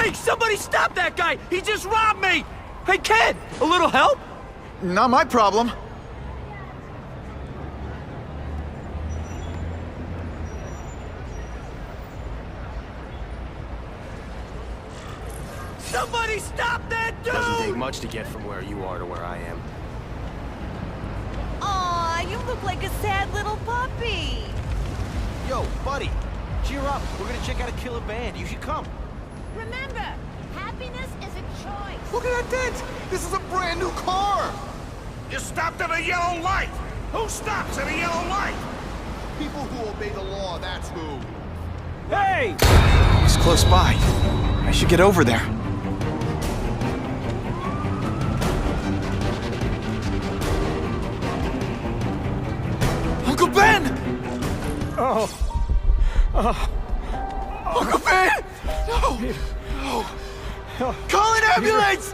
Hey, somebody stop that guy! He just robbed me! Hey, kid, a little help? Not my problem. Somebody stop that dude! Doesn't take much to get from where you are to where I am. Aw, you look like a sad little puppy. Yo, buddy, cheer up. We're gonna check out a killer band. You should come. Remember, happiness is a choice. Look at that dent! This is a brand new car! You stopped at a yellow light! Who stops at a yellow light? People who obey the law, that's who. Hey! He's close by. I should get over there. Uncle Ben! Oh. Uncle Ben! No! No! Call an ambulance!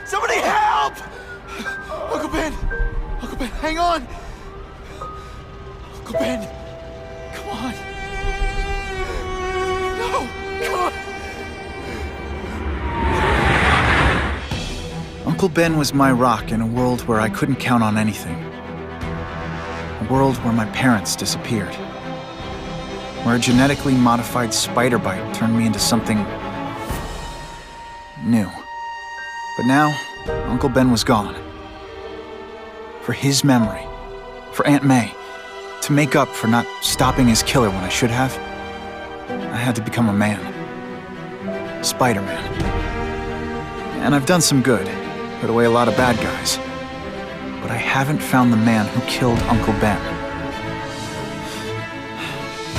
Somebody help! Uncle Ben! Uncle Ben, hang on! Uncle Ben! Come on! No! Come on! Uncle Ben was my rock in a world where I couldn't count on anything. A world where my parents disappeared. Where a genetically modified spider bite turned me into something new. But now, Uncle Ben was gone. For his memory, for Aunt May, to make up for not stopping his killer when I should have, I had to become a man. Spider-Man. And I've done some good, put away a lot of bad guys. But I haven't found the man who killed Uncle Ben.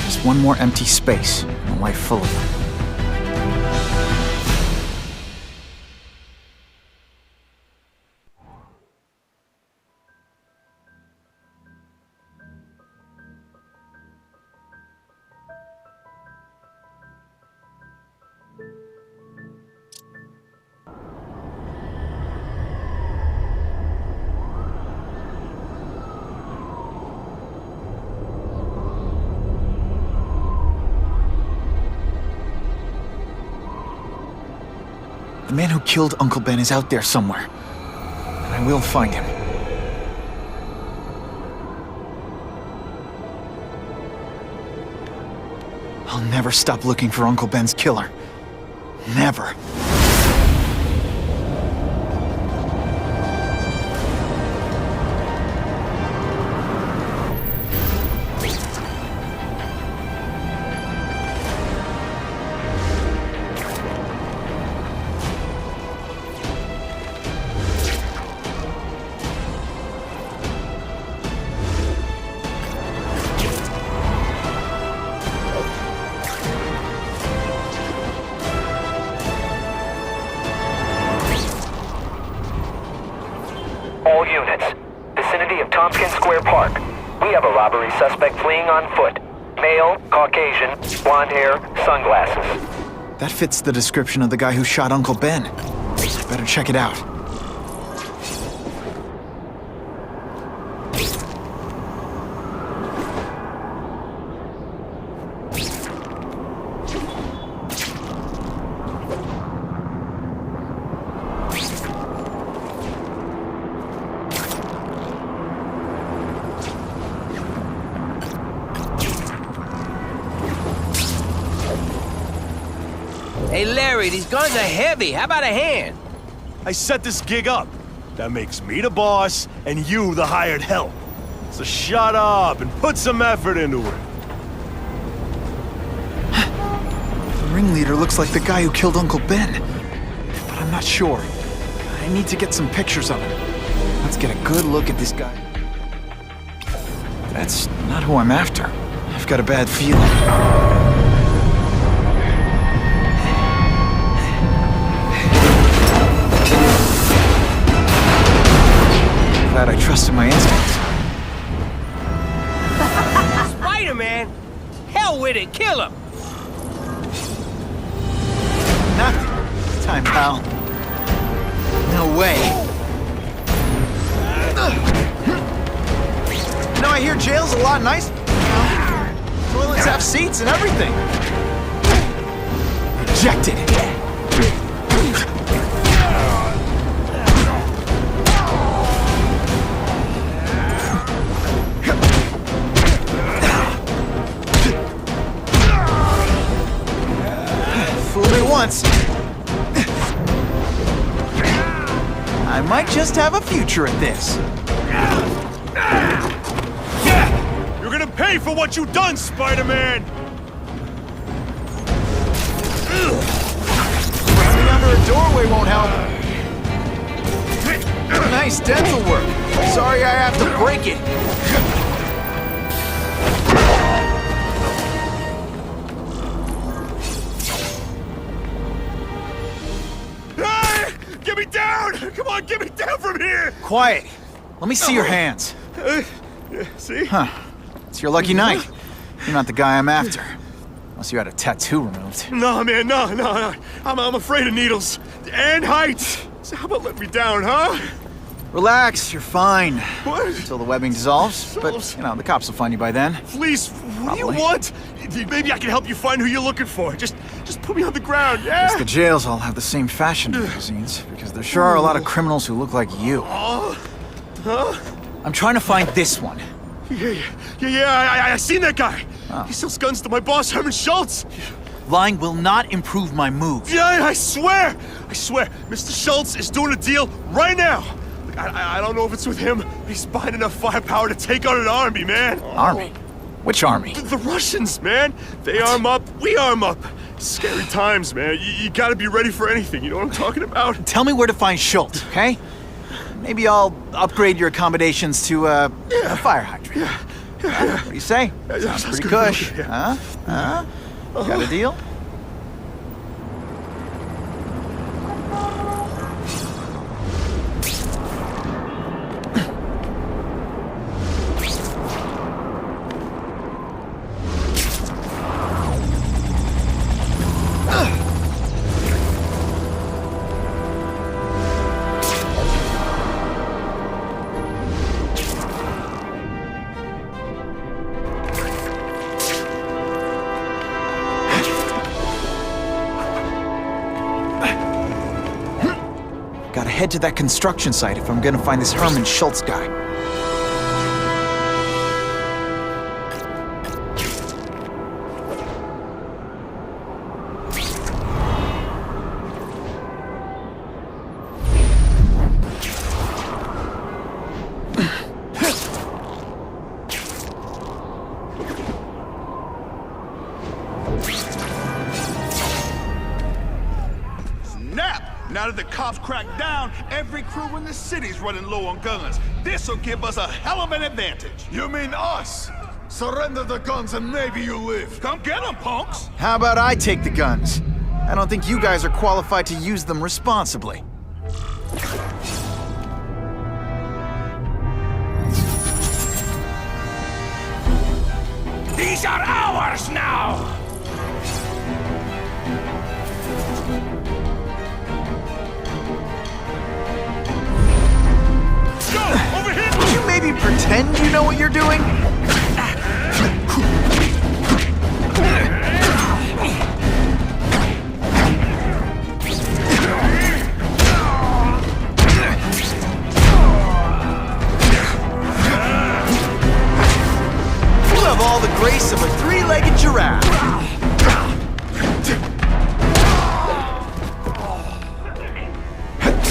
Just one more empty space in a life full of them. The man who killed Uncle Ben is out there somewhere. And I will find him. I'll never stop looking for Uncle Ben's killer. Never. All units, vicinity of Tompkins Square Park. We have a robbery suspect fleeing on foot. Male, Caucasian, blonde hair, sunglasses. That fits the description of the guy who shot Uncle Ben. I better check it out. Hey, Larry, these guns are heavy. How about a hand? I set this gig up. That makes me the boss and you the hired help. So shut up and put some effort into it. The ringleader looks like the guy who killed Uncle Ben. But I'm not sure. I need to get some pictures of him. Let's get a good look at this guy. That's not who I'm after. I've got a bad feeling. Glad I trusted my instincts. Spider-Man? Hell with it, kill him! Nothing this time, pal. No way. You know, I hear jail's a lot nicer. Toilets have seats and everything. Rejected. Fooled me once. I might just have a future at this. You're gonna pay for what you've done, Spider-Man! Sitting under a doorway won't help. Nice dental work. Sorry I have to break it. Hey! Get me down! Come on, get me down from here! Quiet. Let me see your hands. See? Huh. It's your lucky night. You're not the guy I'm after. Unless you had a tattoo removed. No, man, no. I'm afraid of needles. And heights. So how about let me down, huh? Relax, you're fine. What? Until the webbing dissolves. But, you know, the cops will find you by then. Please, what do you Probably. want? Maybe I can help you find who you're looking for. Just put me on the ground, yeah? Guess the jails all have the same fashion magazines, because there sure are a lot of criminals who look like you. Huh? I'm trying to find this one. Yeah, I seen that guy. Oh. He sells guns to my boss, Herman Schultz. Lying will not improve my mood. Yeah, I swear. Mr. Schultz is doing a deal right now. Look, I don't know if it's with him, but he's buying enough firepower to take on an army, man. Army? Which army? The Russians, man. They arm up, we arm up. Scary times, man. You gotta be ready for anything, you know what I'm talking about? Tell me where to find Schultz, okay? Maybe I'll upgrade your accommodations to a fire hydrant. What do you say? Sounds sounds pretty good, cush. yeah. Huh? Got a deal? Gotta head to that construction site if I'm gonna find this Herman Schultz guy. Now that the cops cracked down, every crew in the city's running low on guns. This'll give us a hell of an advantage. You mean us? Surrender the guns and maybe you live. Come get them, punks! How about I take the guns? I don't think you guys are qualified to use them responsibly. These are ours now! Would you maybe pretend you know what you're doing? You have all the grace of a three-legged giraffe.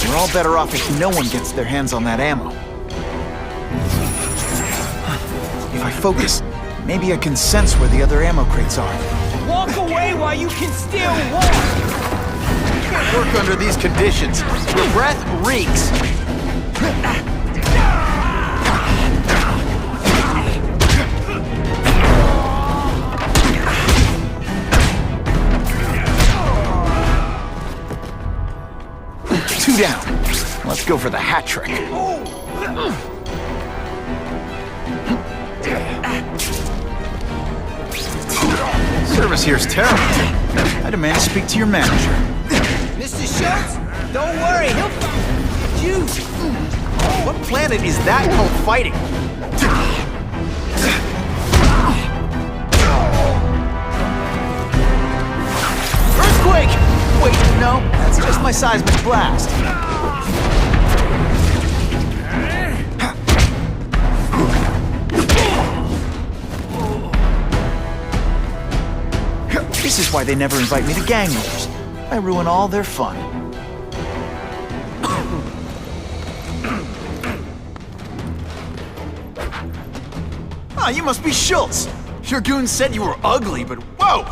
We're all better off if no one gets their hands on that ammo. If I focus, maybe I can sense where the other ammo crates are. Walk away while you can still walk! Can't work under these conditions. Your breath reeks. Two down. Let's go for the hat trick. Service here's terrible. I demand to speak to your manager. Mr. Schultz, don't worry, he'll find you. What planet is that called fighting? anti-seismic blast. This is why they never invite me to gang wars. I ruin all their fun. Ah, you must be Schultz. Your goon said you were ugly, but whoa!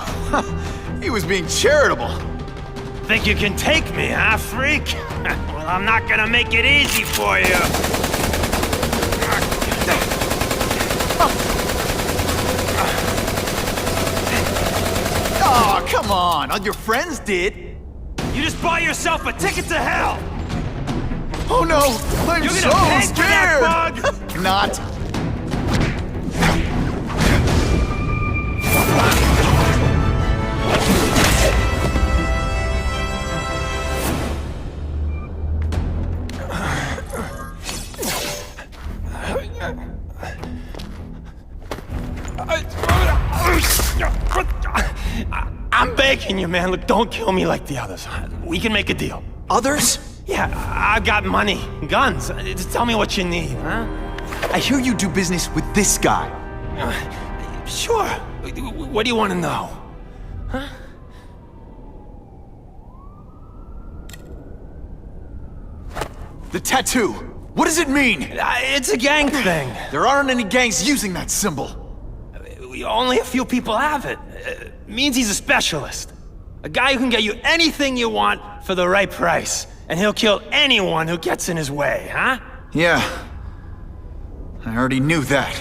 He was being charitable. Think you can take me, huh, freak? Well, I'm not gonna make it easy for you. Oh, come on. All your friends did. You just bought yourself a ticket to hell! Oh no! I'm You're so gonna pay for scared! that bug! Not. I'm begging you, man. Look, don't kill me like the others. We can make a deal. Others? Yeah, I've got money, guns. Just tell me what you need, huh? I hear you do business with this guy. Sure. What do you want to know? Huh? The tattoo. What does it mean? It's a gang thing. There aren't any gangs using that symbol. Only a few people have it. It means he's a specialist. A guy who can get you anything you want for the right price. And he'll kill anyone who gets in his way, huh? Yeah. I already knew that.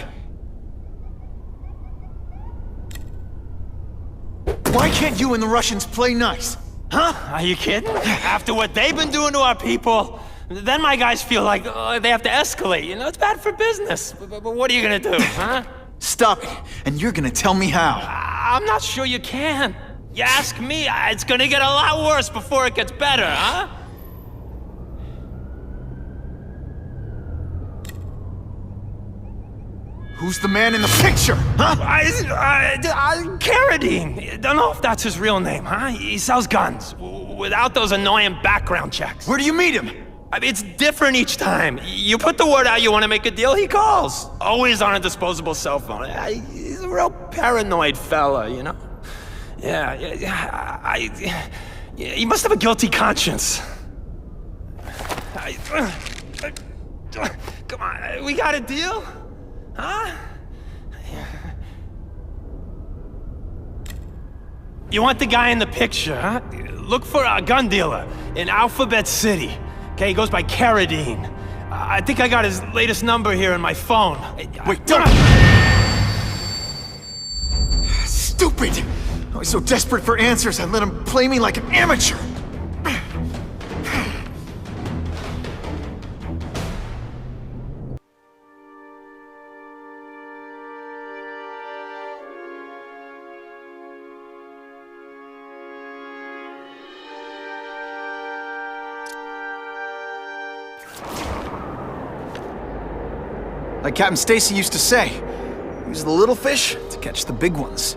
Why can't you and the Russians play nice? Huh? Are you kidding? After what they've been doing to our people, then my guys feel like they have to escalate. You know, it's bad for business. But what are you gonna do, huh? Stop it, and you're gonna tell me how. I'm not sure you can. You ask me, it's gonna get a lot worse before it gets better, huh? Who's the man in the picture, huh? Carradine. Don't know if that's his real name, huh? He sells guns, without those annoying background checks. Where do you meet him? I mean, it's different each time. You put the word out you want to make a deal, he calls. Always on a disposable cell phone. He's a real paranoid fella, you know? Yeah, he must have a guilty conscience. Come on, we got a deal? Huh? You want the guy in the picture, huh? Look for a gun dealer in Alphabet City. Okay, he goes by Carradine. I think I got his latest number here in my phone. Wait, don't! Stupid! I was so desperate for answers, I let him play me like an amateur! Like Captain Stacy used to say, use the little fish to catch the big ones.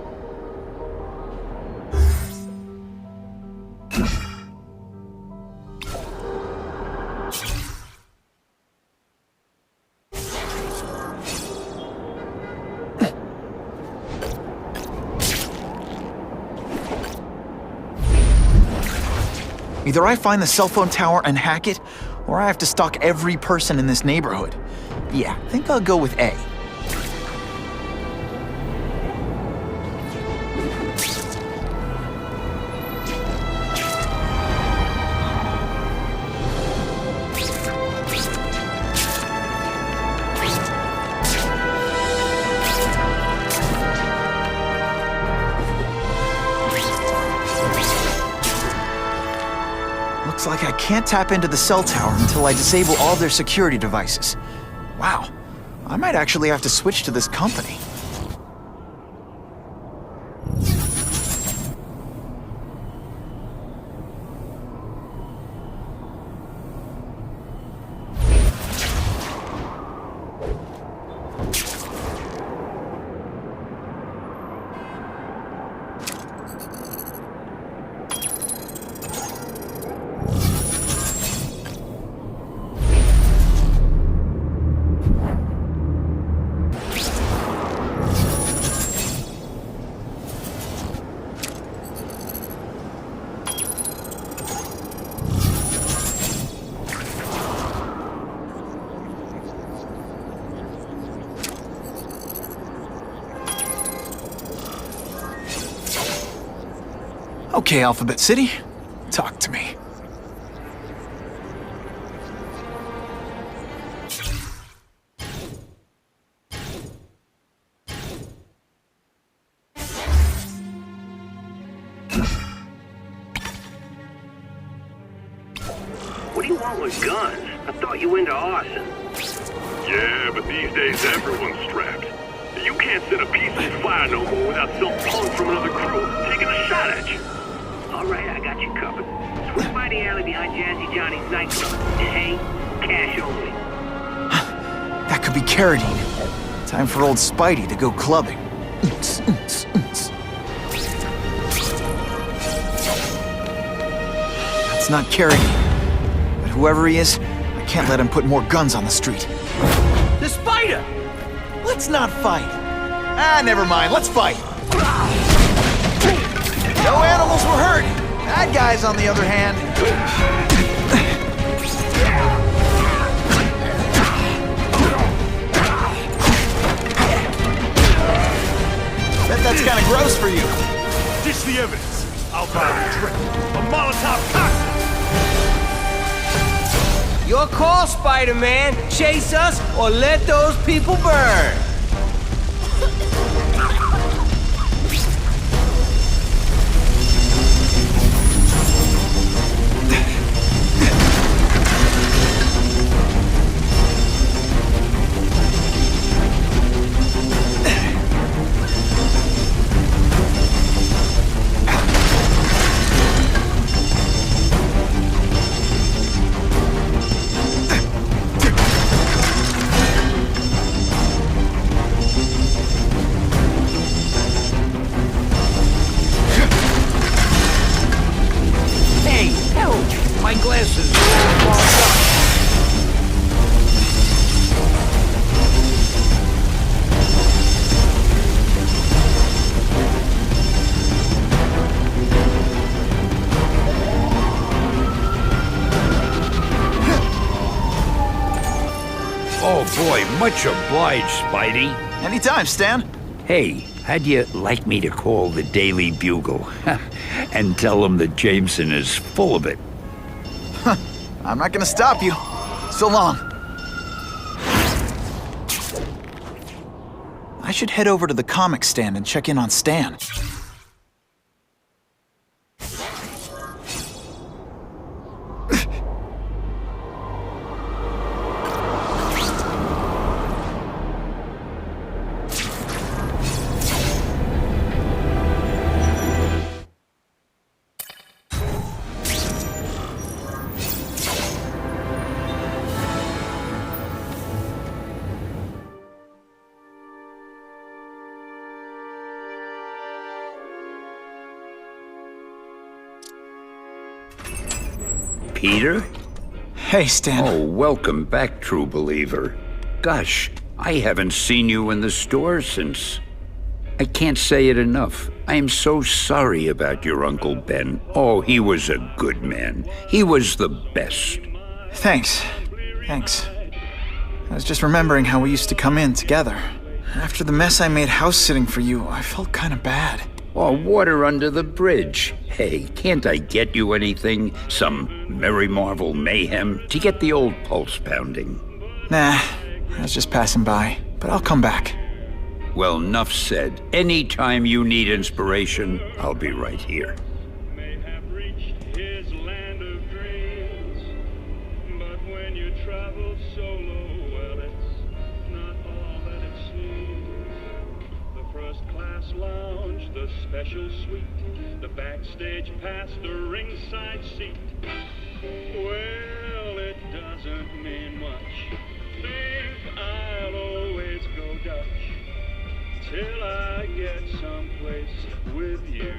Either I find the cell phone tower and hack it, or I have to stalk every person in this neighborhood. Yeah, I think I'll go with A. Looks like I can't tap into the cell tower until I disable all their security devices. Wow, I might actually have to switch to this company. Okay, Alphabet City. Talk to me. What do you want with guns? I thought you were into arson. Yeah, but these days everyone's strapped. You can't set a piece of fire no more without some punk from another crew taking a shot at you. All right, I got you covered. Swing by the alley behind Jazzy Johnny's nightclub. Hey, cash only. That could be Carradine. Time for old Spidey to go clubbing. That's not Carradine. But whoever he is, I can't let him put more guns on the street. The spider! Let's not fight. Ah, never mind. Let's fight. No animals were hurt. Bad guys, on the other hand. Bet that's kind of gross for you. Ditch the evidence. I'll buy a drink. A Molotov cocktail. Your call, Spider-Man. Chase us or let those people burn. Oh boy, much obliged, Spidey. Anytime, Stan. Hey, how'd you like me to call the Daily Bugle and tell them that Jameson is full of it? I'm not gonna stop you. So long. I should head over to the comic stand and check in on Stan. Peter? Hey, Stan. Oh, welcome back, true believer. Gosh, I haven't seen you in the store since... I can't say it enough. I am so sorry about your Uncle Ben. Oh, he was a good man. He was the best. Thanks. Thanks. I was just remembering how we used to come in together. After the mess I made house sitting for you, I felt kind of bad. Oh, water under the bridge. Hey, can't I get you anything? Some Merry Marvel mayhem to get the old pulse pounding? Nah, I was just passing by, but I'll come back. Well, enough said. Anytime you need inspiration, I'll be right here. Special suite, the backstage pass, the ringside seat. Well, it doesn't mean much. Think I'll always go Dutch till I get someplace with you.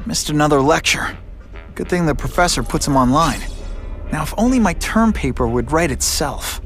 Missed another lecture. Good thing the professor puts them online. Now, if only my term paper would write itself.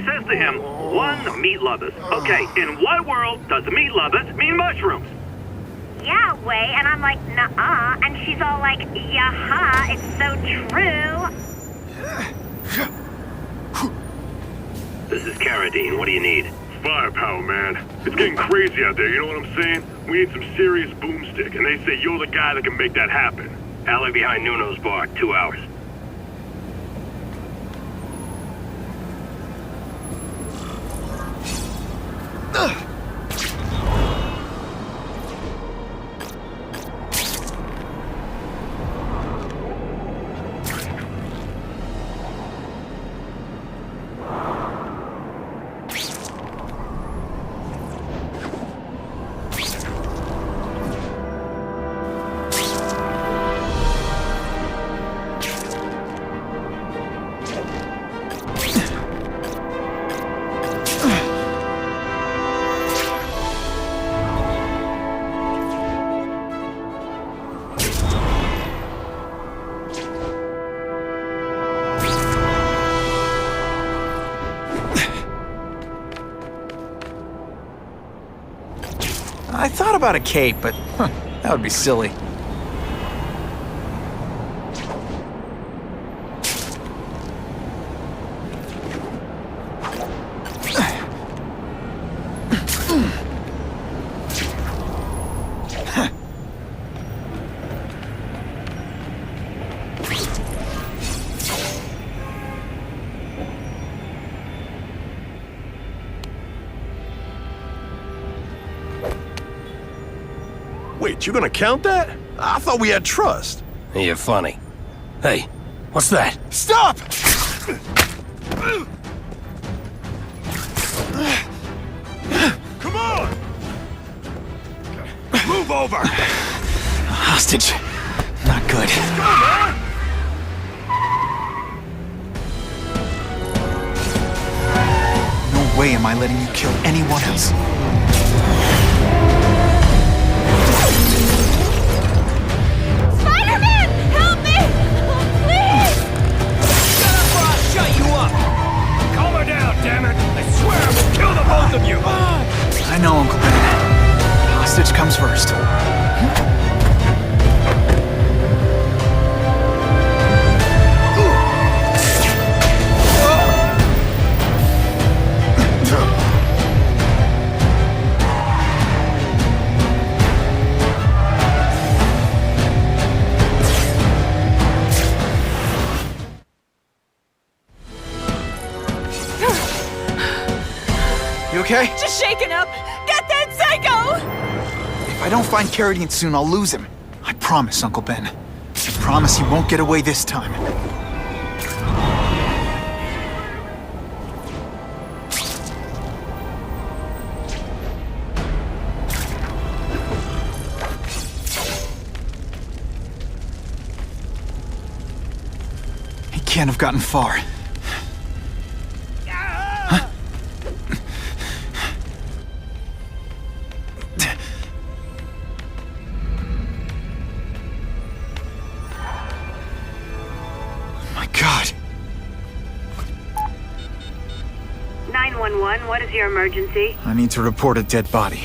says to him, "One, meat lovers." Okay, in what world does meat lovers mean mushrooms? Yeah, way, and I'm like, nuh-uh, and she's all like, yaha, it's so true. This is Carradine. What do you need? Firepower, man. It's getting crazy out there, you know what I'm saying? We need some serious boomstick, and they say you're the guy that can make that happen. Alley behind Nuno's bar, 2 hours. I thought about a cape, but that would be silly. Wait, you gonna count that? I thought we had trust. You're funny. Hey, what's that? Stop! Come on! Move over! Hostage. Not good. No way am I letting you kill anyone else. Spider-Man! Help me! Please! Shut up or I'll shut you up! Calm her down, damn it! I swear I will kill the both of you! I know, Uncle Ben. Hostage comes first. You okay? Just shaken up! Get that psycho! If I don't find Carradine soon, I'll lose him. I promise, Uncle Ben. I promise he won't get away this time. He can't have gotten far. God. 911, what is your emergency? I need to report a dead body.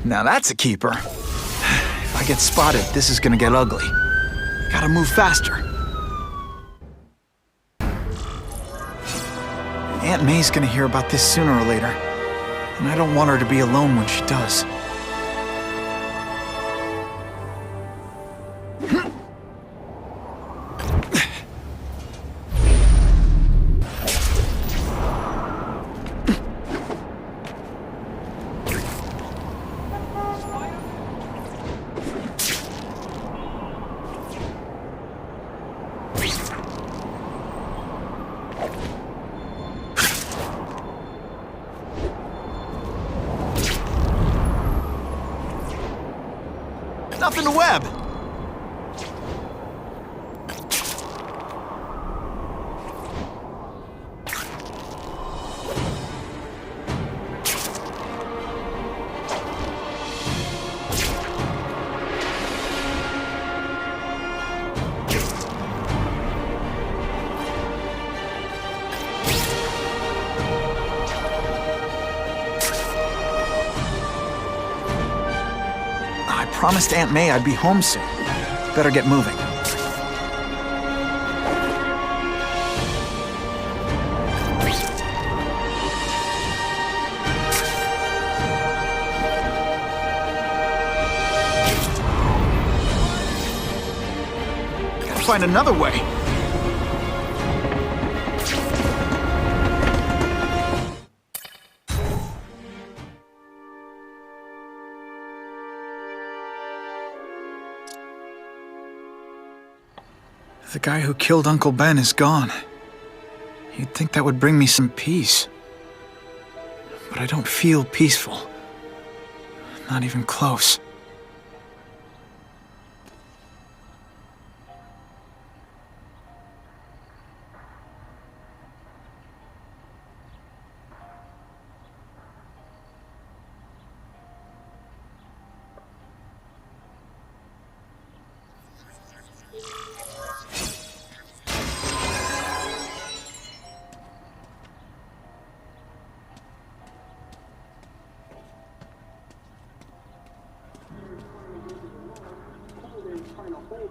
Now that's a keeper. If I get spotted, this is gonna get ugly. Gotta move faster. Aunt May's gonna hear about this sooner or later, and I don't want her to be alone when she does. Nothing to web. I promised Aunt May I'd be home soon. Better get moving. Gotta find another way. The guy who killed Uncle Ben is gone. You'd think that would bring me some peace. But I don't feel peaceful. Not even close.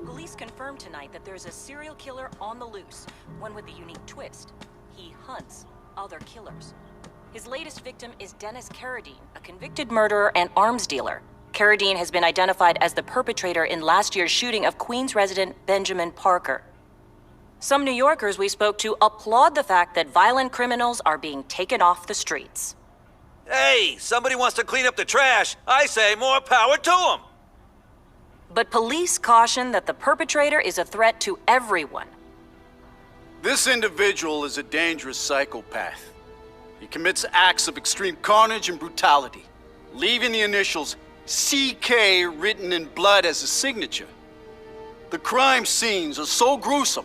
Police confirmed tonight that there's a serial killer on the loose, one with a unique twist. He hunts other killers. His latest victim is Dennis Carradine, a convicted murderer and arms dealer. Carradine has been identified as the perpetrator in last year's shooting of Queens resident Benjamin Parker. Some New Yorkers we spoke to applaud the fact that violent criminals are being taken off the streets. Hey, somebody wants to clean up the trash. I say more power to them. But police caution that the perpetrator is a threat to everyone. This individual is a dangerous psychopath. He commits acts of extreme carnage and brutality, leaving the initials CK written in blood as a signature. The crime scenes are so gruesome,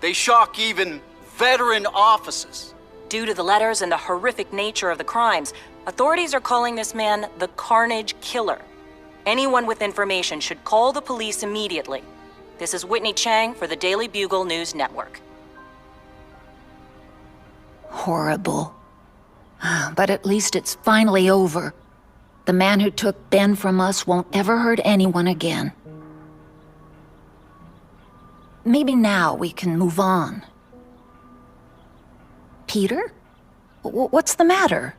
they shock even veteran officers. Due to the letters and the horrific nature of the crimes, authorities are calling this man the Carnage Killer. Anyone with information should call the police immediately. This is Whitney Chang for the Daily Bugle News Network. Horrible. But at least it's finally over. The man who took Ben from us won't ever hurt anyone again. Maybe now we can move on. Peter? What's the matter?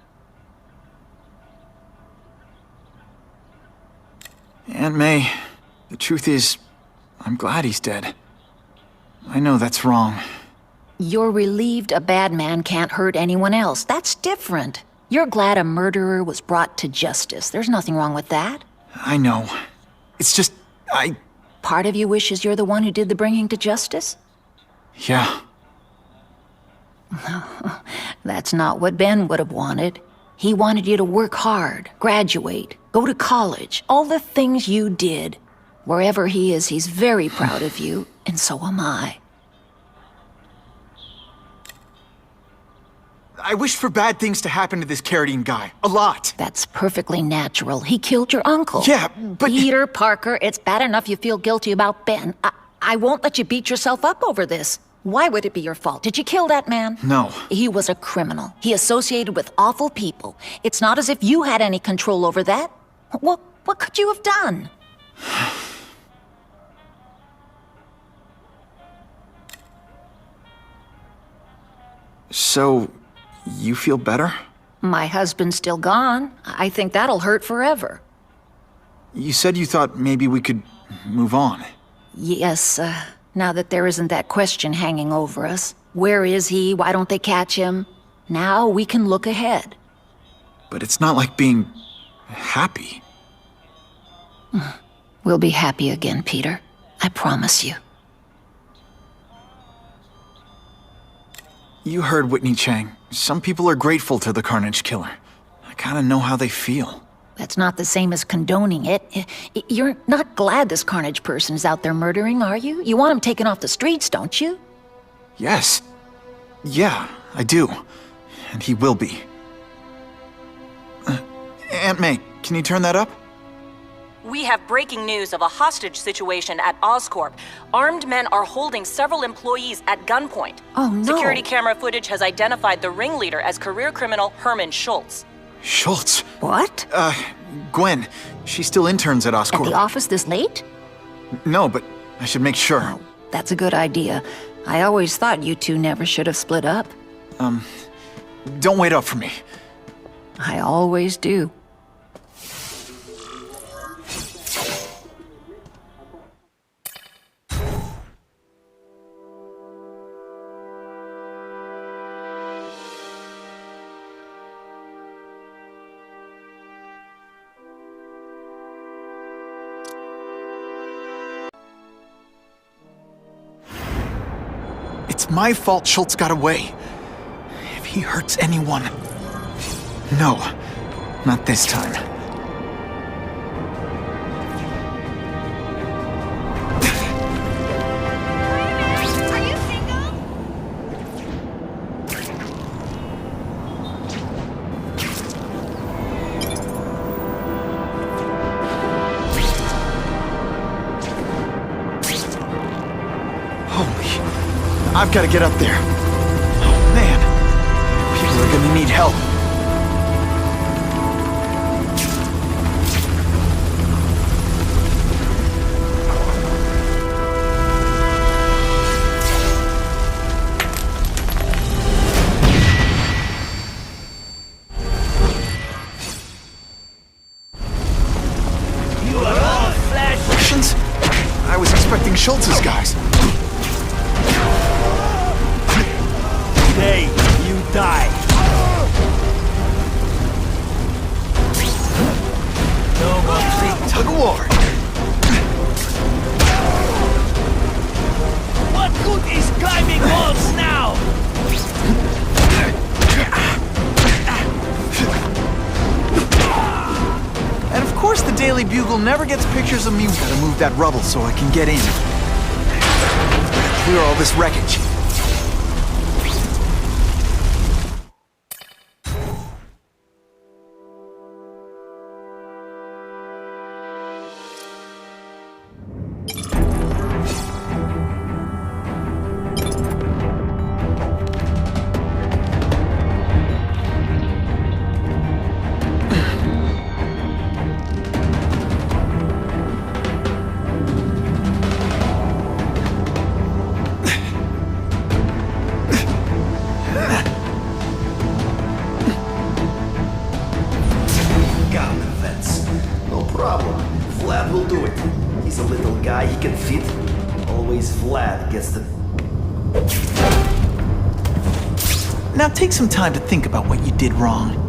Aunt May, the truth is, I'm glad he's dead. I know that's wrong. You're relieved a bad man can't hurt anyone else. That's different. You're glad a murderer was brought to justice. There's nothing wrong with that. I know. It's just, Part of you wishes you're the one who did the bringing to justice? Yeah. That's not what Ben would have wanted. He wanted you to work hard, graduate, go to college, all the things you did. Wherever he is, he's very proud of you, and so am I. I wish for bad things to happen to this Carradine guy. A lot. That's perfectly natural. He killed your uncle. Yeah, but... Peter Parker, it's bad enough you feel guilty about Ben. I won't let you beat yourself up over this. Why would it be your fault? Did you kill that man? No. He was a criminal. He associated with awful people. It's not as if you had any control over that. What could you have done? So, you feel better? My husband's still gone. I think that'll hurt forever. You said you thought maybe we could move on. Yes, now that there isn't that question hanging over us. Where is he? Why don't they catch him? Now we can look ahead. But it's not like being happy. We'll be happy again, Peter. I promise you. You heard Whitney Chang. Some people are grateful to the Carnage Killer. I kinda know how they feel. That's not the same as condoning it. You're not glad this Carnage person's out there murdering, are you? You want him taken off the streets, don't you? Yes. Yeah, I do. And he will be. Aunt May, can you turn that up? We have breaking news of a hostage situation at OSCORP. Armed men are holding several employees at gunpoint. Oh, no. Security camera footage has identified the ringleader as career criminal Herman Schultz. Schultz? What? Gwen. She still interns at OSCORP. At the office this late? No, but I should make sure. That's a good idea. I always thought you two never should have split up. Don't wait up for me. I always do. It's my fault Schultz got away. If he hurts anyone... No, not this time. Are you single? Holy... I've got to get up there. Oh, man. People are gonna need help. You are all flash. Russians? I was expecting Schultz's guys. Today, you die. No more free Tug of war. What good is climbing walls now? And of course the Daily Bugle never gets pictures of me. We gotta move that rubble so I can get in. Clear all this wreckage. Now take some time to think about what you did wrong.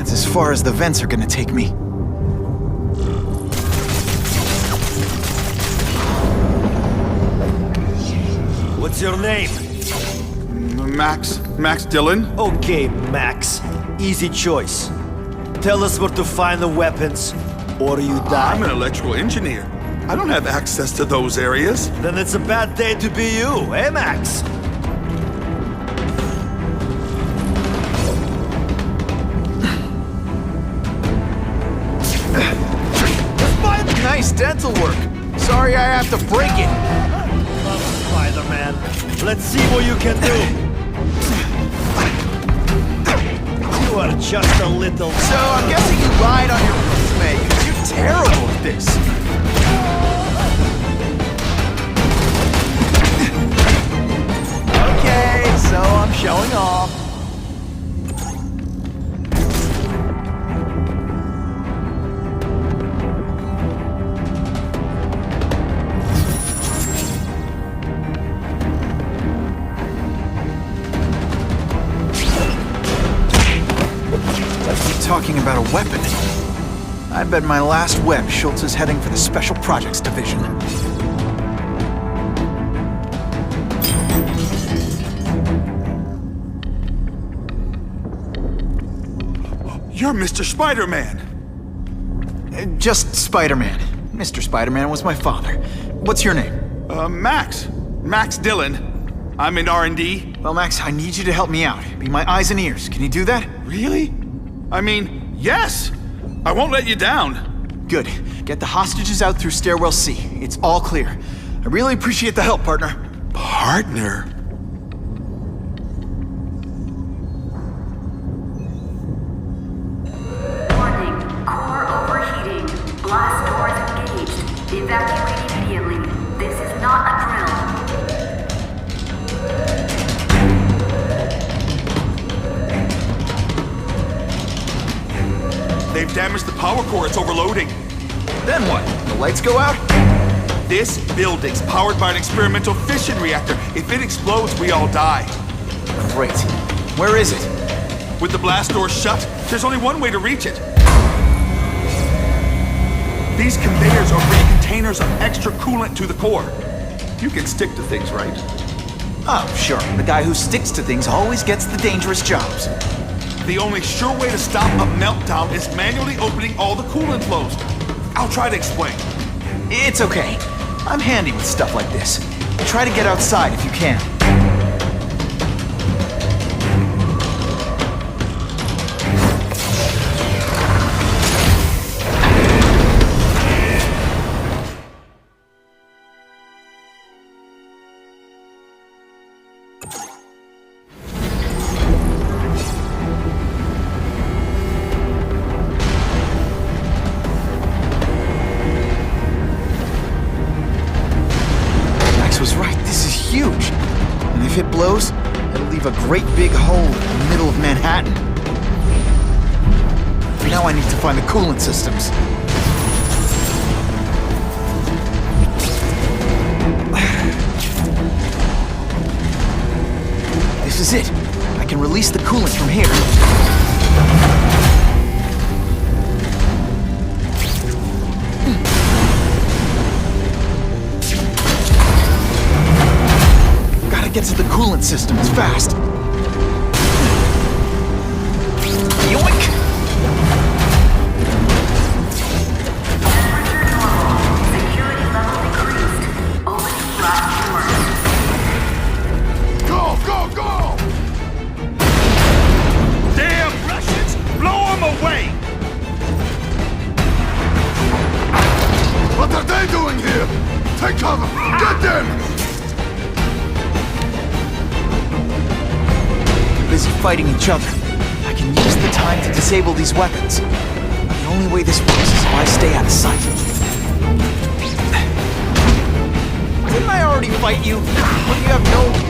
As far as the vents are gonna take me. What's your name? Max Dillon? Okay, Max. Easy choice. Tell us where to find the weapons, or you die. I'm an electrical engineer. I don't have access to those areas. Then it's a bad day to be you, eh, Max? Nice dental work. Sorry I have to break it. Come, Spider-Man. Let's see what you can do. You are just a little... So I'm guessing you lied on your... May. You're terrible at this. Okay, so I'm showing off. Talking about a weapon. I bet my last web Schultz is heading for the Special Projects Division. You're Mr. Spider-Man. Just Spider-Man. Mr. Spider-Man was my father. What's your name? Max. Max Dillon. I'm in R&D. Well, Max, I need you to help me out. Be my eyes and ears. Can you do that? Really? I mean, yes! I won't let you down. Good. Get the hostages out through Stairwell C. It's all clear. I really appreciate the help, partner. Partner? Warning. Core overheating. Blast doors engaged. Evacuate immediately. This is not a drill. They've damaged the power core. It's overloading. Then what? The lights go out? This building's powered by an experimental fission reactor. If it explodes, we all die. Great. Where is it? With the blast doors shut, there's only one way to reach it. These conveyors are bringing containers of extra coolant to the core. You can stick to things, right? Oh, sure. The guy who sticks to things always gets the dangerous jobs. The only sure way to stop a meltdown is manually opening all the coolant flows. I'll try to explain. It's okay. I'm handy with stuff like this. Try to get outside if you can. If it blows, it'll leave a great big hole in the middle of Manhattan. Now I need to find the coolant systems. This is it. I can release the coolant from here. Get to the coolant systems fast. Yoink! Temperature normal. Security level decreased. Open blast doors. Go, go, go! Damn Russians! Blow them away! What are they doing here? Take cover! Get them! Busy fighting each other. I can use the time to disable these weapons. The only way this works is if I stay out of sight. Didn't I already fight you? When you have no...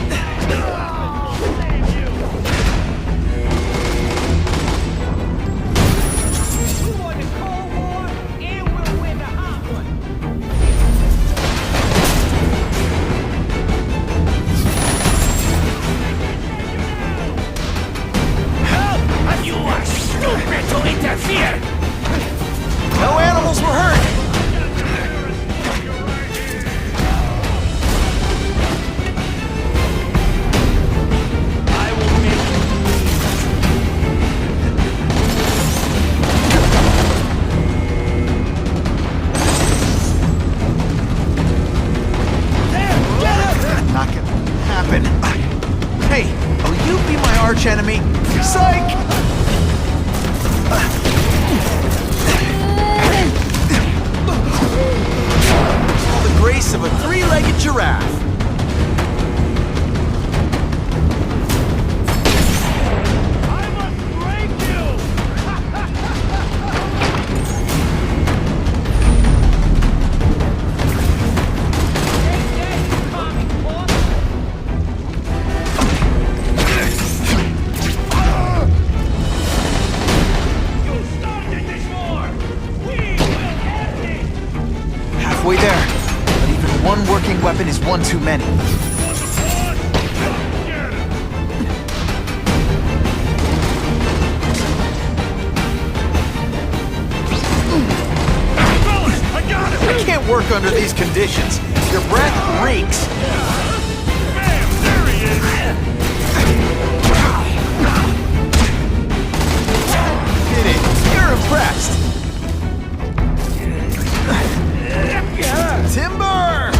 No animals were hurt! I will make you Not gonna happen. Hey, will you be my arch enemy? Psych! All the grace of a three-legged giraffe. I must break you! one working weapon is one too many. I can't work under these conditions. Your breath reeks. You're impressed. Timber!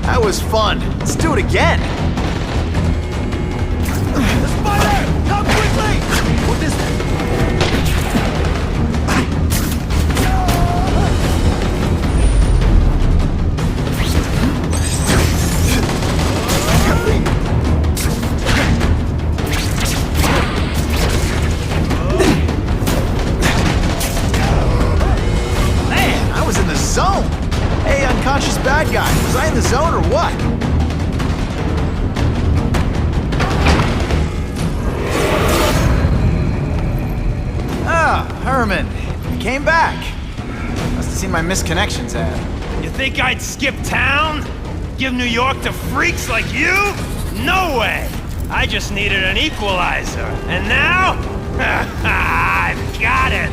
That was fun. Let's do it again. The spider! Come quickly! What is that? Man, I was in the zone. Hey, unconscious bad guy, was I in the zone or what? Ah, Herman, you came back. Must have seen my misconnections ad. You think I'd skip town? Give New York to freaks like you? No way! I just needed an equalizer. And now? I've got it!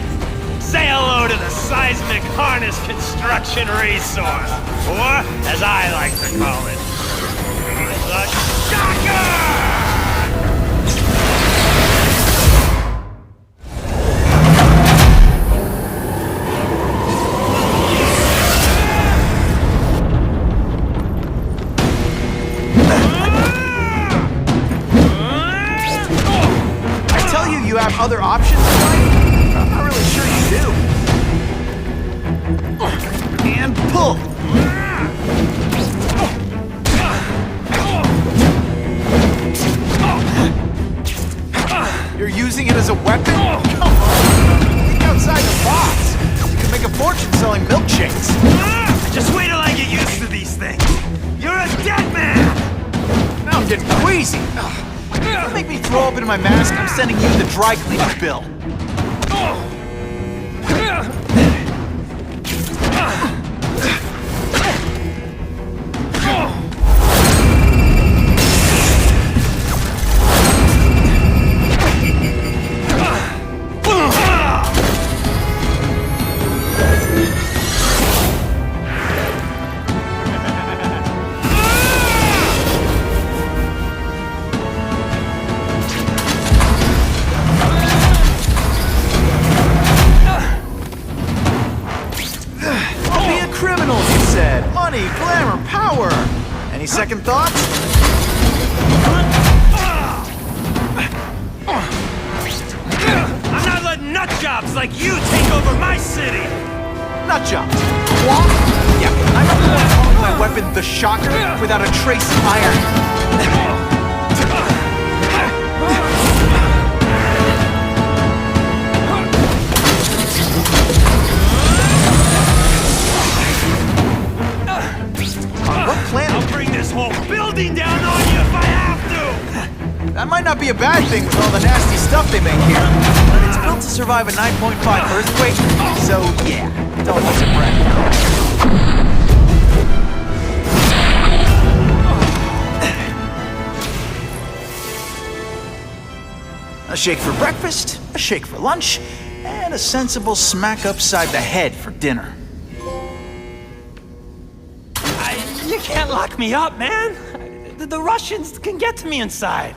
Say hello to the seismic harness construction resource, or as I like to call it, the shocker! I tell you, you have other options, right? I'm not really sure you do. And pull! You're using it as a weapon? Come on! Think outside the box! You can make a fortune selling milkshakes! Just wait till I get used to these things! You're a dead man! Now I'm getting queasy! Don't make me throw up into my mask, I'm sending you the dry cleaning bill. Glamour, power! Any second thoughts? I'm not letting nut jobs like you take over my city! Nut jobs? What? Yeah, I'm not the one calling my weapon the shocker without a trace of iron. I'll bring this whole building down on you if I have to! That might not be a bad thing with all the nasty stuff they make here. But it's built to survive a 9.5 earthquake, so yeah, don't hold your breath. A shake for breakfast, a shake for lunch, and a sensible smack upside the head for dinner. You can't lock me up, man! The Russians can get to me inside.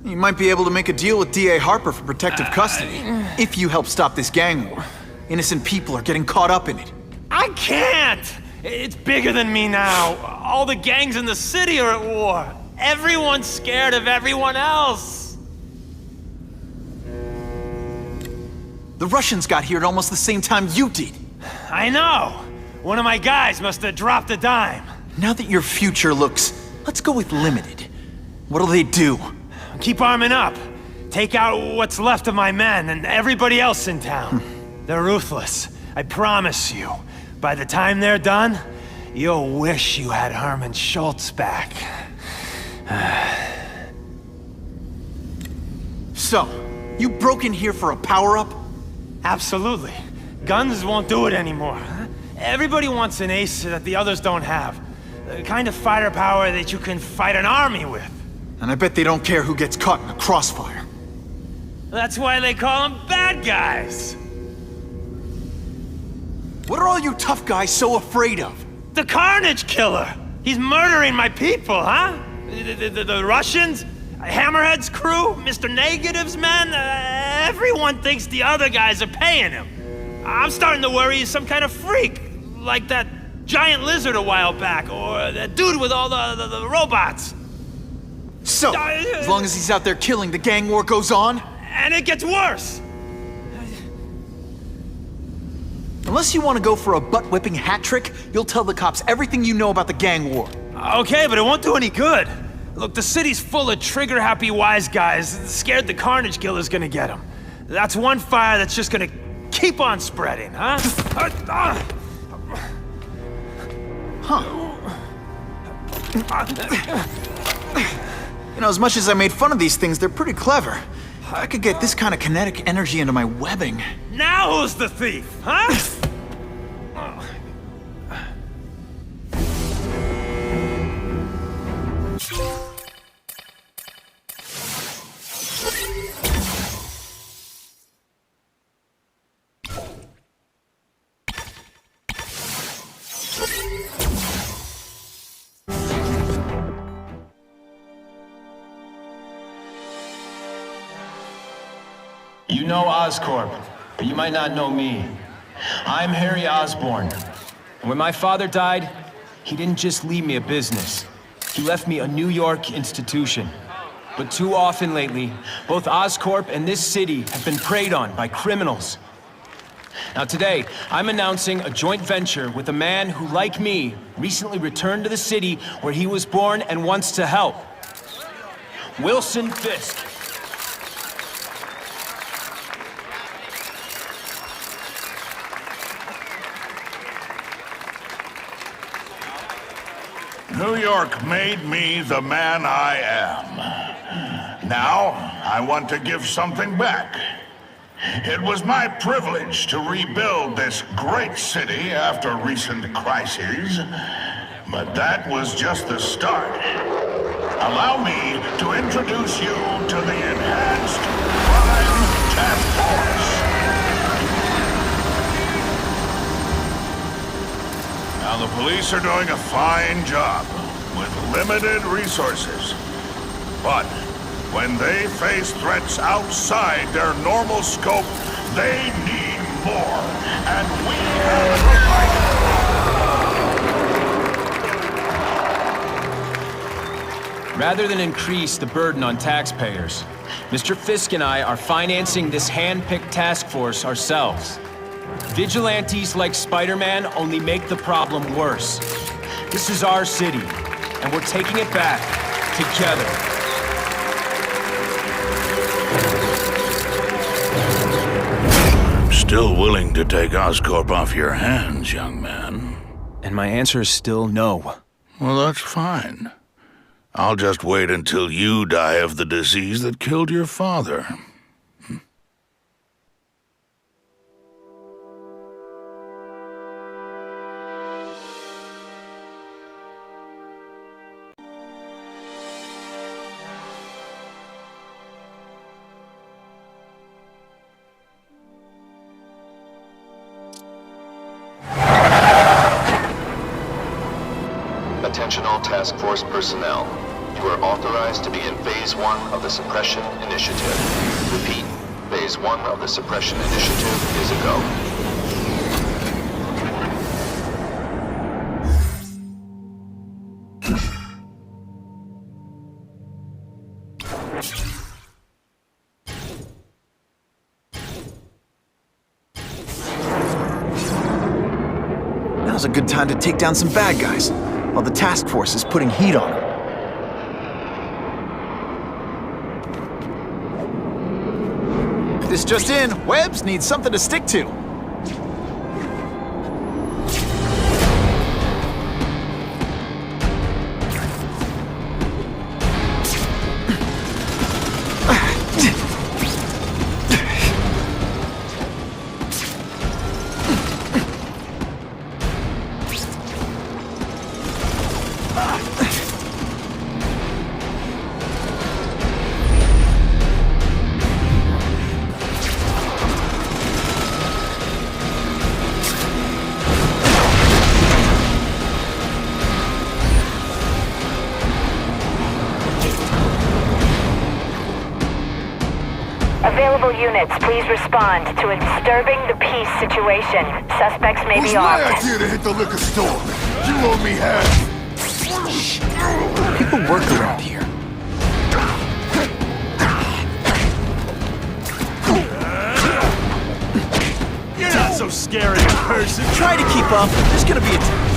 You might be able to make a deal with D.A. Harper for protective custody, if you help stop this gang war. Innocent people are getting caught up in it. I can't! It's bigger than me now. All the gangs in the city are at war. Everyone's scared of everyone else. The Russians got here at almost the same time you did. I know. One of my guys must have dropped a dime. Now that your future looks, let's go with limited. What'll they do? Keep arming up. Take out what's left of my men and everybody else in town. They're ruthless. I promise you. By the time they're done, you'll wish you had Herman Schultz back. So, you broke in here for a power-up? Absolutely. Guns won't do it anymore. Everybody wants an ace that the others don't have. The kind of firepower that you can fight an army with. And I bet they don't care who gets caught in a crossfire. That's why they call them bad guys. What are all you tough guys so afraid of? The Carnage Killer! He's murdering my people, huh? The Russians? Hammerhead's crew? Mr. Negative's men? Everyone thinks the other guys are paying him. I'm starting to worry he's some kind of freak. Like that giant lizard a while back, or that dude with all the robots. So, as long as he's out there killing, the gang war goes on? And it gets worse! Unless you want to go for a butt-whipping hat trick, you'll tell the cops everything you know about the gang war. Okay, but it won't do any good. Look, the city's full of trigger-happy wise guys scared the Carnage Killer's gonna get them. That's one fire that's just gonna keep on spreading, huh? You know, as much as I made fun of these things, they're pretty clever. I could get this kind of kinetic energy into my webbing. Now who's the thief, huh? You know Oscorp, but you might not know me. I'm Harry Osborn. And when my father died, he didn't just leave me a business. He left me a New York institution. But too often lately, both Oscorp and this city have been preyed on by criminals. Now today, I'm announcing a joint venture with a man who, like me, recently returned to the city where he was born and wants to help. Wilson Fisk. New York made me the man I am. Now, I want to give something back. It was my privilege to rebuild this great city after recent crises, but that was just the start. Allow me to introduce you to the Enhanced Crime Task Force. Now, the police are doing a fine job with limited resources. But when they face threats outside their normal scope, they need more. And we have provided. Rather than increase the burden on taxpayers, Mr. Fisk and I are financing this hand-picked task force ourselves. Vigilantes like Spider-Man only make the problem worse. This is our city, and we're taking it back together. I'm still willing to take Oscorp off your hands, young man. And my answer is still no. Well, that's fine. I'll just wait until you die of the disease that killed your father. Attention all task force personnel. You are authorized to begin Phase 1 of the Suppression Initiative. Repeat, Phase 1 of the Suppression Initiative is a go. Now's a good time to take down some bad guys, while the task force is putting heat on them. This just in, Webbs needs something to stick to. Available units, please respond to a disturbing the peace situation. Suspects may be armed. Who's my idea to hit the liquor store? You owe me half. People work around here. You're not so scary in person. Try to keep up. There's gonna be a test.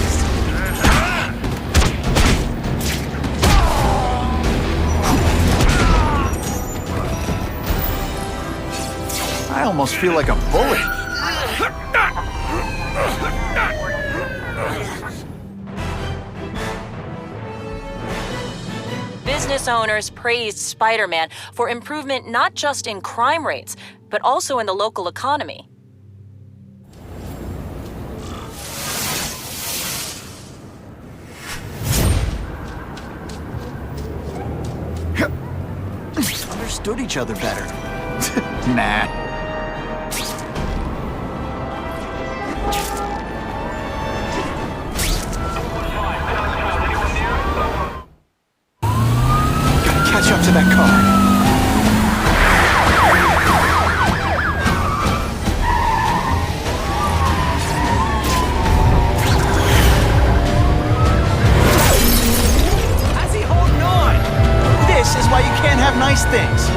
I almost feel like a bully. Business owners praised Spider-Man for improvement not just in crime rates, but also in the local economy. Understood each other better. Nah. Catch up to that car. How's he holding on? This is why you can't have nice things.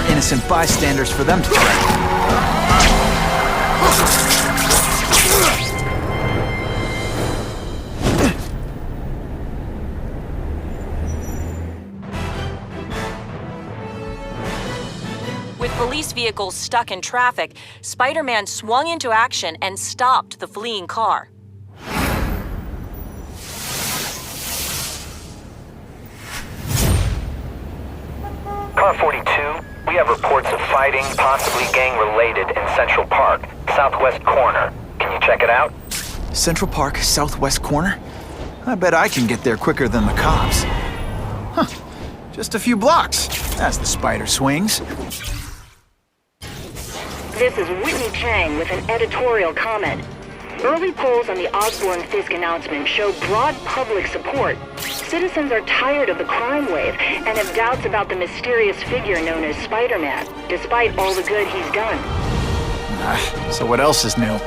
Innocent bystanders for them to track. With police vehicles stuck in traffic, Spider-Man swung into action and stopped the fleeing car. Car 42, we have reports of fighting, possibly gang-related, in Central Park, southwest corner. Can you check it out? Central Park, southwest corner? I bet I can get there quicker than the cops. Huh. Just a few blocks, as the spider swings. This is Whitney Chang with an editorial comment. Early polls on the Osborn-Fisk announcement show broad public support. Citizens are tired of the crime wave and have doubts about the mysterious figure known as Spider-Man, despite all the good he's done. So what else is new?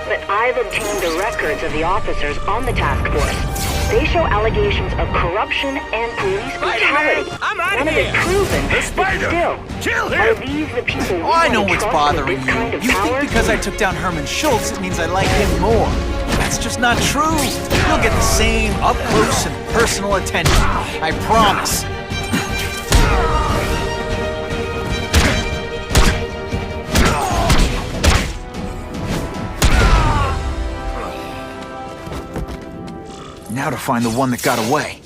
But I've obtained the records of the officers on the task force. They show allegations of corruption and police brutality. None of it proven, but still, are these the people we I know want to what's trust bothering with this kind you. of You power? think because I took down Herman Schultz, it means I like him more. That's just not true. You'll get the same up-close and personal attention. I promise. Now to find the one that got away.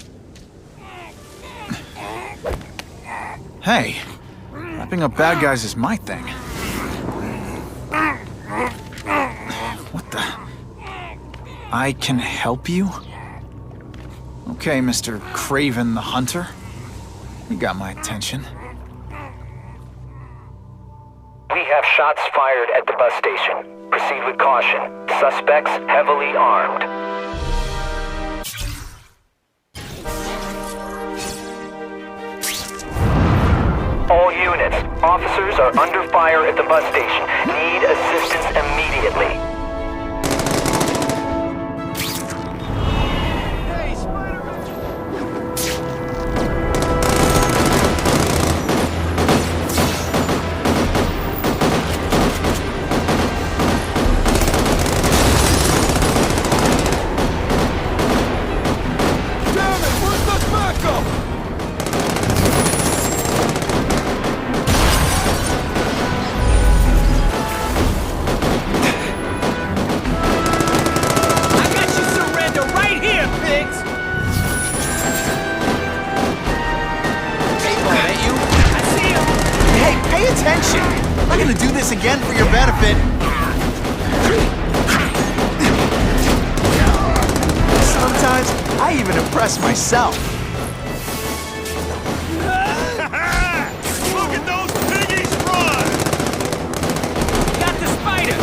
Hey, wrapping up bad guys is my thing. What the? I can help you? Okay, Mr. Kraven the Hunter. You got my attention. We have shots fired at the bus station. Proceed with caution. Suspects heavily armed. All units, officers are under fire at the bus station. Need assistance immediately. Again for your benefit. Sometimes I even impress myself. Look at those piggies run! Got the spider!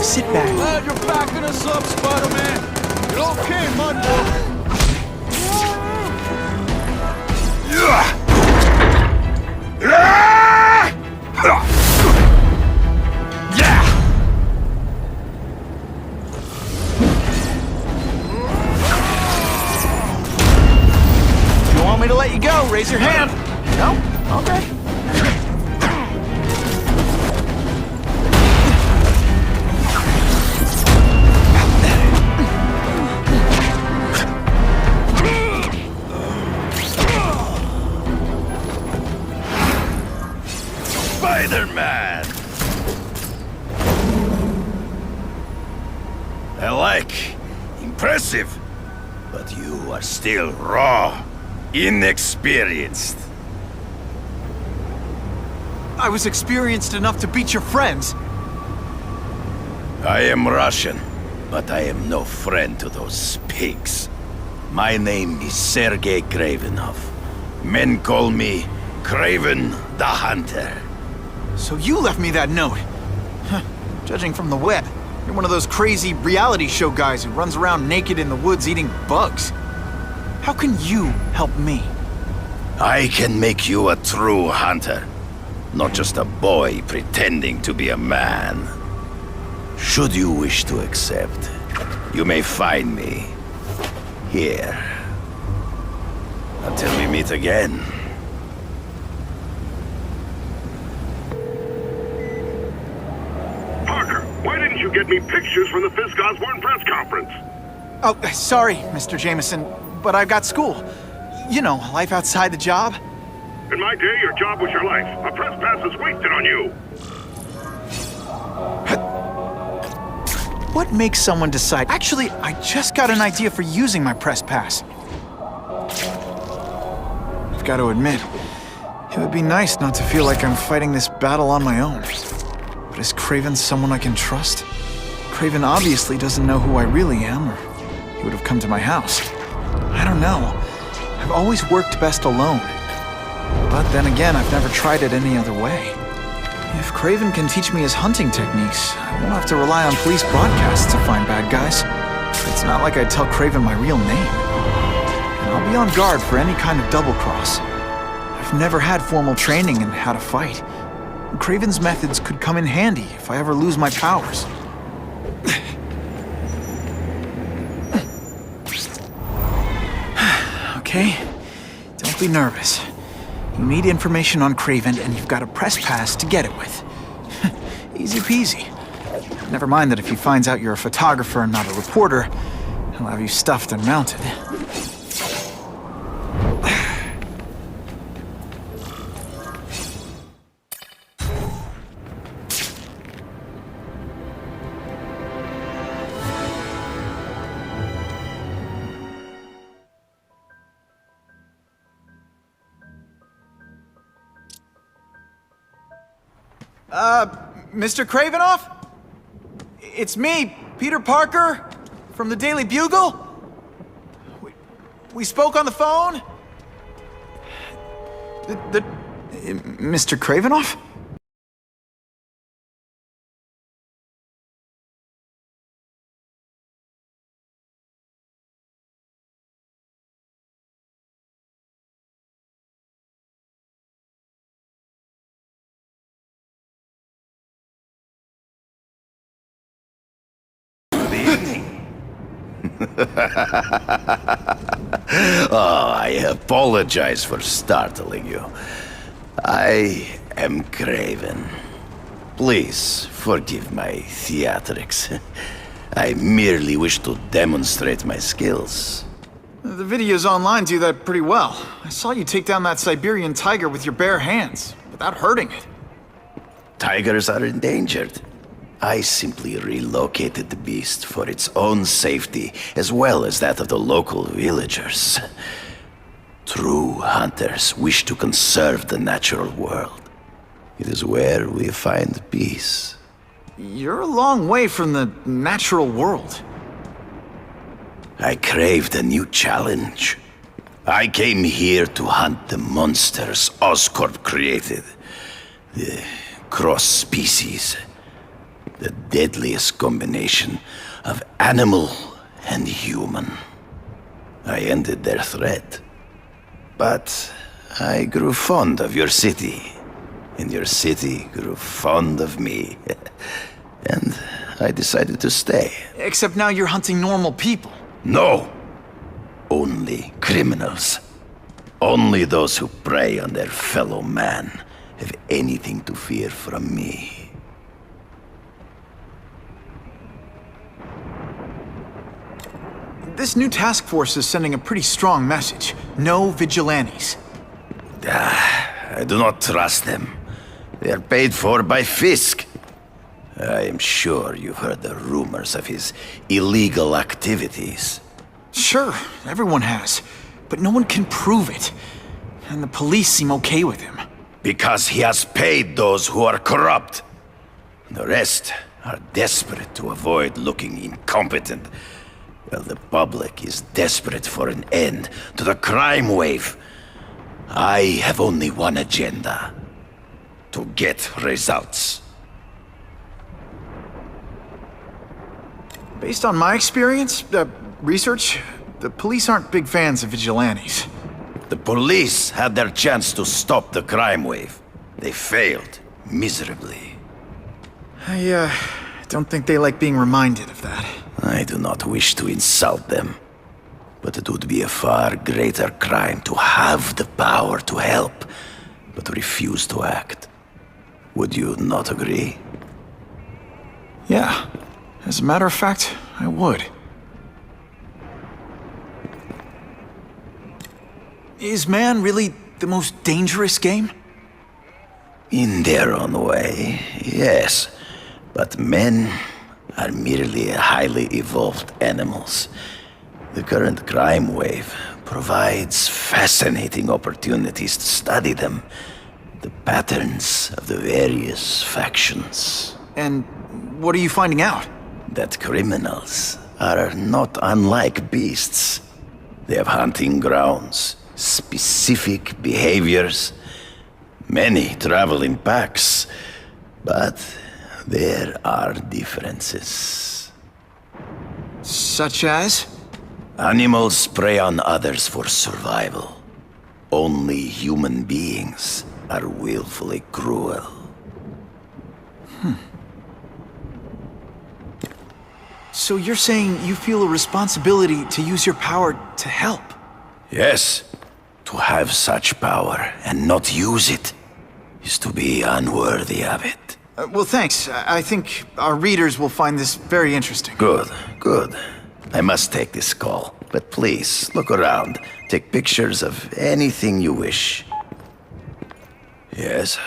Sit back. Glad you're backing us up, Spider-Man. You're okay, Mudboy. You want me to let you go? Raise your hand. No? Okay. Spider-Man! I like. Impressive. But you are still raw. Inexperienced. I was experienced enough to beat your friends. I am Russian, but I am no friend to those pigs. My name is Sergei Gravenov. Men call me Kraven the Hunter. So you left me that note. Judging from the web, you're one of those crazy reality show guys who runs around naked in the woods eating bugs. How can you help me? I can make you a true hunter, not just a boy pretending to be a man. Should you wish to accept, you may find me here. Until we meet again. Why didn't you get me pictures from the Fisk Osborne press conference? Oh, sorry, Mr. Jameson, but I've got school. You know, life outside the job. In my day, your job was your life. A press pass is wasted on you. What makes someone decide? Actually, I just got an idea for using my press pass. I've got to admit, it would be nice not to feel like I'm fighting this battle on my own. But is Kraven someone I can trust? Kraven obviously doesn't know who I really am, or he would have come to my house. I don't know. I've always worked best alone. But then again, I've never tried it any other way. If Kraven can teach me his hunting techniques, I won't have to rely on police broadcasts to find bad guys. It's not like I'd tell Kraven my real name. And I'll be on guard for any kind of double-cross. I've never had formal training in how to fight. Kraven's methods could come in handy if I ever lose my powers. Okay? Don't be nervous. You need information on Kraven, and you've got a press pass to get it with. Easy peasy. Never mind that if he finds out you're a photographer and not a reporter, he'll have you stuffed and mounted. Mr. Kravenoff? It's me, Peter Parker, from the Daily Bugle. We spoke on the phone? Mr. Kravenoff? Oh, I apologize for startling you. I am KRAVEN. Please forgive my theatrics. I merely wish to demonstrate my skills. The videos online do that pretty well. I saw you take down that Siberian tiger with your bare hands, without hurting it. Tigers are endangered. I simply relocated the beast for its own safety, as well as that of the local villagers. True hunters wish to conserve the natural world. It is where we find peace. You're a long way from the natural world. I craved a new challenge. I came here to hunt the monsters OSCORP created. The cross-species. The deadliest combination of animal and human. I ended their threat. But I grew fond of your city. And your city grew fond of me. And I decided to stay. Except now you're hunting normal people. No! Only criminals. Only those who prey on their fellow man have anything to fear from me. This new task force is sending a pretty strong message. No vigilantes. I do not trust them. They are paid for by Fisk. I am sure you've heard the rumors of his illegal activities. Sure, everyone has. But no one can prove it. And the police seem okay with him. Because he has paid those who are corrupt. The rest are desperate to avoid looking incompetent. Well, the public is desperate for an end to the crime wave. I have only one agenda. To get results. Based on my experience, research, the police aren't big fans of vigilantes. The police had their chance to stop the crime wave. They failed miserably. I don't think they like being reminded of that. I do not wish to insult them, but it would be a far greater crime to have the power to help, but refuse to act. Would you not agree? Yeah. As a matter of fact, I would. Is man really the most dangerous game? In their own way, yes. But men are merely highly evolved animals. The current crime wave provides fascinating opportunities to study them. The patterns of the various factions. And what are you finding out? That criminals are not unlike beasts. They have hunting grounds, specific behaviors. Many travel in packs, but there are differences. Such as? Animals prey on others for survival. Only human beings are willfully cruel. So you're saying you feel a responsibility to use your power to help? Yes. To have such power and not use it is to be unworthy of it. Well, thanks. I think our readers will find this very interesting. Good, good. I must take this call, but please, look around. Take pictures of anything you wish. Yes?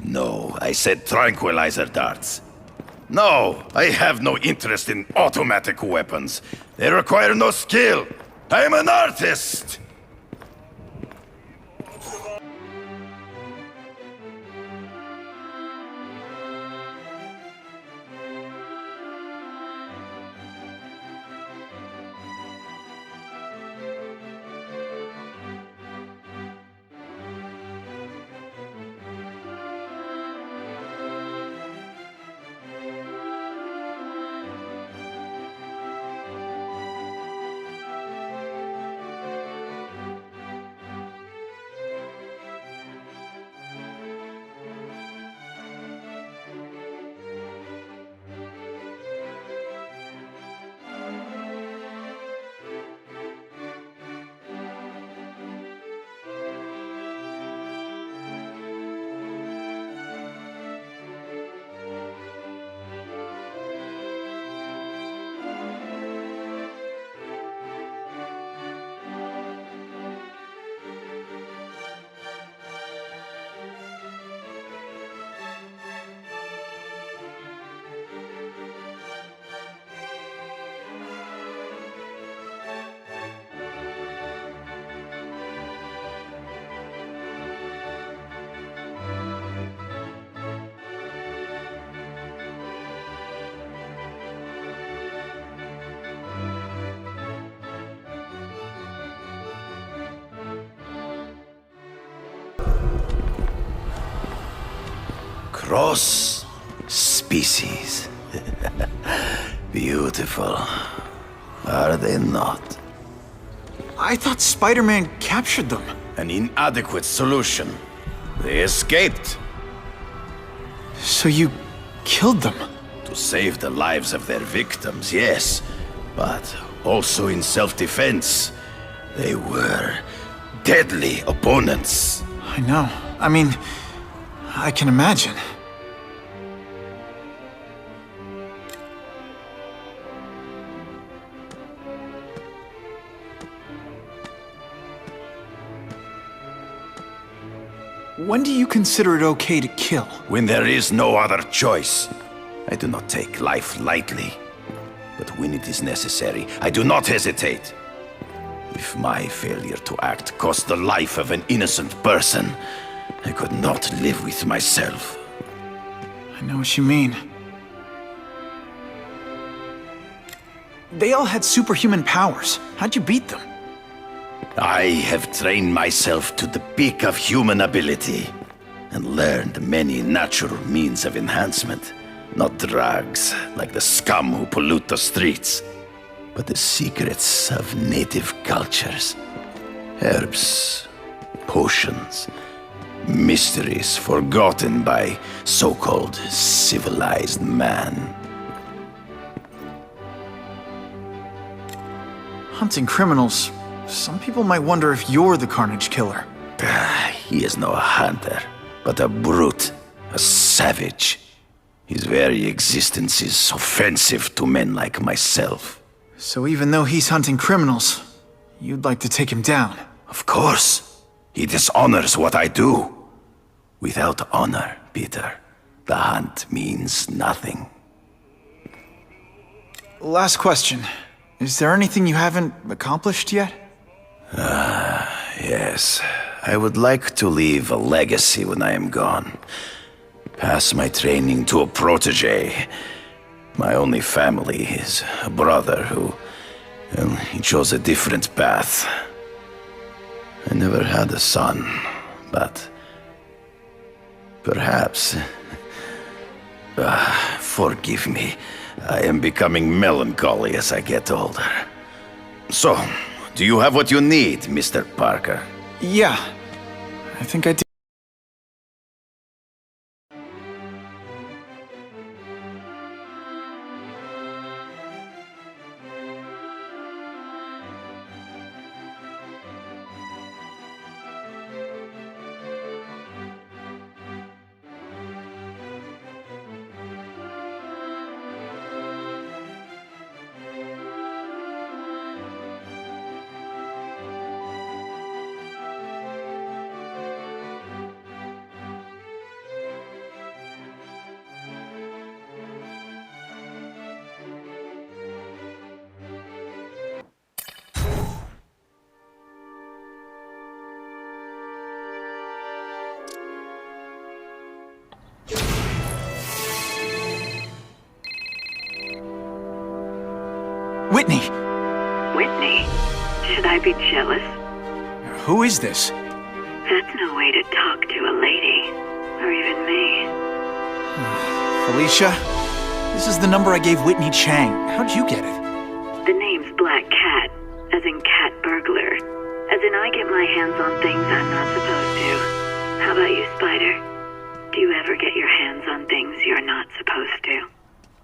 No, I said tranquilizer darts. No, I have no interest in automatic weapons. They require no skill. I am an artist! Cross species. Beautiful. Are they not? I thought Spider-Man captured them. An inadequate solution. They escaped. So you killed them? To save the lives of their victims, yes. But also in self-defense. They were deadly opponents. I know. I mean, I can imagine. When do you consider it okay to kill? When there is no other choice. I do not take life lightly. But when it is necessary, I do not hesitate. If my failure to act cost the life of an innocent person, I could not live with myself. I know what you mean. They all had superhuman powers. How'd you beat them? I have trained myself to the peak of human ability and learned many natural means of enhancement. Not drugs, like the scum who pollute the streets, but the secrets of native cultures. Herbs, potions, mysteries forgotten by so-called civilized man. Hunting criminals. Some people might wonder if you're the Carnage Killer. He is no hunter, but a brute, a savage. His very existence is offensive to men like myself. So even though he's hunting criminals, you'd like to take him down? Of course. He dishonors what I do. Without honor, Peter, the hunt means nothing. Last question. Is there anything you haven't accomplished yet? Yes. I would like to leave a legacy when I am gone. Pass my training to a protege. My only family is a brother who... well, he chose a different path. I never had a son, but... perhaps... forgive me. I am becoming melancholy as I get older. So, do you have what you need, Mr. Parker? Yeah. I think I do. Whitney! Whitney? Should I be jealous? Who is this? That's no way to talk to a lady. Or even me. Felicia, this is the number I gave Whitney Chang. How'd you get it? The name's Black Cat, as in cat burglar. As in I get my hands on things I'm not supposed to. How about you, Spider? Do you ever get your hands on things you're not supposed to?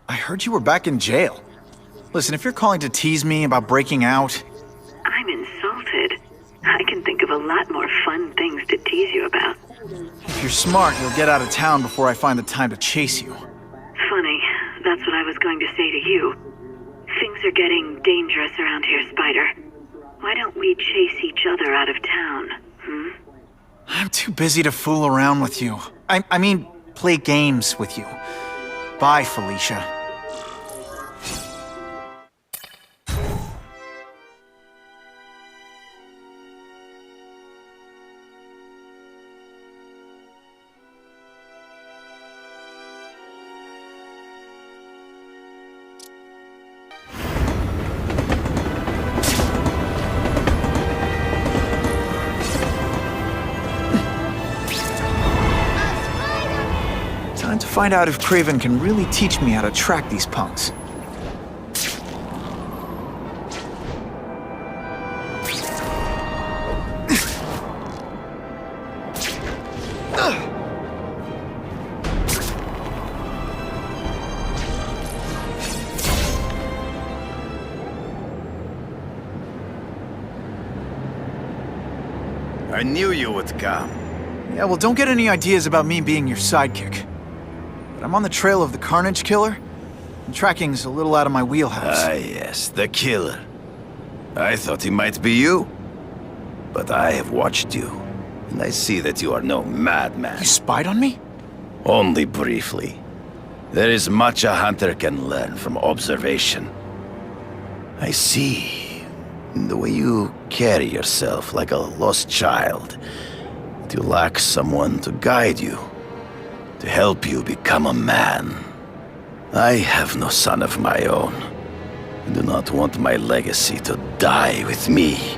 I heard you were back in jail. Listen, if you're calling to tease me about breaking out... I'm insulted. I can think of a lot more fun things to tease you about. If you're smart, you'll get out of town before I find the time to chase you. Funny, that's what I was going to say to you. Things are getting dangerous around here, Spider. Why don't we chase each other out of town, I'm too busy to fool around with you. I mean, play games with you. Bye, Felicia. Time to find out if KRAVEN can really teach me how to track these punks. I knew you would come. Yeah, well, don't get any ideas about me being your sidekick. But I'm on the trail of the Carnage Killer, and tracking's a little out of my wheelhouse. Ah, yes, the killer. I thought he might be you. But I have watched you, and I see that you are no madman. You spied on me? Only briefly. There is much a hunter can learn from observation. I see in the way you carry yourself like a lost child. You lack someone to guide you, to help you become a man. I have no son of my own. I do not want my legacy to die with me.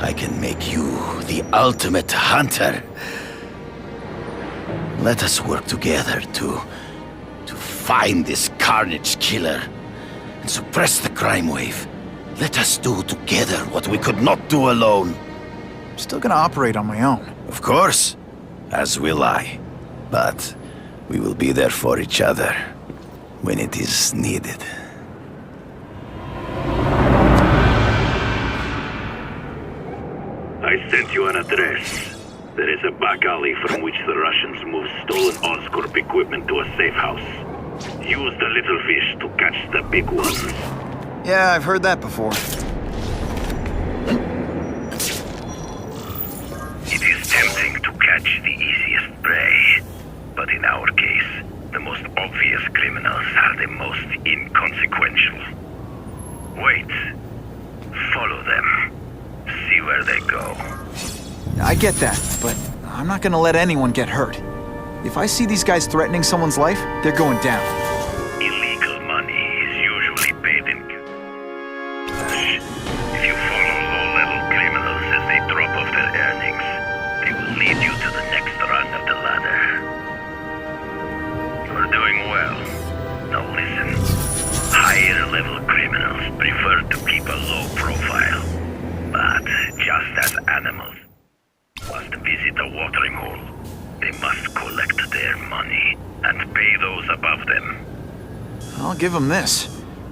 I can make you the ultimate hunter. Let us work together to find this Carnage Killer and suppress the crime wave. Let us do together what we could not do alone. I'm still gonna operate on my own. Of course, as will I. But we will be there for each other when it is needed. I sent you an address. There is a back alley from which the Russians move stolen OSCORP equipment to a safe house. Use the little fish to catch the big ones. Yeah, I've heard that before. It is tempting to catch the easiest prey, but in our case, the most obvious criminals are the most inconsequential. Wait. Follow them. See where they go. I get that, but I'm not gonna let anyone get hurt. If I see these guys threatening someone's life, they're going down. Illegal money is usually paid in cash. If you follow low-level criminals as they drop off their earnings, they will lead you to the next rung of the ladder. You're doing well. Now listen. Higher-level criminals prefer to keep a low profile. But just as animals must visit a watering hole, they must collect their money and pay those above them. I'll give them this.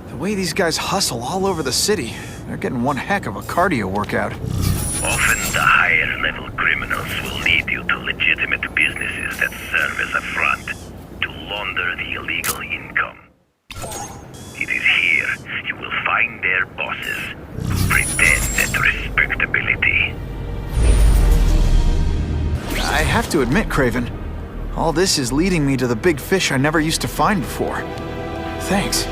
The way these guys hustle all over the city, they're getting one heck of a cardio workout. Often the higher-level criminals will lead you to legitimate businesses that serve as a front to launder the illegal income. It is here you will find their bosses who pretend at respectability. I have to admit, KRAVEN, all this is leading me to the big fish I never used to find before. Thanks.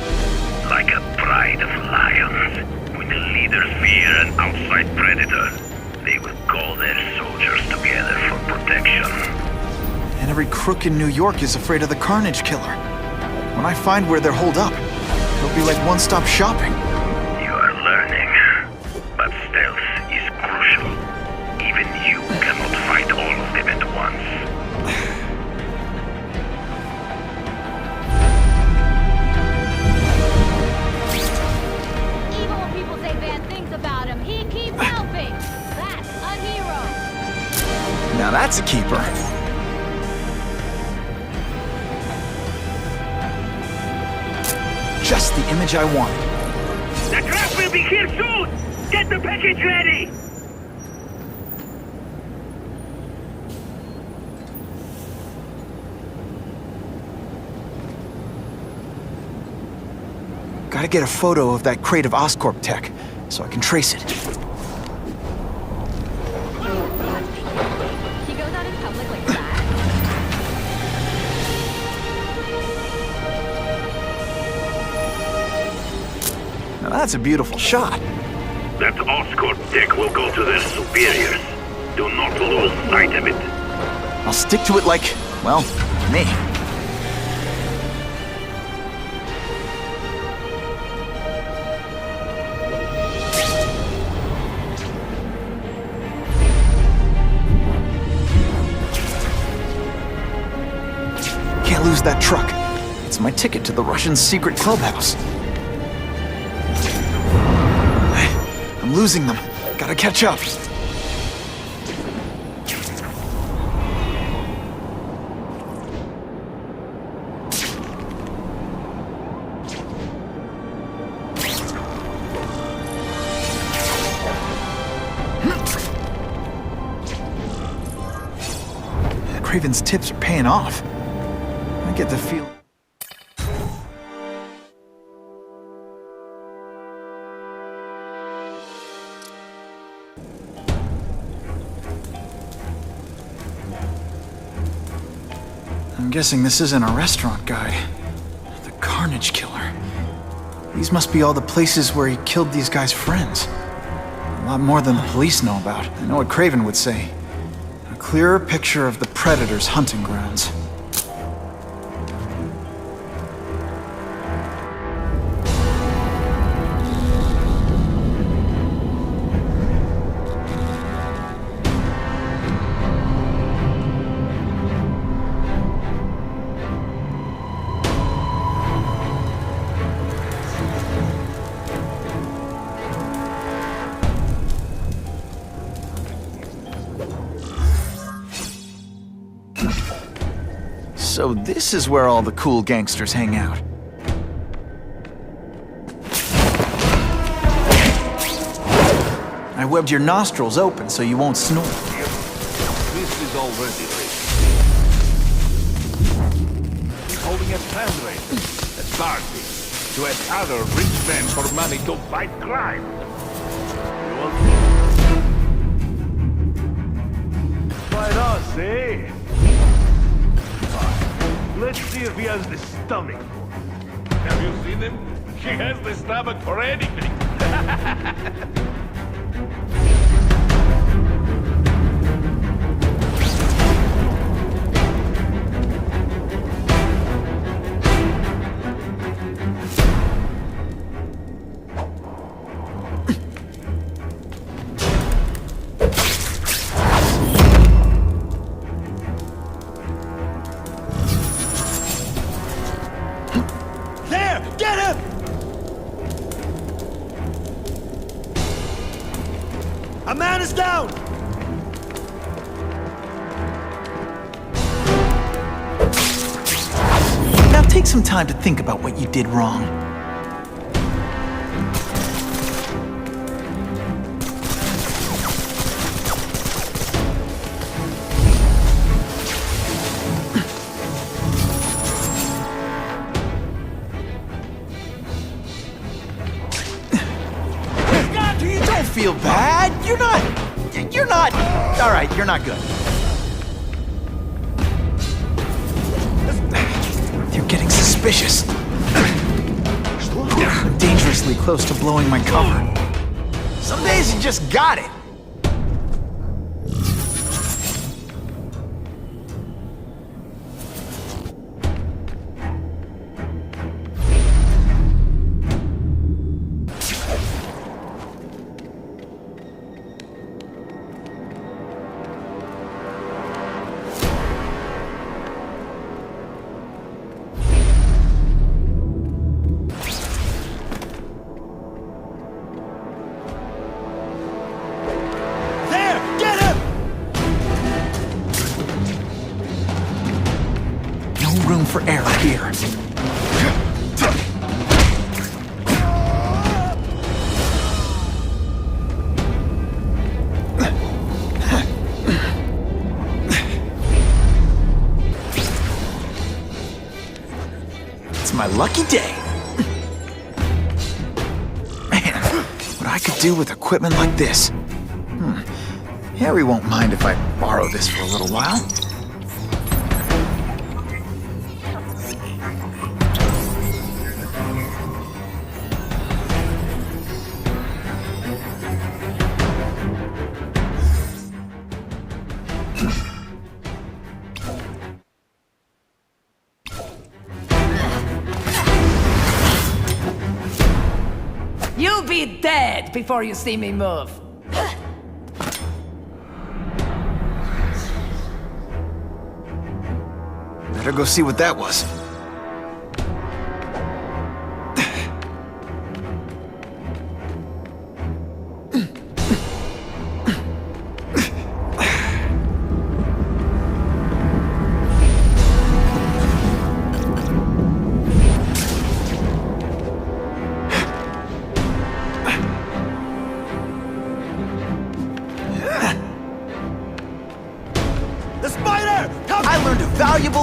Like a pride of lions, when the leaders fear an outside predator, they will call their soldiers together for protection. And every crook in New York is afraid of the Carnage Killer. When I find where they're holed up, it'll be like one-stop shopping. you cannot fight all of them at once. Even when people say bad things about him, he keeps helping. That's a hero. Now that's a keeper. Just the image I wanted. The truck will be here soon! Get the package ready! Gotta get a photo of that crate of OSCORP tech, so I can trace it. He goes out in public like that. Now that's a beautiful shot. That OSCORP tech will go to their superiors. Do not lose sight of it. I'll stick to it like, well, me. Can't lose that truck. It's my ticket to the Russian secret clubhouse. I'm losing them. Gotta catch up. Craven's tips are paying off. I get the feel. I'm guessing this isn't a restaurant guide. The Carnage Killer. These must be all the places where he killed these guys' friends. A lot more than the police know about. I know what Craven would say. A clearer picture of the Predator's hunting grounds. So this is where all the cool gangsters hang out. I webbed your nostrils open so you won't snore. This is already ready. He's holding a fundraiser, a party, to ask other rich men for money to fight crime. Fight us, eh? Let's see if he has the stomach for it. Have you seen him? He has the stomach for anything. A man is down! Now take some time to think about what you did wrong. Don't feel bad. You're not. All right, you're not good. You're getting suspicious. I'm dangerously close to blowing my cover. Some days you just got it. for error here. It's my lucky day. Man, what I could do with equipment like this. Harry won't mind if I borrow this for a little while. You'll be dead before you see me move. Better go see what that was.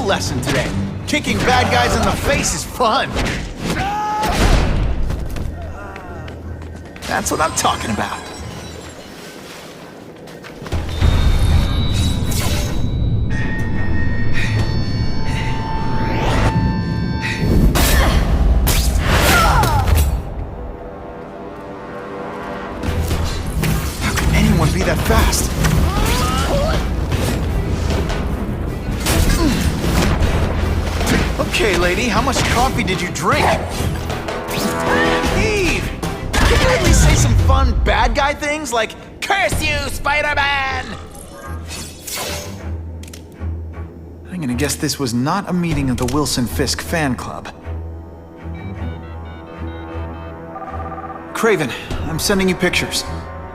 Lesson today. Kicking bad guys in the face is fun. That's what I'm talking about. How can anyone be that fast? Okay, lady, how much coffee did you drink? Eve! Can you at least say some fun bad guy things like, "Curse you, Spider-Man"? I'm gonna guess this was not a meeting of the Wilson Fisk fan club. Kraven, I'm sending you pictures.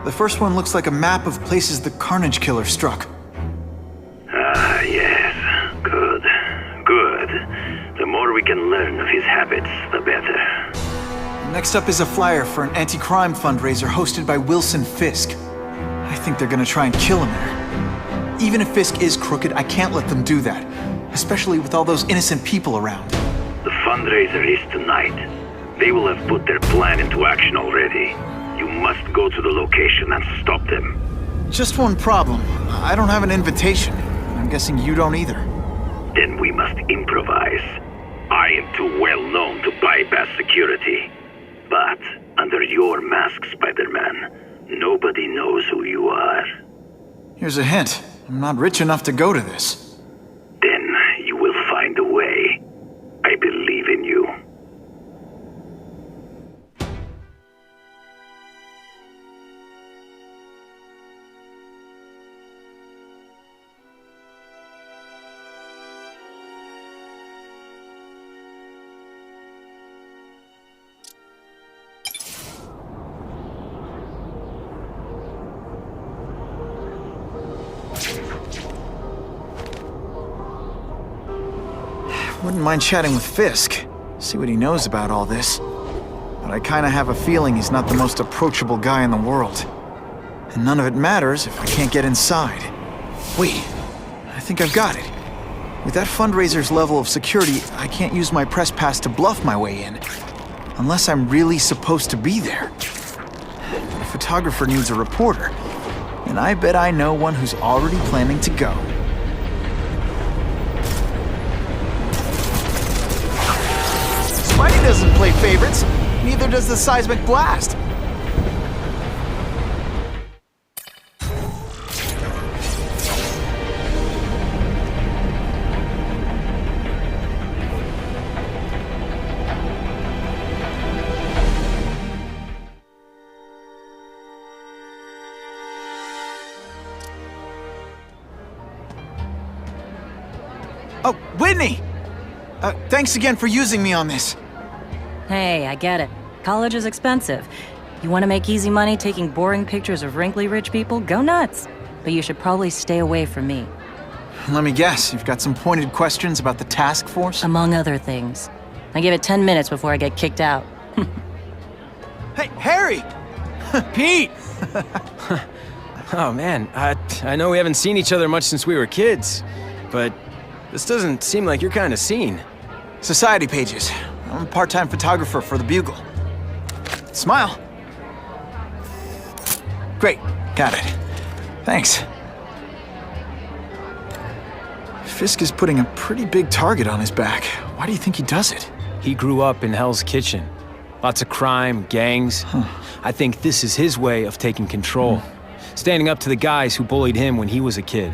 The first one looks like a map of places the Carnage Killer struck. Yes. Good. Good. The more we can learn of his habits, the better. Next up is a flyer for an anti-crime fundraiser hosted by Wilson Fisk. I think they're gonna try and kill him there. Even if Fisk is crooked, I can't let them do that. Especially with all those innocent people around. The fundraiser is tonight. They will have put their plan into action already. You must go to the location and stop them. Just one problem. I don't have an invitation. I'm guessing you don't either. Then we must improvise. I am too well known to bypass security. But under your mask, Spider-Man, nobody knows who you are. Here's a hint. I'm not rich enough to go to this. Then you will find a way. I believe in you. Wouldn't mind chatting with Fisk, see what he knows about all this. But I kinda have a feeling he's not the most approachable guy in the world. And none of it matters if I can't get inside. Wait, I think I've got it. With that fundraiser's level of security, I can't use my press pass to bluff my way in. Unless I'm really supposed to be there. A photographer needs a reporter, and I bet I know one who's already planning to go. Spidey doesn't play favorites, neither does the seismic blast. Oh, Whitney! Thanks again for using me on this. Hey, I get it. College is expensive. You want to make easy money taking boring pictures of wrinkly rich people? Go nuts. But you should probably stay away from me. Let me guess, you've got some pointed questions about the task force? Among other things. I give it 10 minutes before I get kicked out. Hey, Harry! Pete! Oh man, I know we haven't seen each other much since we were kids, but this doesn't seem like your kind of scene. Society pages. I'm a part-time photographer for the Bugle. Smile. Great, got it. Thanks. Fisk is putting a pretty big target on his back. Why do you think he does it? He grew up in Hell's Kitchen. Lots of crime, gangs. I think this is his way of taking control. Standing up to the guys who bullied him when he was a kid.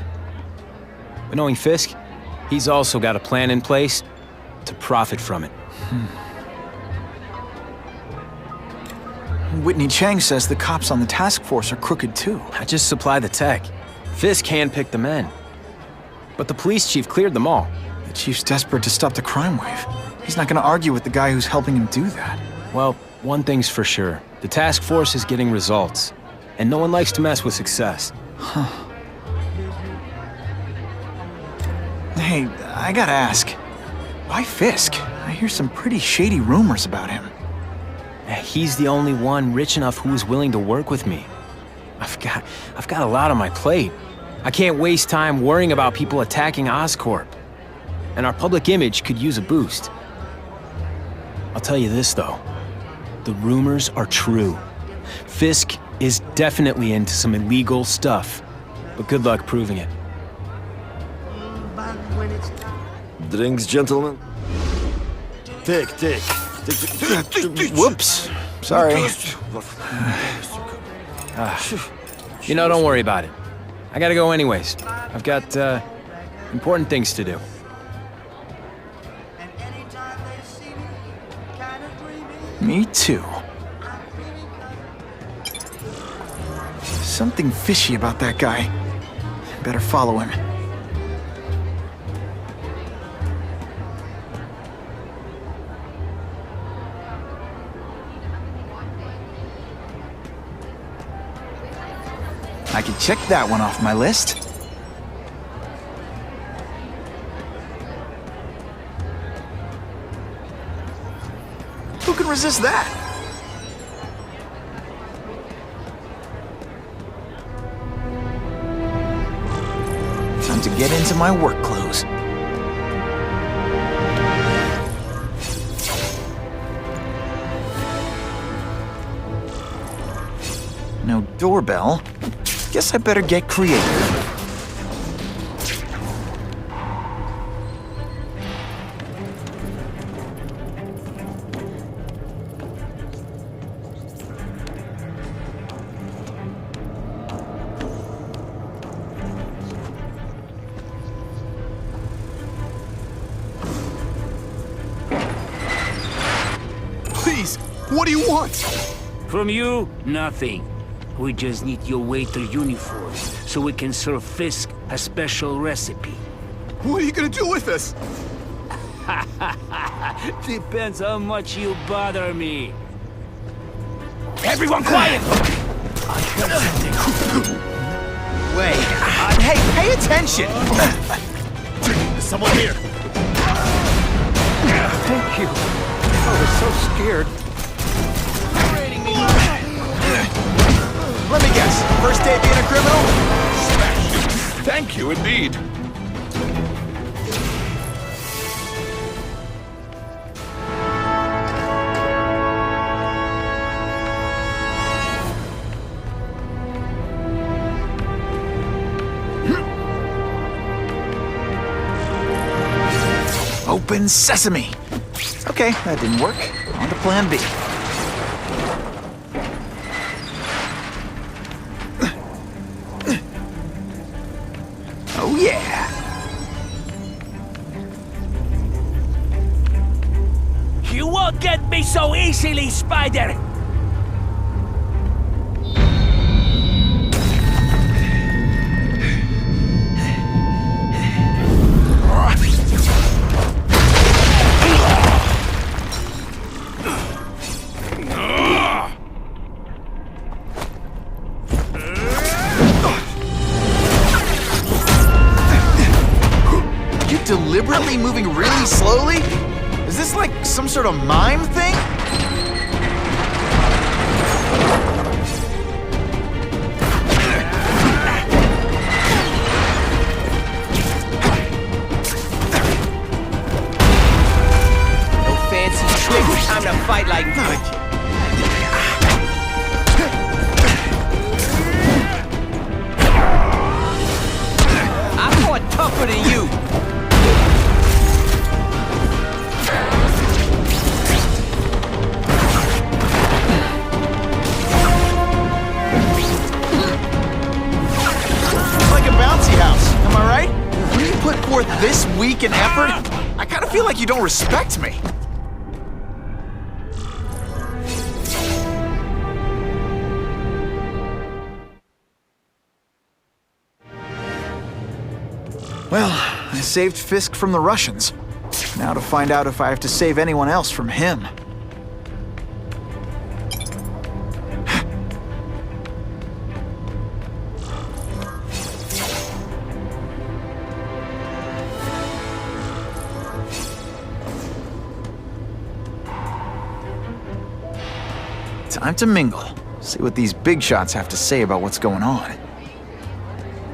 But knowing Fisk, he's also got a plan in place to profit from it. Whitney Chang says the cops on the task force are crooked too. I just supply the tech. Fisk handpicked the men. But the police chief cleared them all. The chief's desperate to stop the crime wave. He's not gonna argue with the guy who's helping him do that. Well, one thing's for sure. The task force is getting results. And no one likes to mess with success. Hey, I gotta ask. Why Fisk? I hear some pretty shady rumors about him. He's the only one rich enough who is willing to work with me. I've got a lot on my plate. I can't waste time worrying about people attacking OSCORP. And our public image could use a boost. I'll tell you this, though. The rumors are true. Fisk is definitely into some illegal stuff. But good luck proving it. Drinks, gentlemen? Take. Whoops. Sorry. You know, don't worry about it. I gotta go anyways. I've got, important things to do. Me too. Something fishy about that guy. Better follow him. I can check that one off my list. Who can resist that? Time to get into my work clothes. No doorbell. Guess I better get creative. Please, what do you want? From you, nothing. We just need your waiter uniform so we can serve Fisk a special recipe. What are you gonna do with us? Depends how much you bother me. Everyone quiet! Wait. Hey, pay attention! There's someone here. Thank you. I was so scared. Let me guess. First day being a criminal? Thank you indeed. Open sesame. Okay, that didn't work. On to plan B. Oh yeah! You won't get me so easily, Spider! deliberately moving really slowly? Is this like some sort of mime thing? No fancy tricks, time to fight like... I fought tougher than you. Am I right? When you put forth this week in effort, I kind of feel like you don't respect me. Well, I saved Fisk from the Russians. Now to find out if I have to save anyone else from him. Time to mingle. See what these big shots have to say about what's going on.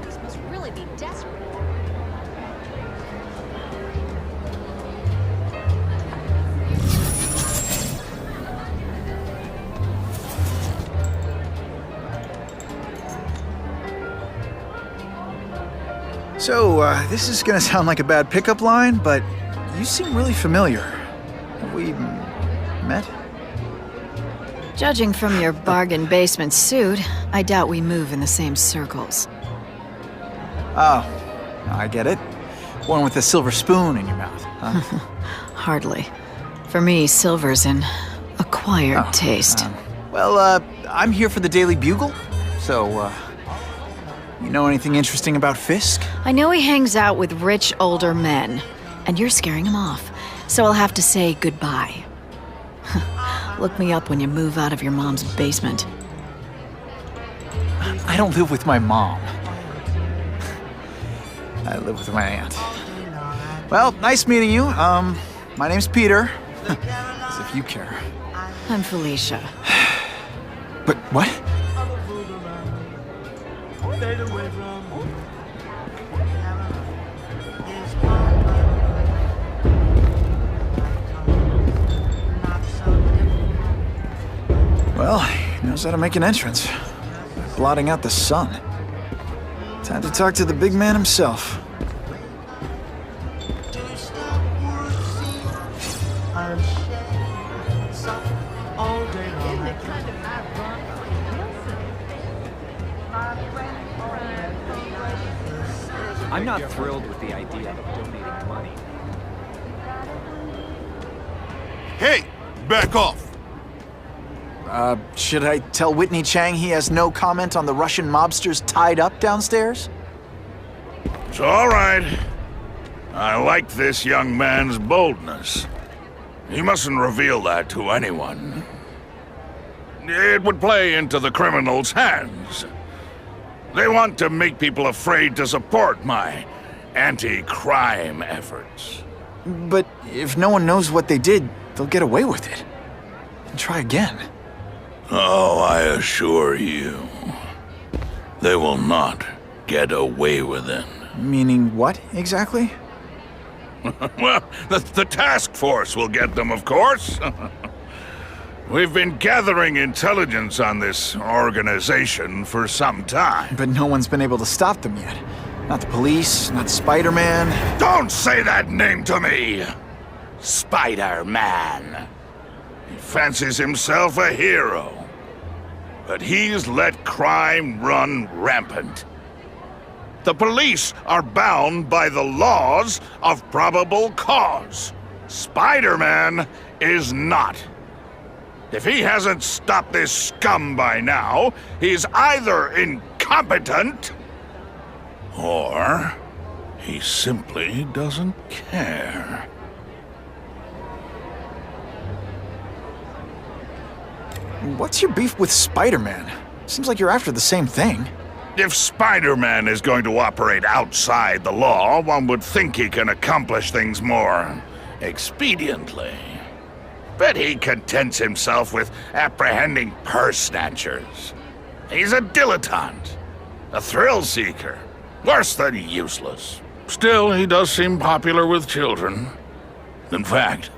This must really be desperate. So, this is gonna sound like a bad pickup line, but you seem really familiar. Have we met? Judging from your bargain basement suit, I doubt we move in the same circles. Oh, I get it. One with a silver spoon in your mouth, huh? Hardly. For me, silver's an acquired taste. Well, I'm here for the Daily Bugle, so, you know anything interesting about Fisk? I know he hangs out with rich older men, and you're scaring him off, so I'll have to say goodbye. Look me up when you move out of your mom's basement. I don't live with my mom. I live with my aunt. Well, nice meeting you. My name's Peter. As if you care. I'm Felicia. But what? Well, he knows how to make an entrance. Blotting out the sun. Time to talk to the big man himself. I'm not thrilled with the idea of donating money. Hey, back off. Should I tell Whitney Chang he has no comment on the Russian mobsters tied up downstairs? It's all right. I like this young man's boldness. He mustn't reveal that to anyone. It would play into the criminals' hands. They want to make people afraid to support my anti-crime efforts. But if no one knows what they did, they'll get away with it. And try again. Oh, I assure you, they will not get away with it. Meaning what, exactly? Well, the task force will get them, of course. We've been gathering intelligence on this organization for some time. But no one's been able to stop them yet. Not the police, not Spider-Man. Don't say that name to me! Spider-Man. He fancies himself a hero. But he's let crime run rampant. The police are bound by the laws of probable cause. Spider-Man is not. If he hasn't stopped this scum by now, he's either incompetent or he simply doesn't care. What's your beef with Spider-Man? Seems like you're after the same thing. If Spider-Man is going to operate outside the law, one would think he can accomplish things more expediently. But he contents himself with apprehending purse snatchers. He's a dilettante, a thrill seeker, worse than useless. Still, he does seem popular with children. In fact,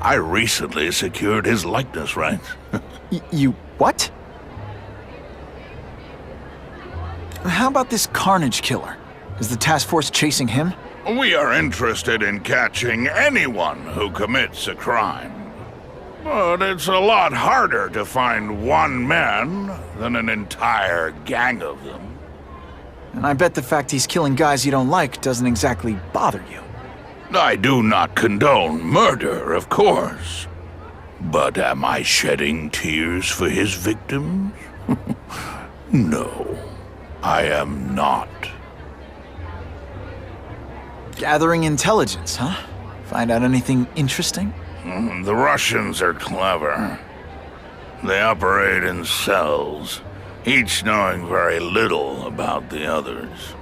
I recently secured his likeness rights. You what? How about this Carnage killer? Is the task force chasing him? We are interested in catching anyone who commits a crime. But it's a lot harder to find one man than an entire gang of them. And I bet the fact he's killing guys you don't like doesn't exactly bother you. I do not condone murder, of course. But am I shedding tears for his victims? No, I am not. Gathering intelligence, huh? Find out anything interesting? The Russians are clever. They operate in cells, each knowing very little about the others.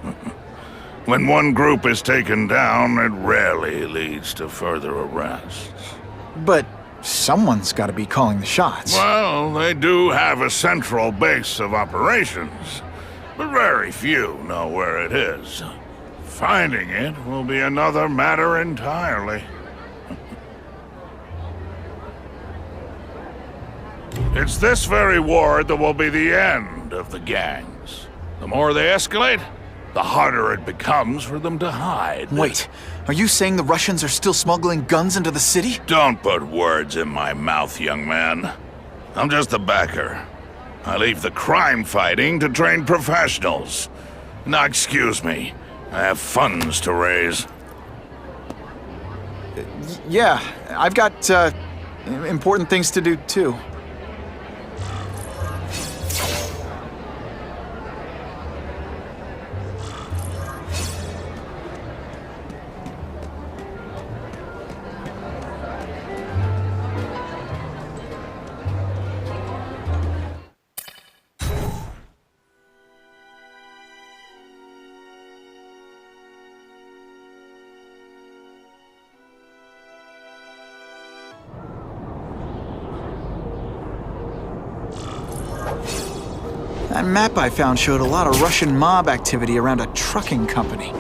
When one group is taken down, it rarely leads to further arrests. But someone's got to be calling the shots. Well, they do have a central base of operations, but very few know where it is. Finding it will be another matter entirely. It's this very war that will be the end of the gangs. The more they escalate, the harder it becomes for them to hide. Wait, are you saying the Russians are still smuggling guns into the city? Don't put words in my mouth, young man. I'm just a backer. I leave the crime fighting to trained professionals. Now, excuse me. I have funds to raise. Yeah, I've got, important things to do, too. That map I found showed a lot of Russian mob activity around a trucking company.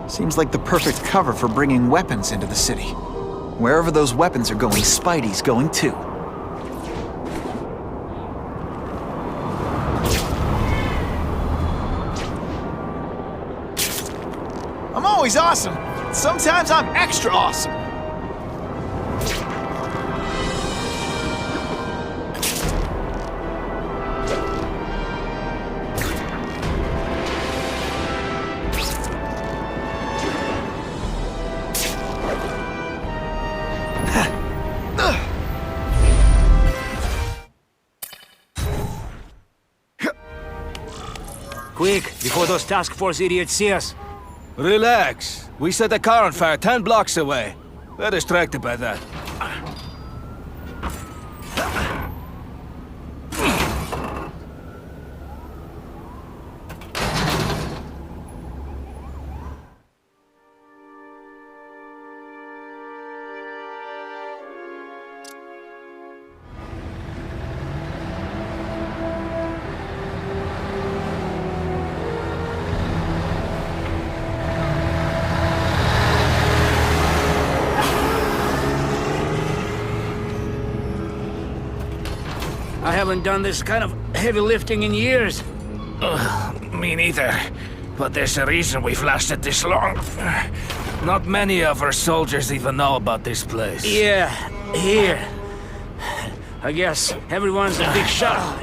Seems like the perfect cover for bringing weapons into the city. Wherever those weapons are going, Spidey's going too. I'm always awesome. Sometimes I'm extra awesome. Quick, before those task force idiots see us. Relax. We set a car on fire 10 blocks away. They're distracted by that. I haven't done this kind of heavy lifting in years. Me neither. But there's a reason we've lasted this long. Not many of our soldiers even know about this place. Yeah, here. I guess everyone's a big shot.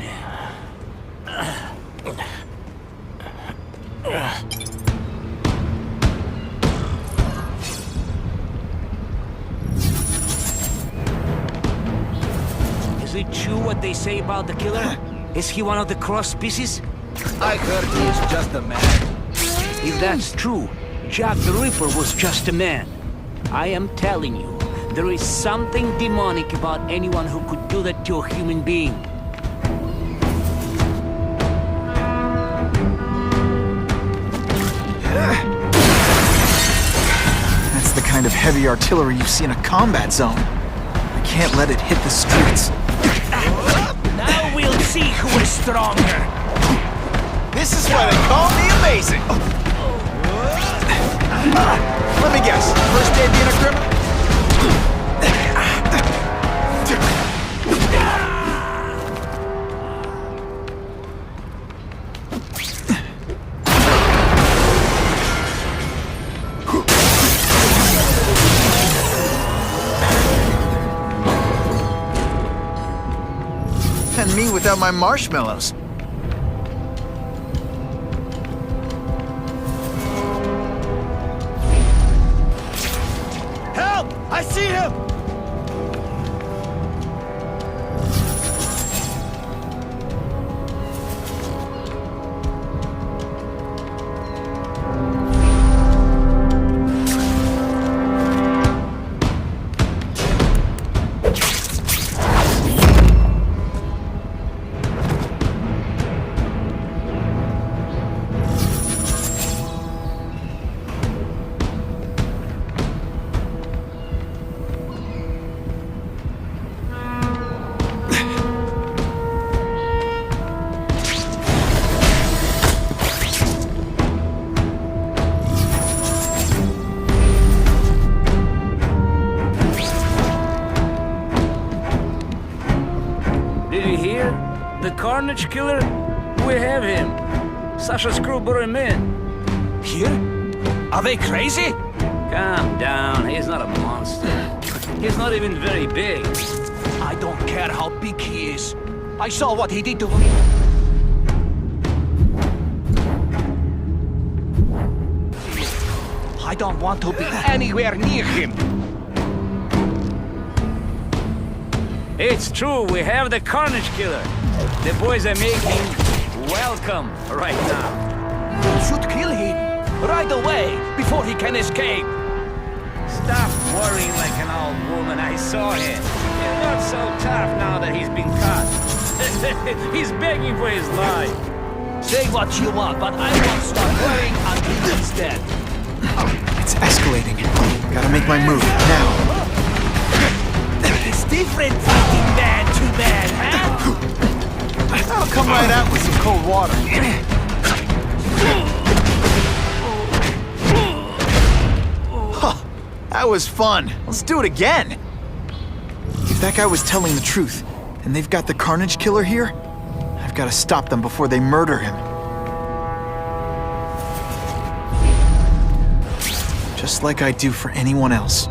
Is it true what they say about the killer? Is he one of the cross species? I heard he's just a man. If that's true, Jack the Ripper was just a man. I am telling you, there is something demonic about anyone who could do that to a human being. heavy artillery you see in a combat zone. I can't let it hit the streets. Now we'll see who is stronger. This is why they call me amazing. Let me guess, first day being a criminal? And me without my marshmallows. Help! I see him! The Carnage Killer? We have him. Sasha's crew brought him in. Here? Are they crazy? Calm down. He's not a monster. He's not even very big. I don't care how big he is. I saw what he did to me. I don't want to be anywhere near him. It's true, we have the Carnage Killer. The boys are making welcome right now. You should kill him right away before he can escape. Stop worrying like an old woman. I saw him. He's not so tough now that he's been caught. He's begging for his life. Say what you want, but I won't start worrying until he's dead. It's escalating. Gotta make my move now. It's different fighting man to man, huh? I'll come right out with some cold water. Huh, that was fun. Let's do it again. If that guy was telling the truth, and they've got the Carnage Killer here, I've got to stop them before they murder him. Just like I do for anyone else.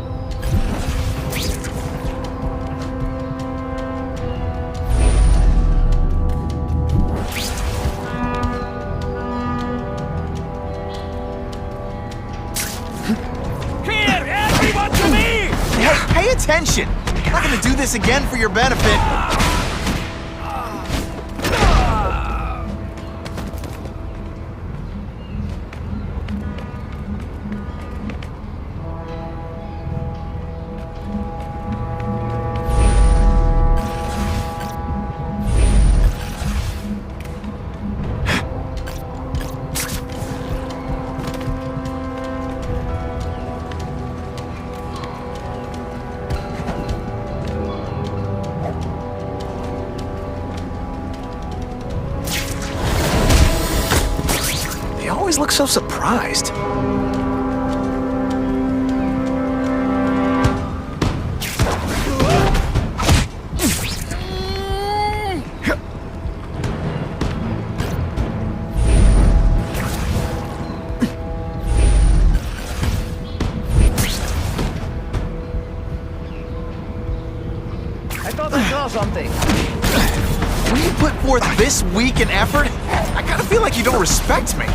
Pay attention! I'm not gonna do this again for your benefit. They always look so surprised. I thought I saw something. When you put forth this weak an effort, I kinda feel like you don't respect me.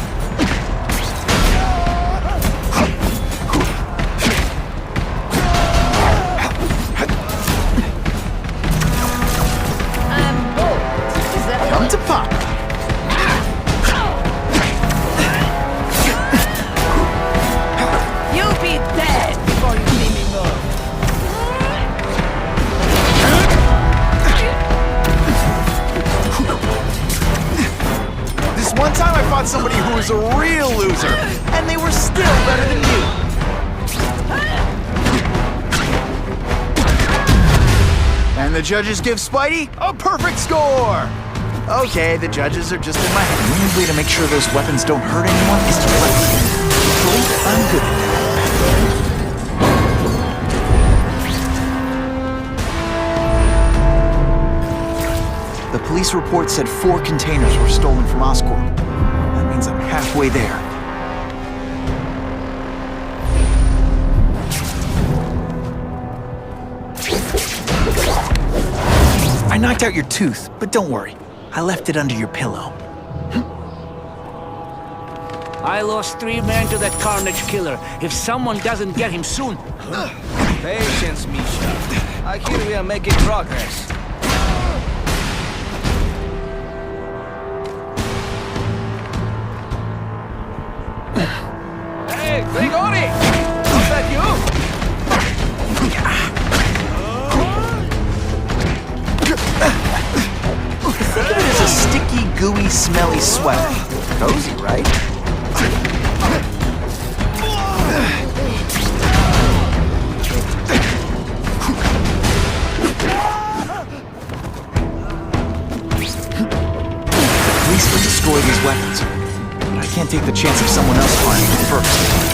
Come to pop. You'll be dead before you see me move. This one time I fought somebody who was a real loser, and they were still better than you. the judges give Spidey a perfect score! Okay, the judges are just in my head. The only way to make sure those weapons don't hurt anyone is to play. I'm good at that. The police report said 4 containers were stolen from OSCORP. That means I'm halfway there. I knocked out your tooth, but don't worry. I left it under your pillow. I lost 3 men to that Carnage killer. If someone doesn't get him soon... Patience, Misha. I hear we are making progress. Hey, Grigori! Was that you? Think of it as a sticky, gooey, smelly sweater. Cozy, right? The police will destroy these weapons, but I can't take the chance of someone else finding them first.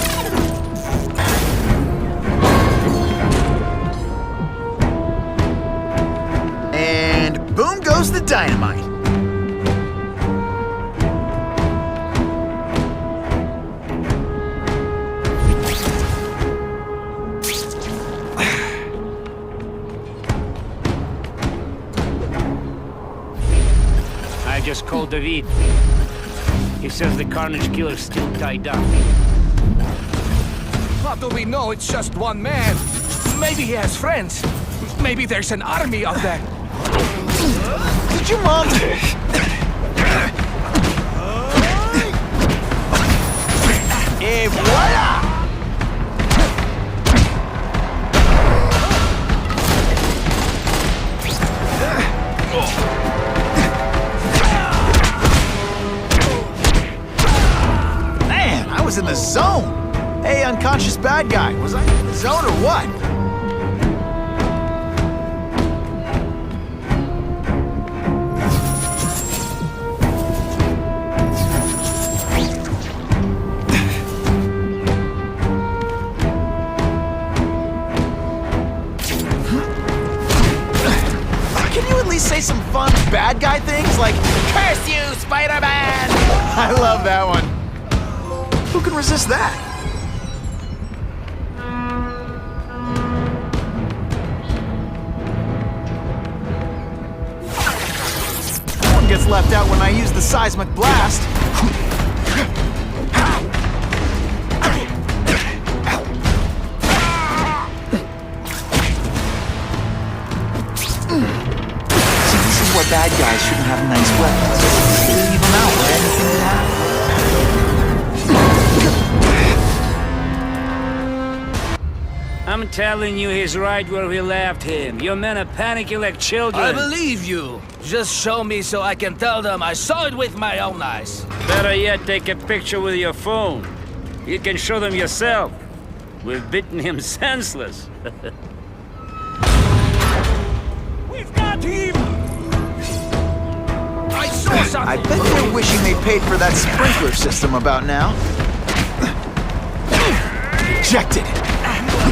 Boom goes the dynamite. I just called David. He says the Carnage killer's still tied up. How do we know it's just one man? Maybe he has friends. Maybe there's an army of them. Did your mom... Et voila! Man, I was in the zone! Hey, unconscious bad guy, was I in the zone or what? Say some fun bad guy things like, "Curse you, Spider-Man!" I love that one. Who can resist that? No one gets left out when I use the seismic blast. Bad guys shouldn't have nice weapons. Leave them out where anything can happen. I'm telling you, he's right where we left him. Your men are panicking like children. I believe you. Just show me so I can tell them I saw it with my own eyes. Better yet, take a picture with your phone. You can show them yourself. We've beaten him senseless. We've got him! I bet they're wishing they paid for that sprinkler system about now. Ejected!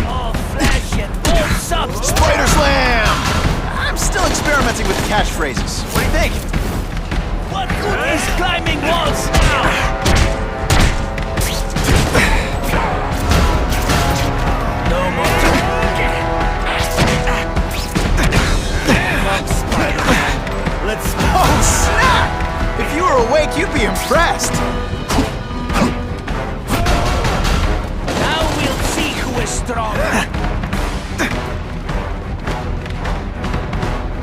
All flesh and all substance! Spider Slam! I'm still experimenting with catchphrases. What do you think? What good is climbing walls now? No more. Fuck Spider-Man. Let's go. Oh, snap! If you were awake, you'd be impressed. Now we'll see who is stronger.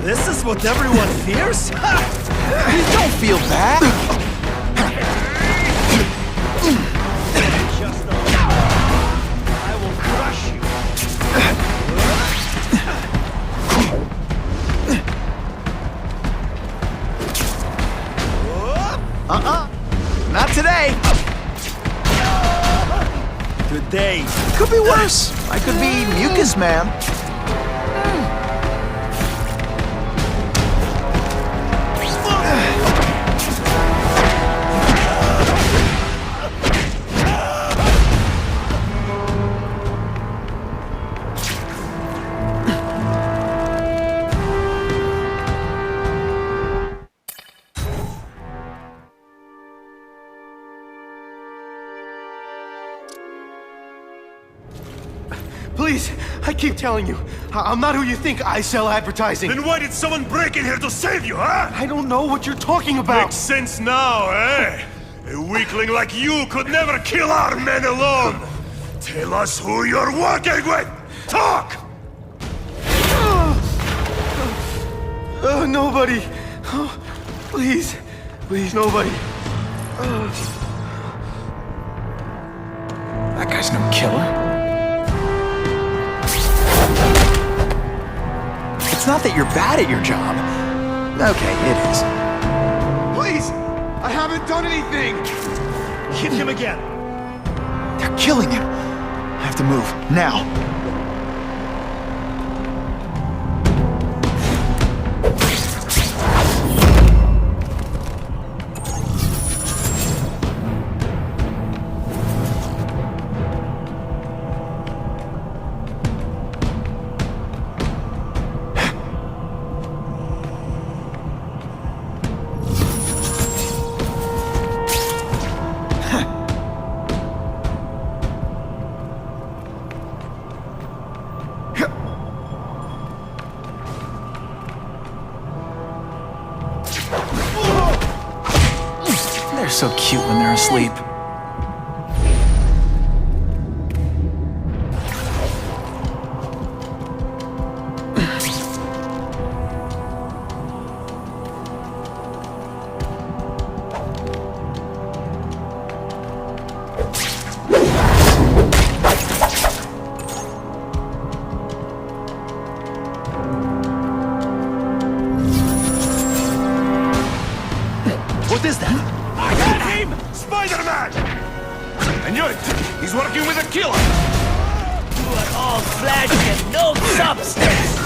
This is what everyone fears? You don't feel bad. I will crush you. Not today. Today. Could be worse. I could be Mucus Man. Please, I keep telling you, I'm not who you think. I sell advertising. Then why did someone break in here to save you, huh? I don't know what you're talking about. Makes sense now, eh? A weakling like you could never kill our men alone. Tell us who you're working with. Talk! Nobody. Oh, please. Please, nobody. That guy's no killer. It's not that you're bad at your job. Okay, it is. Please! I haven't done anything! Hit him again. They're killing him. I have to move, now. They're so cute when they're asleep. What is that? I got him! Spider-Man! I knew it! He's working with a killer! You are all flesh and no substance!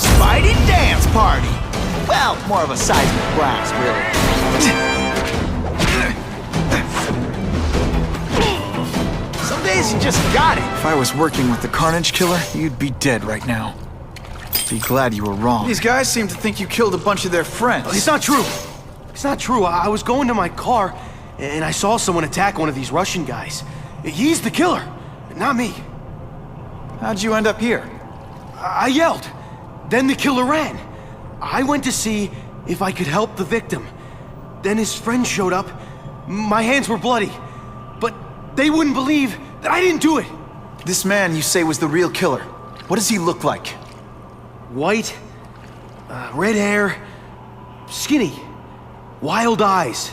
Spidey dance party! Well, more of a seismic blast, really. Some days you just got it! If I was working with the Carnage Killer, you'd be dead right now. Be glad you were wrong. These guys seem to think you killed a bunch of their friends. It's not true. It's not true. I was going to my car, and I saw someone attack one of these Russian guys. He's the killer, not me. How'd you end up here? I yelled. Then the killer ran. I went to see if I could help the victim. Then his friend showed up. My hands were bloody. But they wouldn't believe that I didn't do it. This man you say was the real killer. What does he look like? White, red hair, skinny, wild eyes.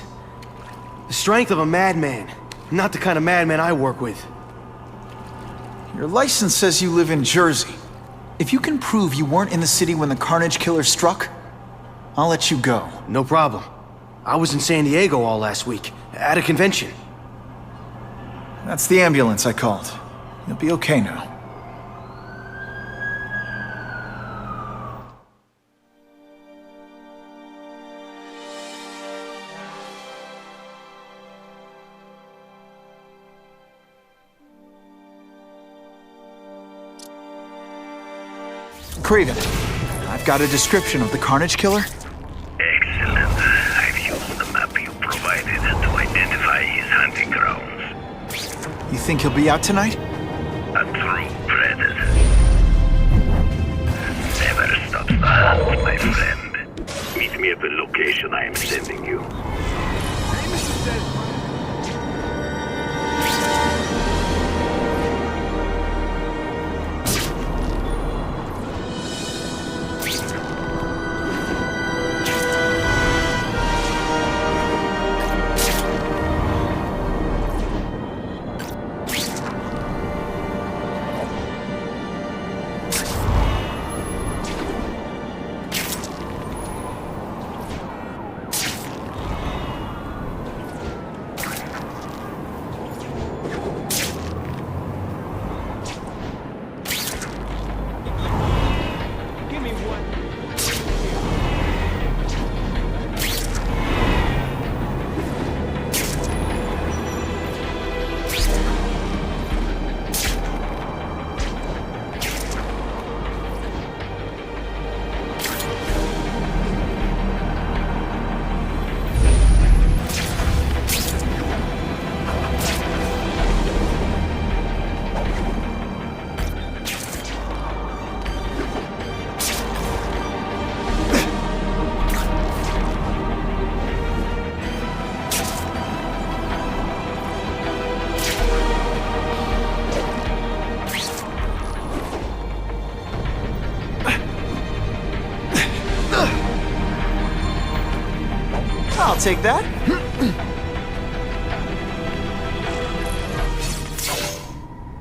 The strength of a madman. Not the kind of madman I work with. Your license says you live in Jersey. If you can prove you weren't in the city when the Carnage Killer struck, I'll let you go. No problem. I was in San Diego all last week, at a convention. That's the ambulance I called. You'll be okay now. Craven, I've got a description of the Carnage Killer. Excellent. I've used the map you provided to identify his hunting grounds. You think he'll be out tonight? A true predator. Never stops the hunt, my friend. Meet me at the location I am sending you. I'll take that.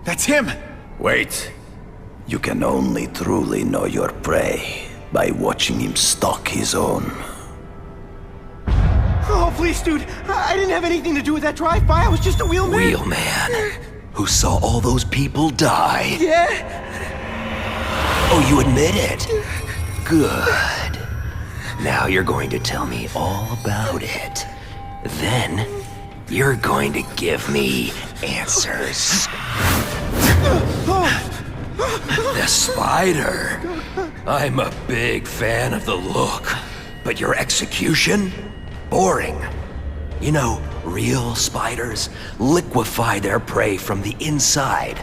That's him! Wait. You can only truly know your prey by watching him stalk his own. Oh, please, dude. I didn't have anything to do with that drive-by. I was just a wheelman. Wheelman? Who saw all those people die? Yeah? Oh, you admit it? Good. Now you're going to tell me all about it. Then, you're going to give me answers. The spider. I'm a big fan of the look, but your execution? Boring. You know, real spiders liquefy their prey from the inside.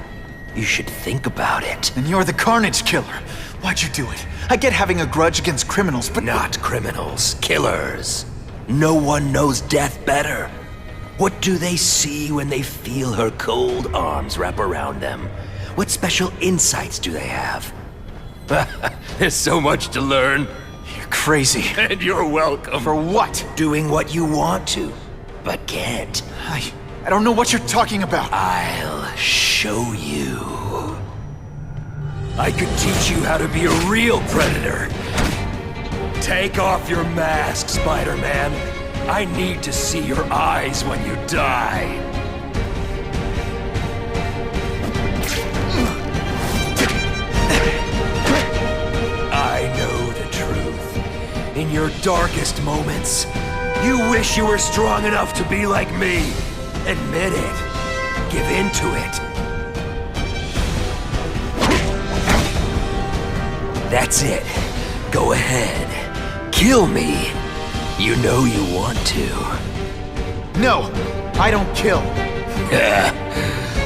You should think about it. And you're the Carnage Killer. Why'd you do it? I get having a grudge against criminals, but... Not criminals, killers. No one knows death better. What do they see when they feel her cold arms wrap around them? What special insights do they have? There's so much to learn. You're crazy. And you're welcome. For what? Doing what you want to, but can't. I don't know what you're talking about. I'll show you. I could teach you how to be a real predator. Take off your mask, Spider-Man. I need to see your eyes when you die. I know the truth. In your darkest moments, you wish you were strong enough to be like me. Admit it. Give in to it. That's it. Go ahead. Kill me. You know you want to. No, I don't kill.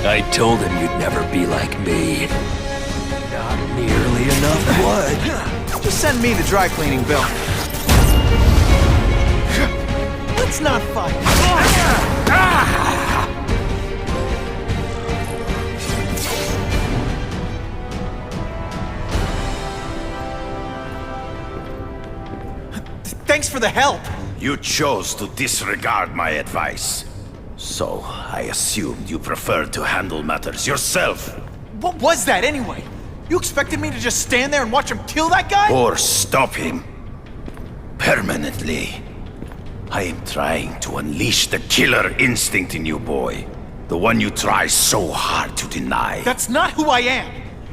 I told him you'd never be like me. Not nearly enough blood. Just send me the dry cleaning bill. Let's not fight. Thanks for the help. You chose to disregard my advice. So, I assumed you preferred to handle matters yourself. What was that anyway? You expected me to just stand there and watch him kill that guy? Or stop him. Permanently. I am trying to unleash the killer instinct in you, boy. The one you try so hard to deny. That's not who I am.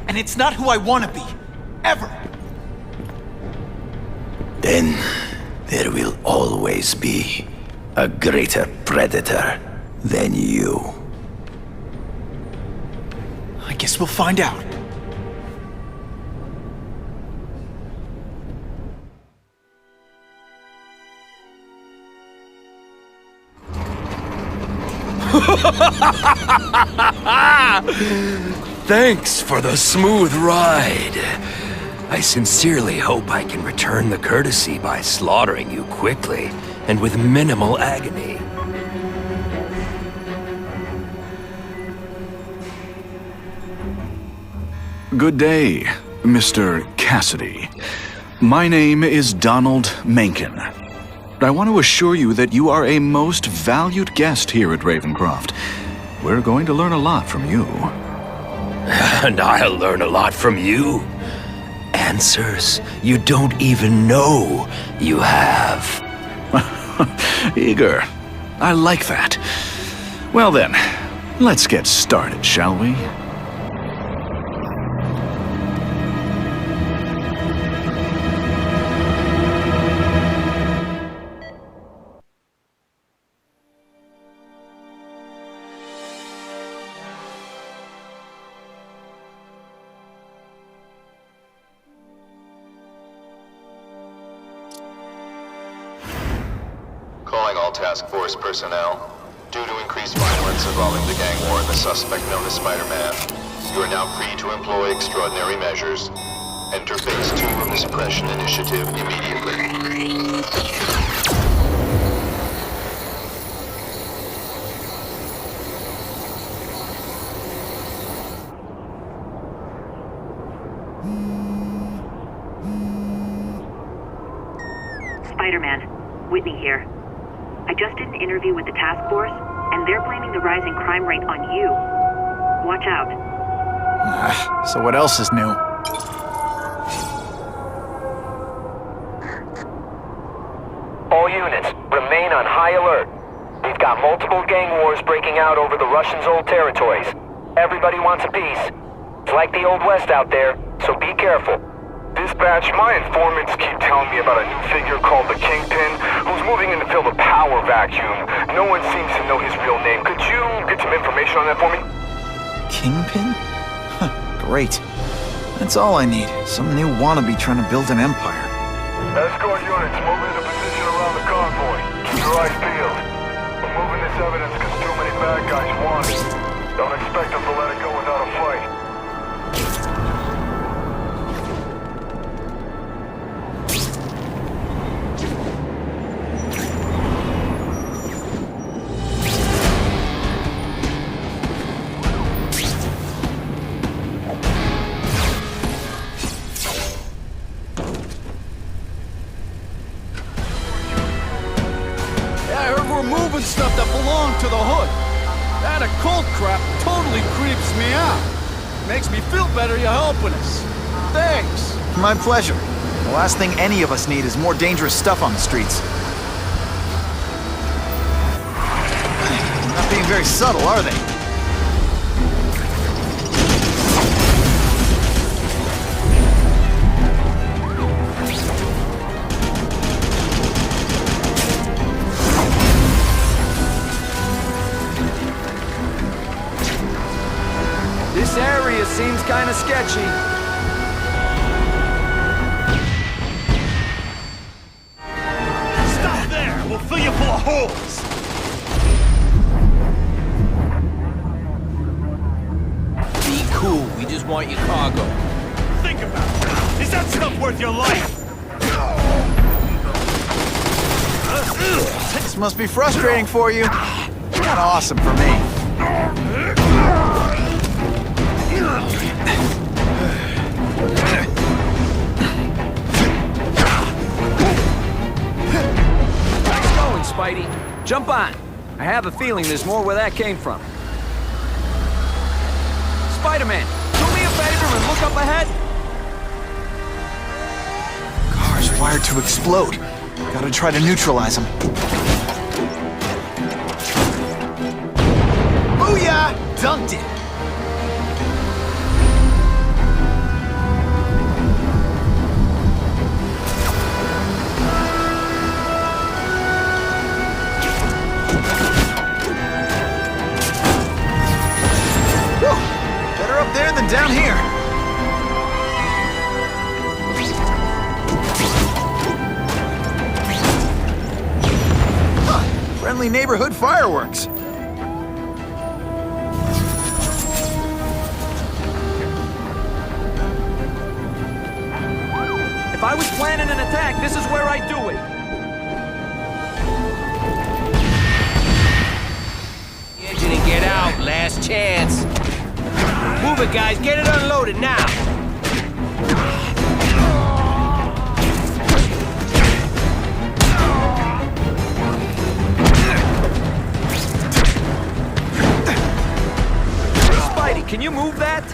And it's not who I want to be. Ever. Then, there will always be a greater predator than you. I guess we'll find out. Thanks for the smooth ride. I sincerely hope I can return the courtesy by slaughtering you quickly and with minimal agony. Good day, Mr. Cassidy. My name is Donald Mencken. I want to assure you that you are a most valued guest here at Ravencroft. We're going to learn a lot from you. And I'll learn a lot from you. Answers you don't even know you have. Eager. I like that. Well then, let's get started, shall we? Calling all task force personnel. Due to increased violence involving the gang war and the suspect known as Spider-Man, you are now free to employ extraordinary measures. Enter phase 2 of the suppression initiative immediately. Spider-Man, Whitney here. I just did an interview with the task force, and they're blaming the rising crime rate on you. Watch out. So what else is new? All units, remain on high alert. We've got multiple gang wars breaking out over the Russians' old territories. Everybody wants a piece. It's like the Old West out there, so be careful. Dispatch, my informants keep telling me about a new figure called the Kingpin, who's moving in to fill the power vacuum. No one seems to know his real name. Could you get some information on that for me? Kingpin? Great. That's all I need. Some new wannabe trying to build an empire. Escort units, move into position around the convoy. Keep your eyes peeled. We're moving this evidence because too many bad guys want it. Don't expect them to let it go without a fight. Stuff that belonged to the hood. That occult crap totally creeps me out. Makes me feel better you're helping us. Thanks. My pleasure. The last thing any of us need is more dangerous stuff on the streets. Not being very subtle, are they? This area seems kind of sketchy. Stop there! We'll fill you full of holes! Be cool, we just want your cargo. Think about it. Is that stuff worth your life? This must be frustrating for you. Kinda awesome for me. Nice going, Spidey. Jump on. I have a feeling there's more where that came from. Spider-Man, do me a favor and look up ahead. Car's wired to explode. Gotta try to neutralize them. Booyah! Dunked it! Better up there than down here. Huh, friendly neighborhood fireworks. If I was planning an attack, this is where I'd do it. Engine and get out, last chance. Move it, guys, get it unloaded now. Spidey, can you move that?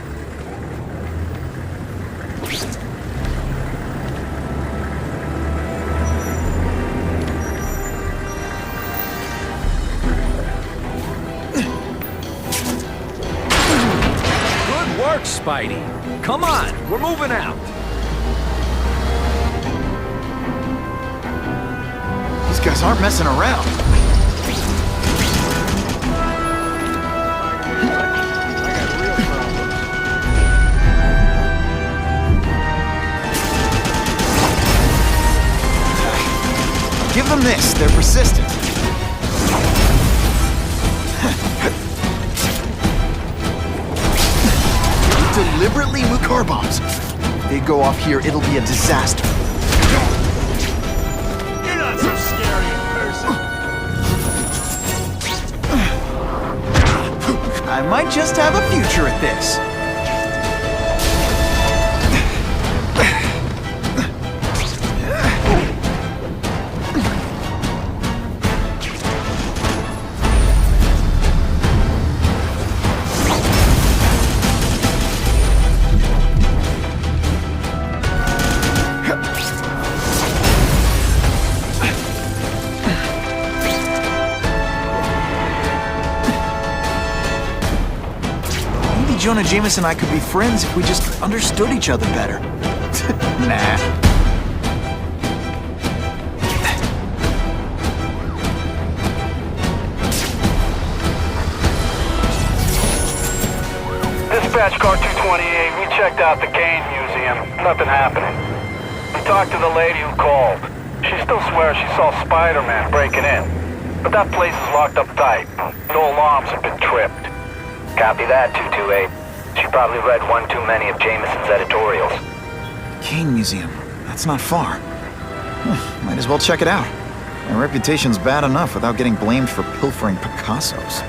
Spidey. Come on, we're moving out. These guys aren't messing around. Give them this, they're persistent. Deliberately move car bombs. If they go off here, it'll be a disaster. You're not so scary in person. I might just have a future at this. Jonah Jameson and I could be friends if we just understood each other better. Nah. Dispatch car 228, we checked out the Kane Museum. Nothing happening. We talked to the lady who called. She still swears she saw Spider-Man breaking in. But that place is locked up tight. No alarms have been tripped. Copy that, 228. She probably read one too many of Jameson's editorials. Kane Museum. That's not far. Might as well check it out. My reputation's bad enough without getting blamed for pilfering Picassos.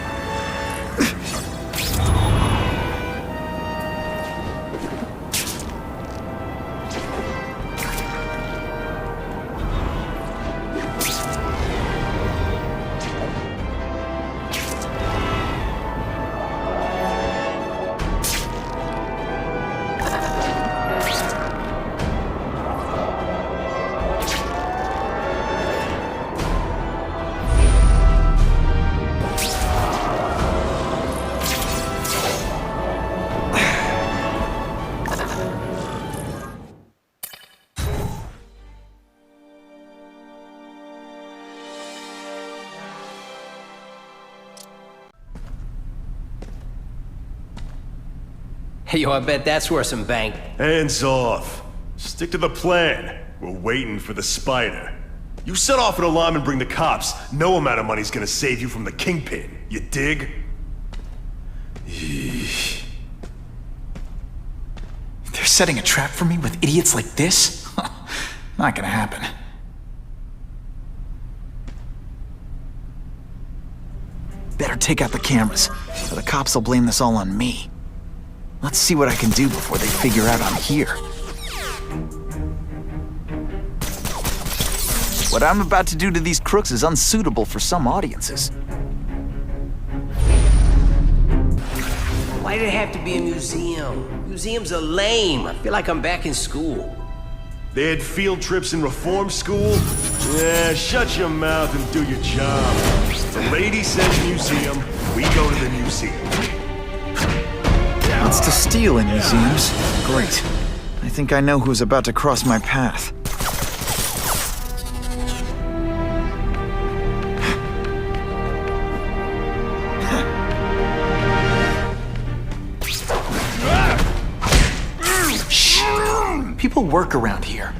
Yo, I bet that's worth some bank. Hands off. Stick to the plan. We're waiting for the spider. You set off an alarm and bring the cops. No amount of money's gonna save you from the Kingpin. You dig? They're setting a trap for me with idiots like this? Not gonna happen. Better take out the cameras, or the cops will blame this all on me. Let's see what I can do before they figure out I'm here. What I'm about to do to these crooks is unsuitable for some audiences. Why did it have to be a museum? Museums are lame. I feel like I'm back in school. They had field trips in reform school? Yeah, shut your mouth and do your job. The lady says museum, we go to the museum. Wants to steal in museums? Great. I think I know who's about to cross my path. Shh! People work around here.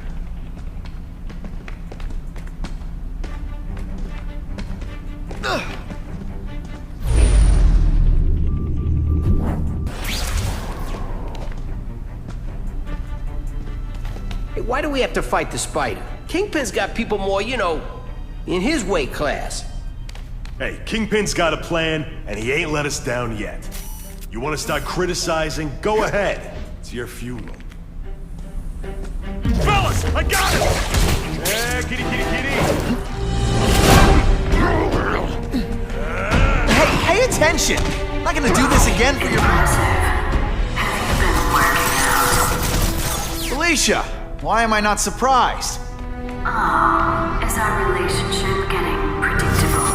Why do we have to fight the spider? Kingpin's got people more, you know, in his weight class. Hey, Kingpin's got a plan, and he ain't let us down yet. You want to start criticizing? Go ahead. It's your funeral. Fellas, I got it! Yeah, kitty, kitty, kitty. Hey, pay attention! I'm not gonna do this again for your... Felicia! Why am I not surprised? Oh, is our relationship getting predictable?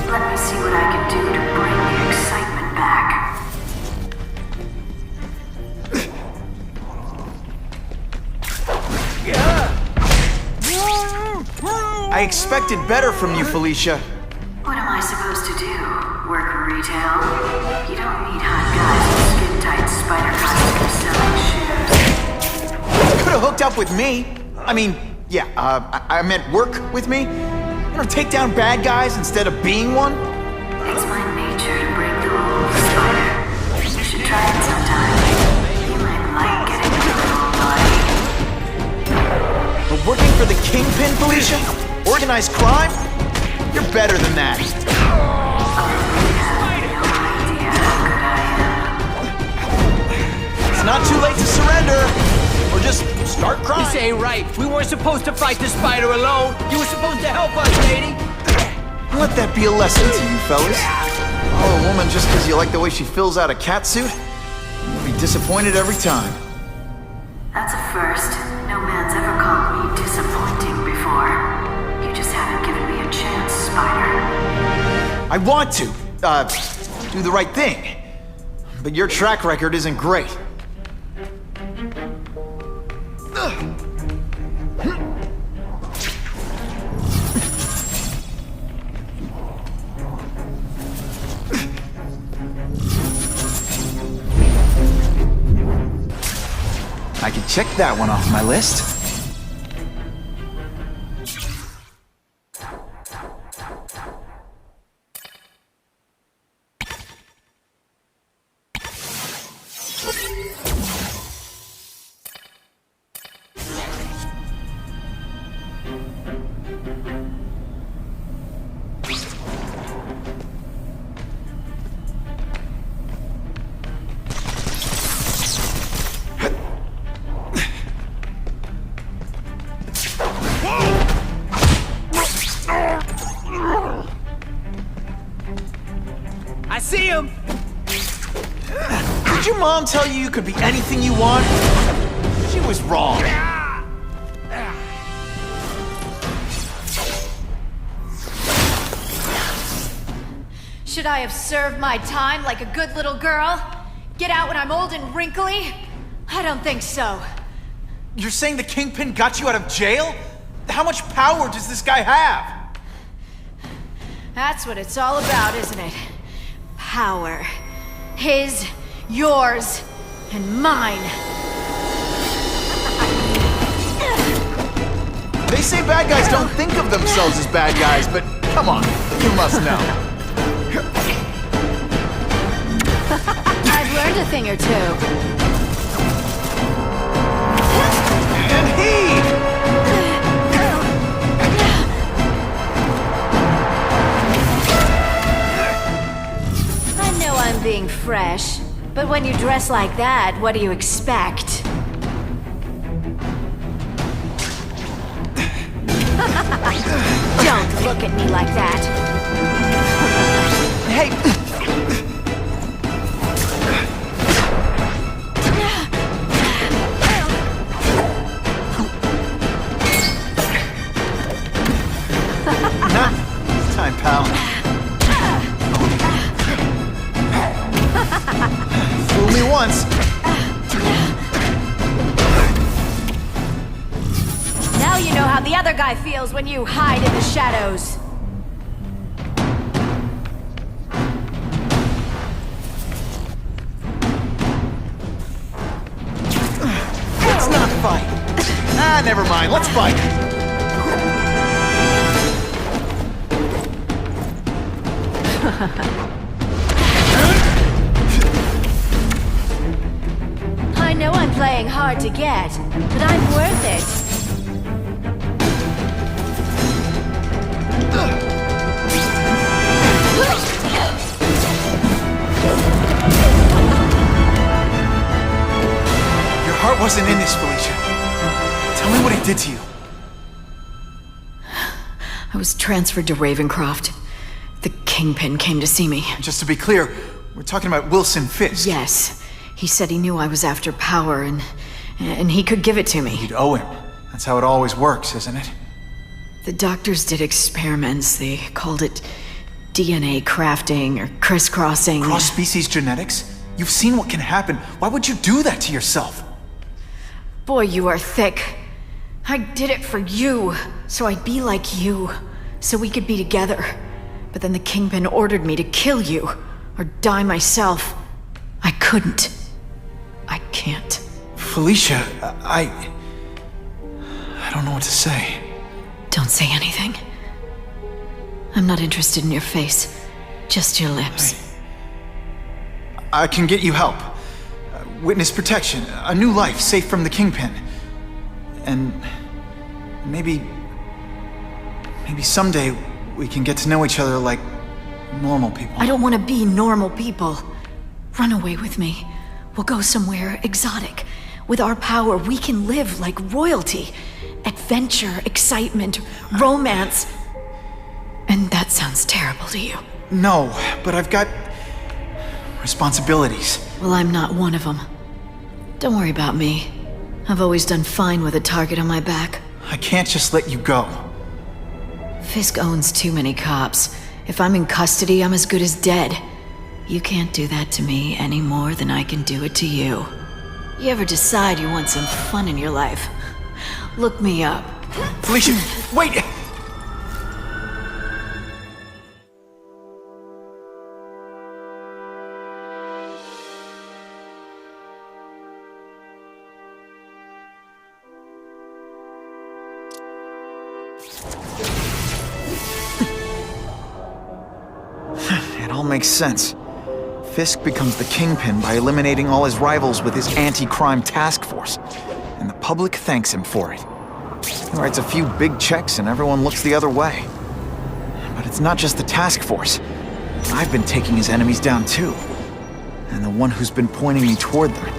Let me see what I can do to bring the excitement back. I expected better from you, Felicia. What am I supposed to do? Work retail? You don't need hot guys with skin-tight spider costumes selling shoes. You could have hooked up with me. I mean, yeah, I meant work with me. You know, take down bad guys instead of being one. It's my nature to break the rules, Spider. You should try it sometime. You might like getting a little naughty. But working for the Kingpin, Felicia? Organized crime? You're better than that. It's not too late to surrender. Or just start crying. This ain't right. We weren't supposed to fight the spider alone. You were supposed to help us, lady. Let that be a lesson to you, fellas. Oh, a woman just because you like the way she fills out a catsuit? You'll be disappointed every time. That's a first. No man's ever called me disappointing before. You just haven't given me a chance, Spider. I want to, do the right thing. but your track record isn't great. I can check that one off my list. I see him! Did your mom tell you you could be anything you want? She was wrong. Should I have served my time like a good little girl? Get out when I'm old and wrinkly? I don't think so. You're saying the Kingpin got you out of jail? How much power does this guy have? That's what it's all about, isn't it? Power. His, yours, and mine. They say bad guys don't think of themselves as bad guys, but come on, you must know. I've learned a thing or two. And he! I know I'm being fresh, but when you dress like that, what do you expect? Don't look at me like that. Hey! It's time, pal. Fool me once. Now you know how the other guy feels when you hide in the shadows. Let's not fight. Ah, never mind. Let's fight. I know I'm playing hard to get, but I'm worth it. Your heart wasn't in this, Felicia. Tell me what he did to you. I was transferred to Ravencroft. The Kingpin came to see me. Just to be clear, we're talking about Wilson Fisk. Yes. He said he knew I was after power and he could give it to me. You'd owe him. That's how it always works, isn't it? The doctors did experiments. They called it DNA crafting or crisscrossing. Cross-species genetics? You've seen what can happen. Why would you do that to yourself? Boy, you are thick. I did it for you, so I'd be like you, so we could be together. But then the Kingpin ordered me to kill you, or die myself. I couldn't. I can't. Felicia, I don't know what to say. Don't say anything. I'm not interested in your face, just your lips. I can get you help. Witness protection, a new life safe from the Kingpin. And maybe someday we can get to know each other like normal people. I don't want to be normal people. Run away with me. We'll go somewhere exotic. With our power, we can live like royalty. Adventure, excitement, romance. And that sounds terrible to you. No, but I've got responsibilities. Well, I'm not one of them. Don't worry about me. I've always done fine with a target on my back. I can't just let you go. Fisk owns too many cops. If I'm in custody, I'm as good as dead. You can't do that to me any more than I can do it to you. You ever decide you want some fun in your life? Look me up. Felicia, wait! It all makes sense. Fisk becomes the Kingpin by eliminating all his rivals with his anti-crime task force, and the public thanks him for it. He writes a few big checks and everyone looks the other way. But it's not just the task force. I've been taking his enemies down too. And the one who's been pointing me toward them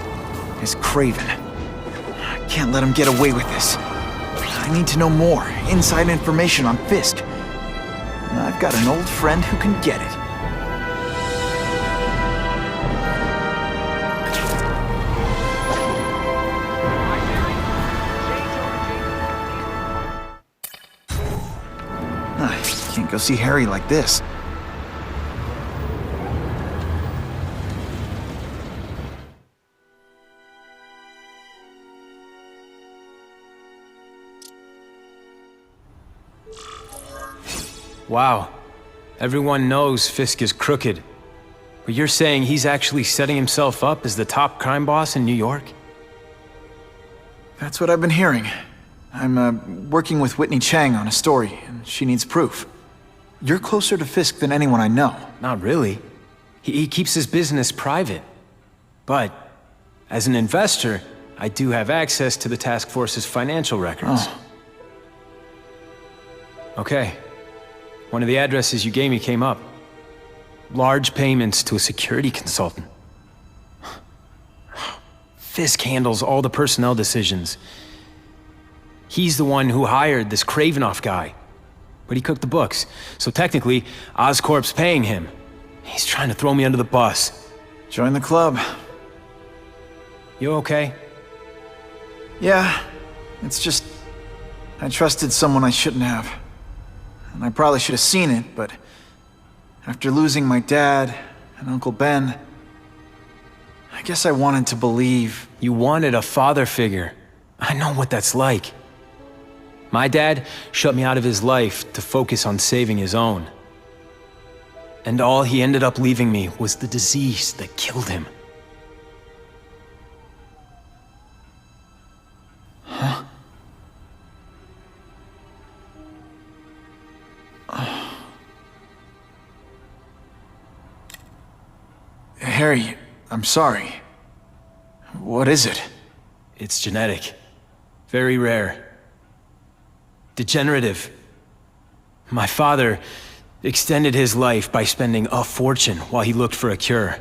is KRAVEN. I can't let him get away with this. I need to know more, inside information on Fisk. And I've got an old friend who can get it. Can't go see Harry like this. Wow. Everyone knows Fisk is crooked. But you're saying he's actually setting himself up as the top crime boss in New York? That's what I've been hearing. I'm working with Whitney Chang on a story, and she needs proof. You're closer to Fisk than anyone I know. Not really. He keeps his business private. But, as an investor, I do have access to the task force's financial records. Oh. Okay. One of the addresses you gave me came up. Large payments to a security consultant. Fisk handles all the personnel decisions. He's the one who hired this Kravinoff guy. But he cooked the books, so technically, OSCORP's paying him. He's trying to throw me under the bus. Join the club. You okay? Yeah, it's just... I trusted someone I shouldn't have. And I probably should have seen it, but... after losing my dad and Uncle Ben... I guess I wanted to believe... You wanted a father figure. I know what that's like. My dad shut me out of his life to focus on saving his own. And all he ended up leaving me was the disease that killed him. Huh? Harry, I'm sorry. What is it? It's genetic. Very rare. Degenerative. My father extended his life by spending a fortune while he looked for a cure.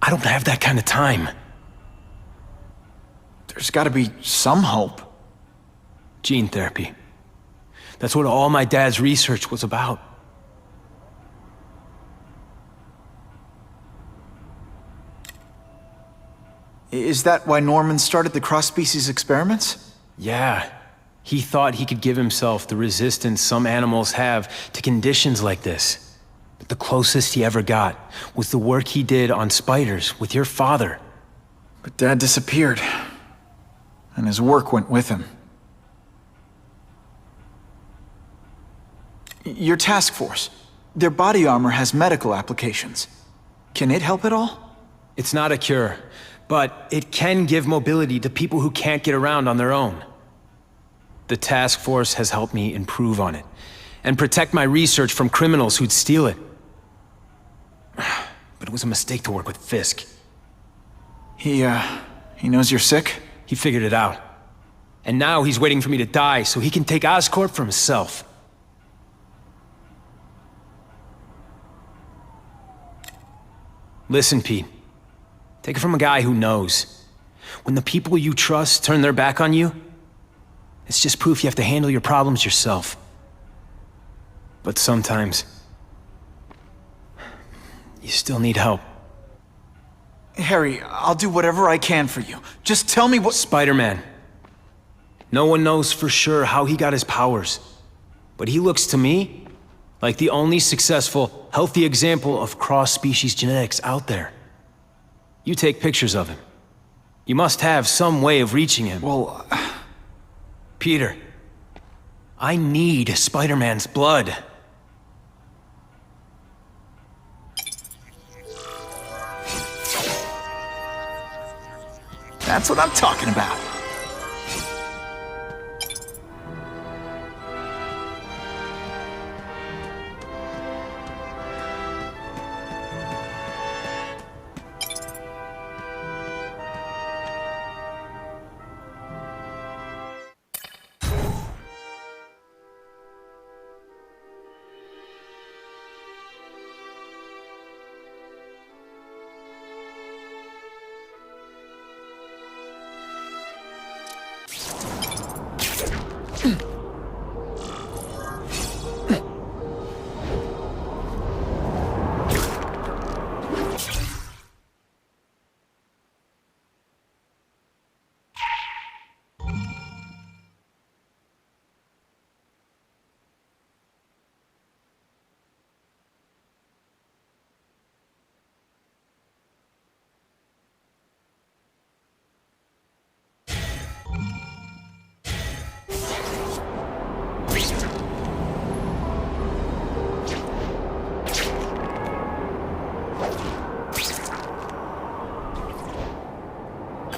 I don't have that kind of time. There's gotta be some hope. Gene therapy. That's what all my dad's research was about. Is that why Norman started the cross-species experiments? Yeah. He thought he could give himself the resistance some animals have to conditions like this. But the closest he ever got was the work he did on spiders with your father. But Dad disappeared. And his work went with him. Your task force. Their body armor has medical applications. Can it help at all? It's not a cure, but it can give mobility to people who can't get around on their own. The task force has helped me improve on it, and protect my research from criminals who'd steal it. But it was a mistake to work with Fisk. He knows you're sick? He figured it out. And now he's waiting for me to die so he can take OSCORP for himself. Listen, Pete. Take it from a guy who knows. When the people you trust turn their back on you, it's just proof you have to handle your problems yourself. But sometimes, you still need help. Harry, I'll do whatever I can for you. Just tell me what— Spider-Man. No one knows for sure how he got his powers. But he looks to me Like the only successful, healthy example of cross-species genetics out there. You take pictures of him. You must have some way of reaching him. Well... Peter, I need Spider-Man's blood. That's what I'm talking about.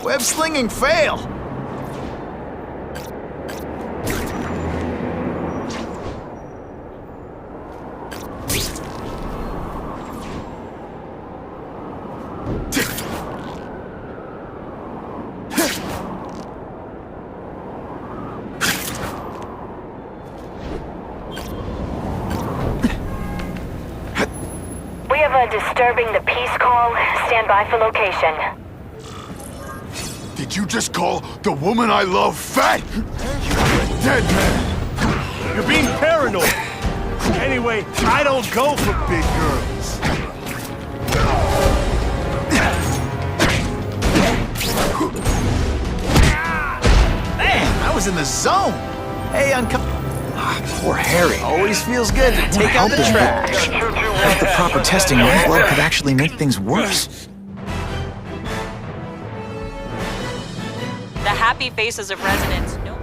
Web slinging fail! We have a disturbing the peace call. Stand by for location. Did you just call the woman I love fat? You're a dead man. You're being paranoid. Anyway, I don't go for big girls. Man, I was in the zone. Hey, poor Harry. Always feels good to take out the trash. Without the proper testing, my blood could actually make things worse. The happy faces of residents. No.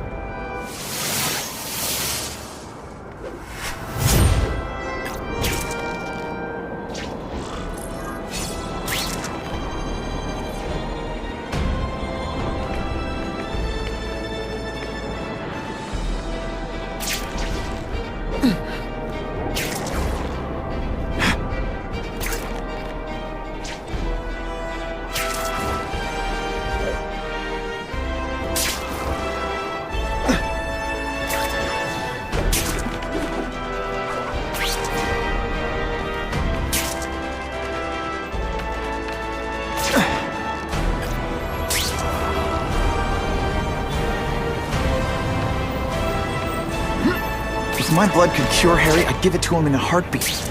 If my blood could cure Harry, I'd give it to him in a heartbeat.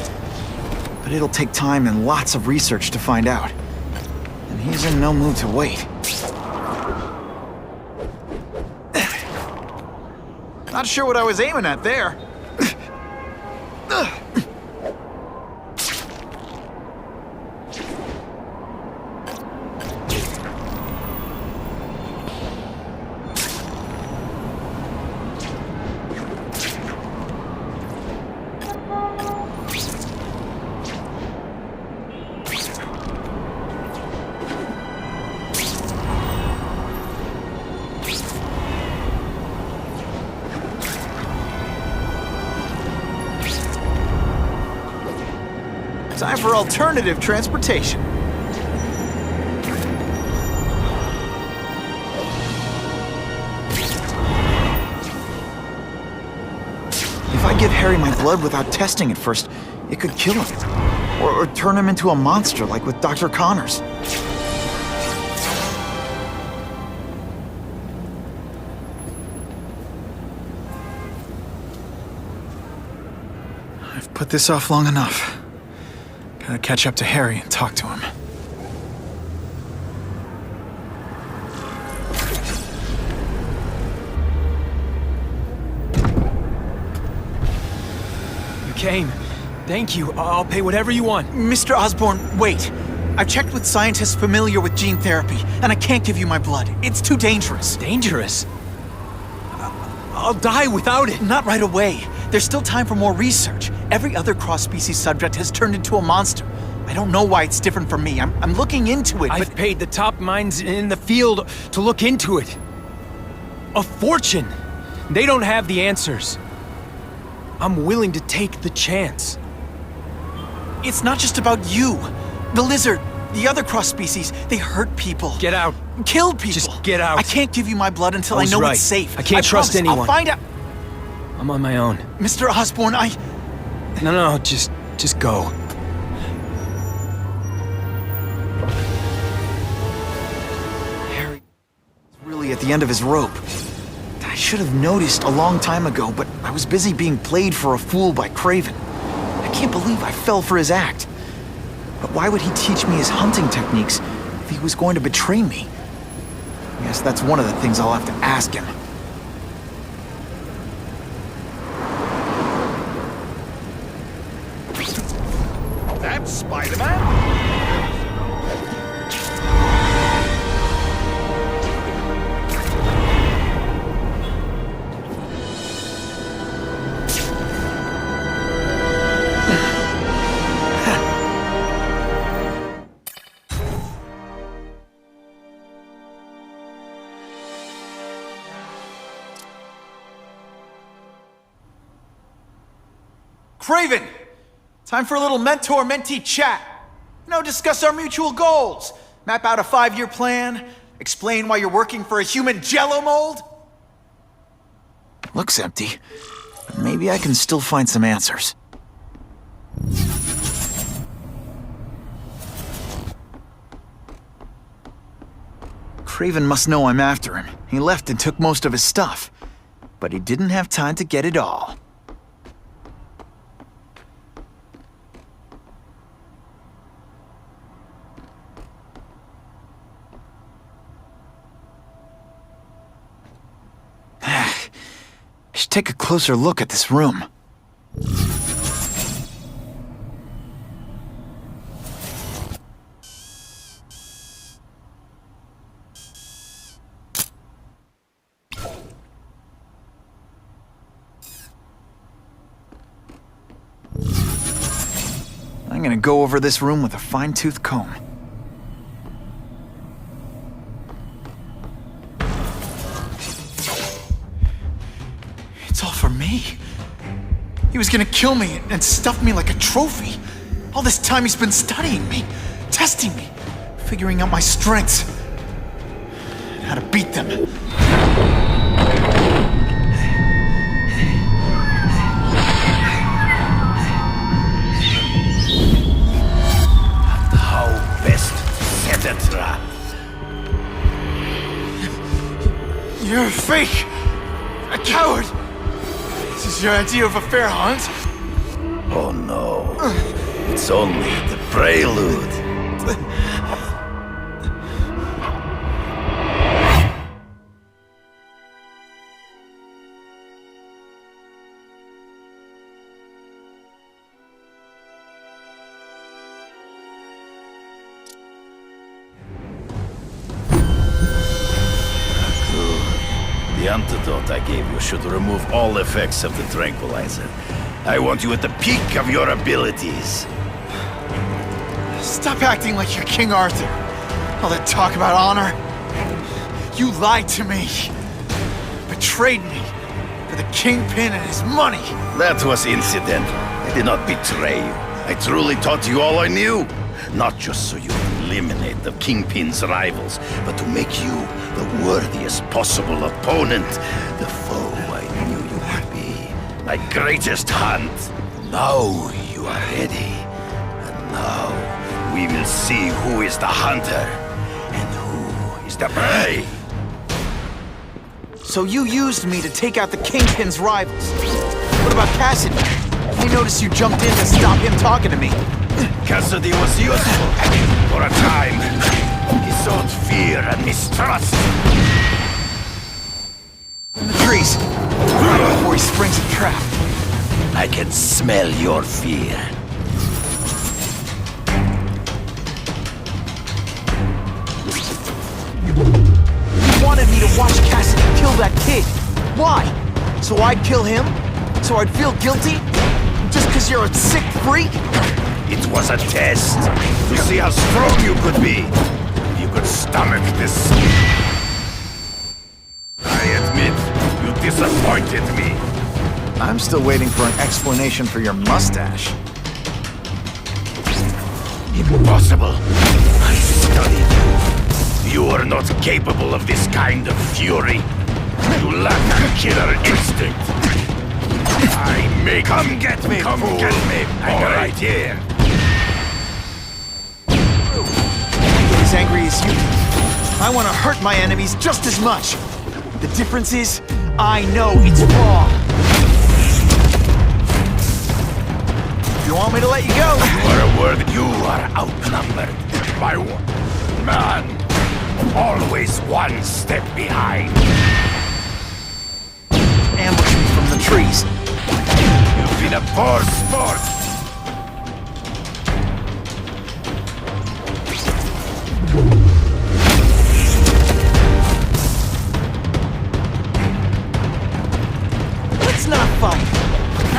But it'll take time and lots of research to find out. And he's in no mood to wait. Not sure what I was aiming at there. Time for alternative transportation. If I give Harry my blood without testing it first, it could kill him. Or turn him into a monster like with Dr. Connors. I've put this off long enough. Gotta catch up to Harry and talk to him. You Kane, thank you. I'll pay whatever you want. Mr. Osborn, wait. I've checked with scientists familiar with gene therapy, and I can't give you my blood. It's too dangerous. Dangerous? I'll die without it. Not right away. There's still time for more research. Every other cross-species subject has turned into a monster. I don't know why it's different from me. I'm looking into it, I've paid the top minds in the field to look into it. A fortune. They don't have the answers. I'm willing to take the chance. It's not just about you. The lizard, the other cross-species, they hurt people. Get out. Kill people. Just get out. I can't give you my blood until I know it's safe. I can't trust anyone. I'll find out. I'm on my own. Mr. Osborn, No, just go. Harry is really at the end of his rope. I should have noticed a long time ago, but I was busy being played for a fool by KRAVEN. I can't believe I fell for his act. But why would he teach me his hunting techniques if he was going to betray me? I guess that's one of the things I'll have to ask him. That's Spider-Man? KRAVEN! Time for a little mentor-mentee chat. Discuss our mutual goals. Map out a 5-year plan. Explain why you're working for a human jello mold. Looks empty, but maybe I can still find some answers. KRAVEN must know I'm after him. He left and took most of his stuff. But he didn't have time to get it all. I should take a closer look at this room. I'm gonna go over this room with a fine-tooth comb. It's all for me. He was gonna kill me and stuff me like a trophy. All this time he's been studying me, testing me, figuring out my strengths, and how to beat them. How best set a trap? You're a fake! A coward! This is your idea of a fair hunt? Oh no. It's only the prelude. The antidote I gave you should remove all effects of the tranquilizer. I want you at the peak of your abilities. Stop acting like you're King Arthur. All that talk about honor. You lied to me. Betrayed me for the Kingpin and his money. That was incidental. I did not betray you. I truly taught you all I knew. Not just so you would eliminate the Kingpin's rivals, but to make you the worthiest possible opponent. The foe I knew you would be. My greatest hunt. Now you are ready. And now we will see who is the hunter and who is the prey. So you used me to take out the Kingpin's rivals. What about Cassidy? I noticed you jumped in to stop him talking to me. Cassidy was useful for a time. He sowed fear and mistrust. In the trees. Before he springs a trap. I can smell your fear. You wanted me to watch Cassidy kill that kid. Why? So I'd kill him? So I'd feel guilty? Just because you're a sick freak? It was a test to see how strong you could be. You could stomach this. I admit, you disappointed me. I'm still waiting for an explanation for your mustache. Impossible. I studied you. You are not capable of this kind of fury. You lack a killer instinct. I make. Come get me, come get me. I'm right here. As angry as you. I want to hurt my enemies just as much. The difference is, I know it's wrong. You want me to let you go? You are a word. You are outnumbered by one man. Always one step behind. Ambush me from the trees. You've been a poor sport. Let's not fight.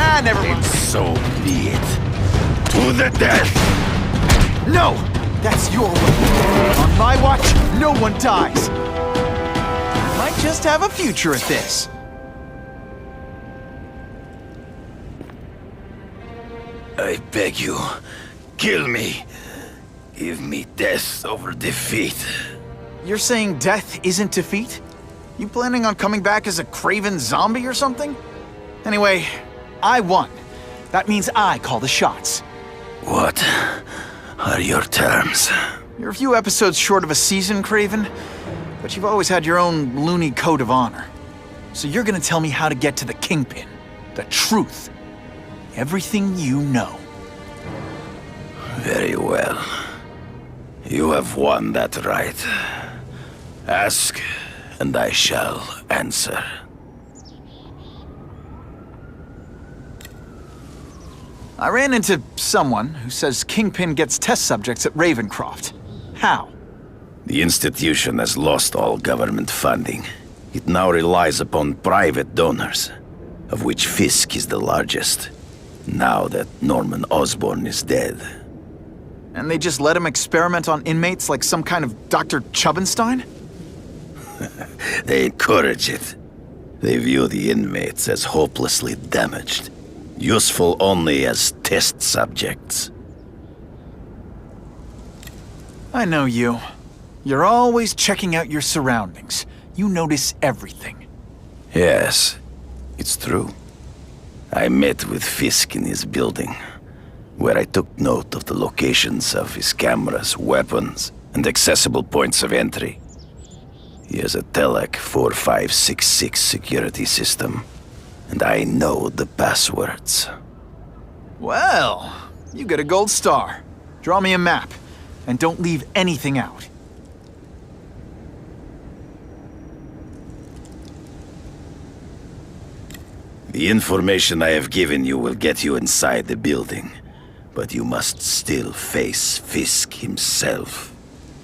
Ah, never mind. So be it. To the death! No! That's your way. On my watch, no one dies. Might just have a future at this. I beg you, kill me. Give me death over defeat. You're saying death isn't defeat? You planning on coming back as a craven zombie or something? Anyway, I won. That means I call the shots. What are your terms? You're a few episodes short of a season, Craven, but you've always had your own loony code of honor. So you're gonna tell me how to get to the Kingpin, the truth, everything you know. Very well. You have won that right. Ask, and I shall answer. I ran into someone who says Kingpin gets test subjects at Ravencroft. How? The institution has lost all government funding. It now relies upon private donors, of which Fisk is the largest, now that Norman Osborn is dead. And they just let him experiment on inmates like some kind of Dr. Chubbenstein? They encourage it. They view the inmates as hopelessly damaged, useful only as test subjects. I know you. You're always checking out your surroundings. You notice everything. Yes, it's true. I met with Fisk in his building, where I took note of the locations of his cameras, weapons, and accessible points of entry. He has a Telec 4566 security system, and I know the passwords. Well, you get a gold star. Draw me a map, and don't leave anything out. The information I have given you will get you inside the building, but you must still face Fisk himself.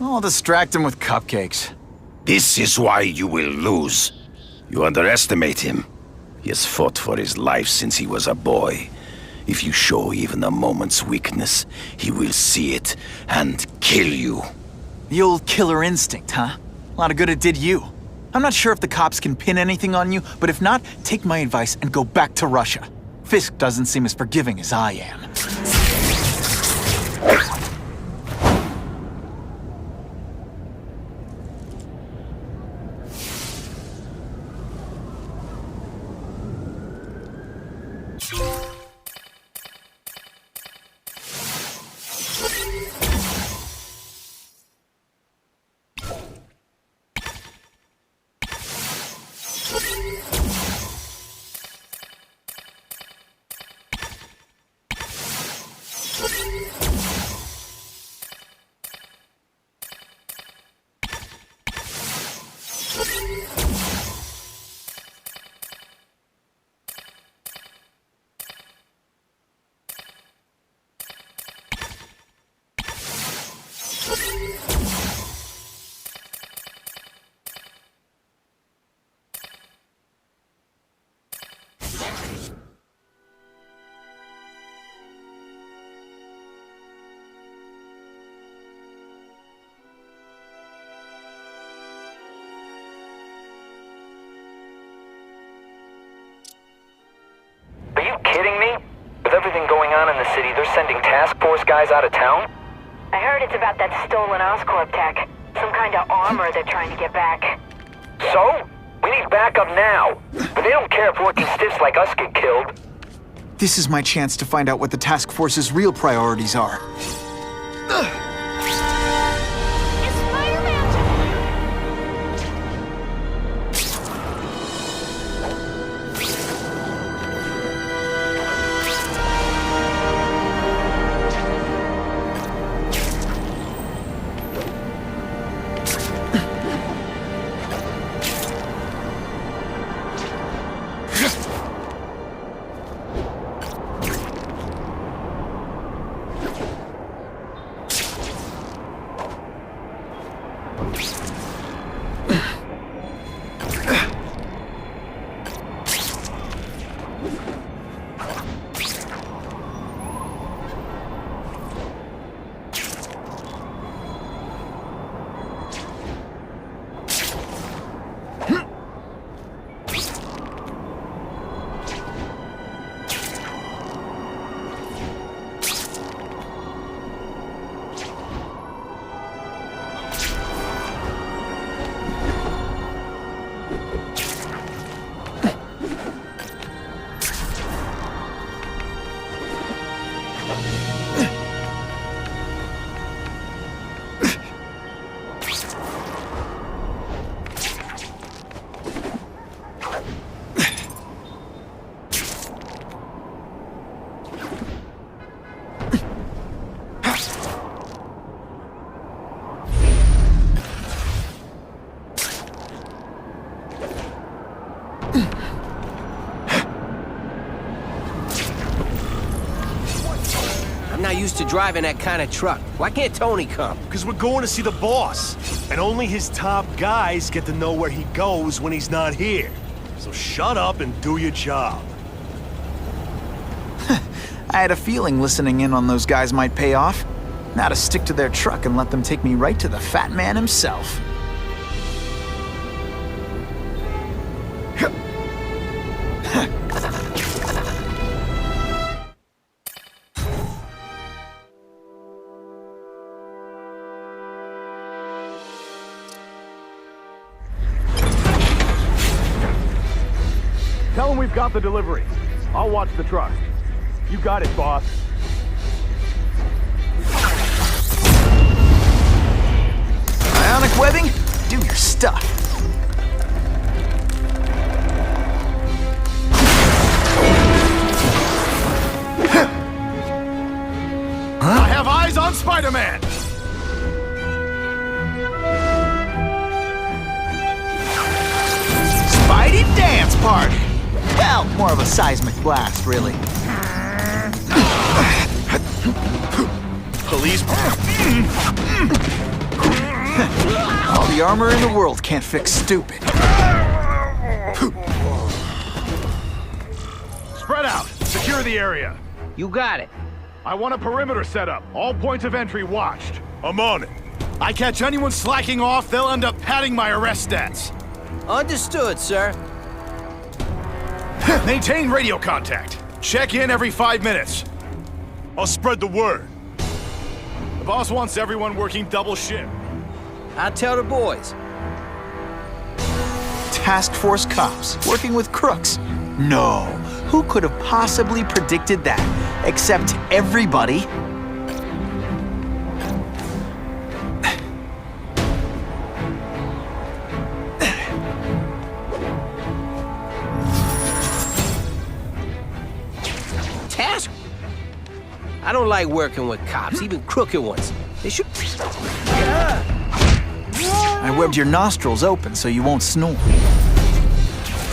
I'll distract him with cupcakes. This is why you will lose. You underestimate him. He has fought for his life since he was a boy. If you show even a moment's weakness, he will see it and kill you. The old killer instinct, huh? A lot of good it did you. I'm not sure if the cops can pin anything on you, but if not, take my advice and go back to Russia. Fisk doesn't seem as forgiving as I am. sending task force guys out of town? I heard it's about that stolen OSCORP tech. Some kind of armor they're trying to get back. So? We need backup now. But they don't care if working stiffs like us get killed. This is my chance to find out what the task force's real priorities are. I'm not used to driving that kind of truck. Why can't Tony come? Because we're going to see the boss. And only his top guys get to know where he goes when he's not here. So shut up and do your job. I had a feeling listening in on those guys might pay off. Now to stick to their truck and let them take me right to the fat man himself. Tell him we've got the delivery. I'll watch the truck. You got it, boss. Ionic webbing? Do your stuff. I have eyes on Spider-Man! Spidey dance party! Well, more of a seismic blast, really. Police. All the armor in the world can't fix stupid. Spread out. Secure the area. You got it. I want a perimeter set up. All points of entry watched. I'm on it. I catch anyone slacking off, they'll end up padding my arrest stats. Understood, sir. Maintain radio contact. Check in every 5 minutes. I'll spread the word. The boss wants everyone working double shift. I'll tell the boys. Task force cops working with crooks. No, who could have possibly predicted that? Except everybody. Task? I don't like working with cops, even crooked ones. They should... I webbed your nostrils open so you won't snore.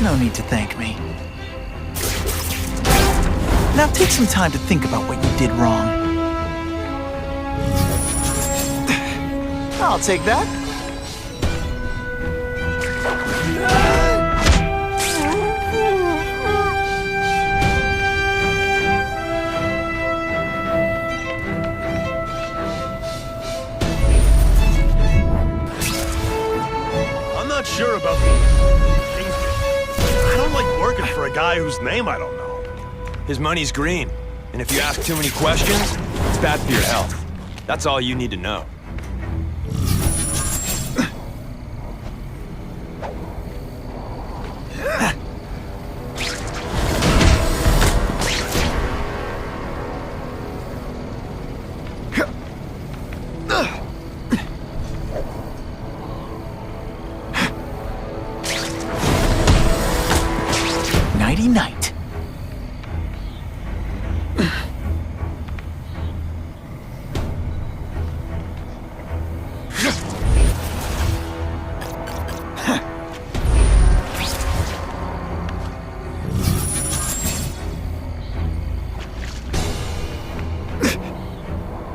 No need to thank me. Now take some time to think about what you did wrong. I'll take that. I'm not sure about the Kingpin. I don't like working for a guy whose name I don't know. His money's green. And if you ask too many questions, it's bad for your health. That's all you need to know. Nighty-night.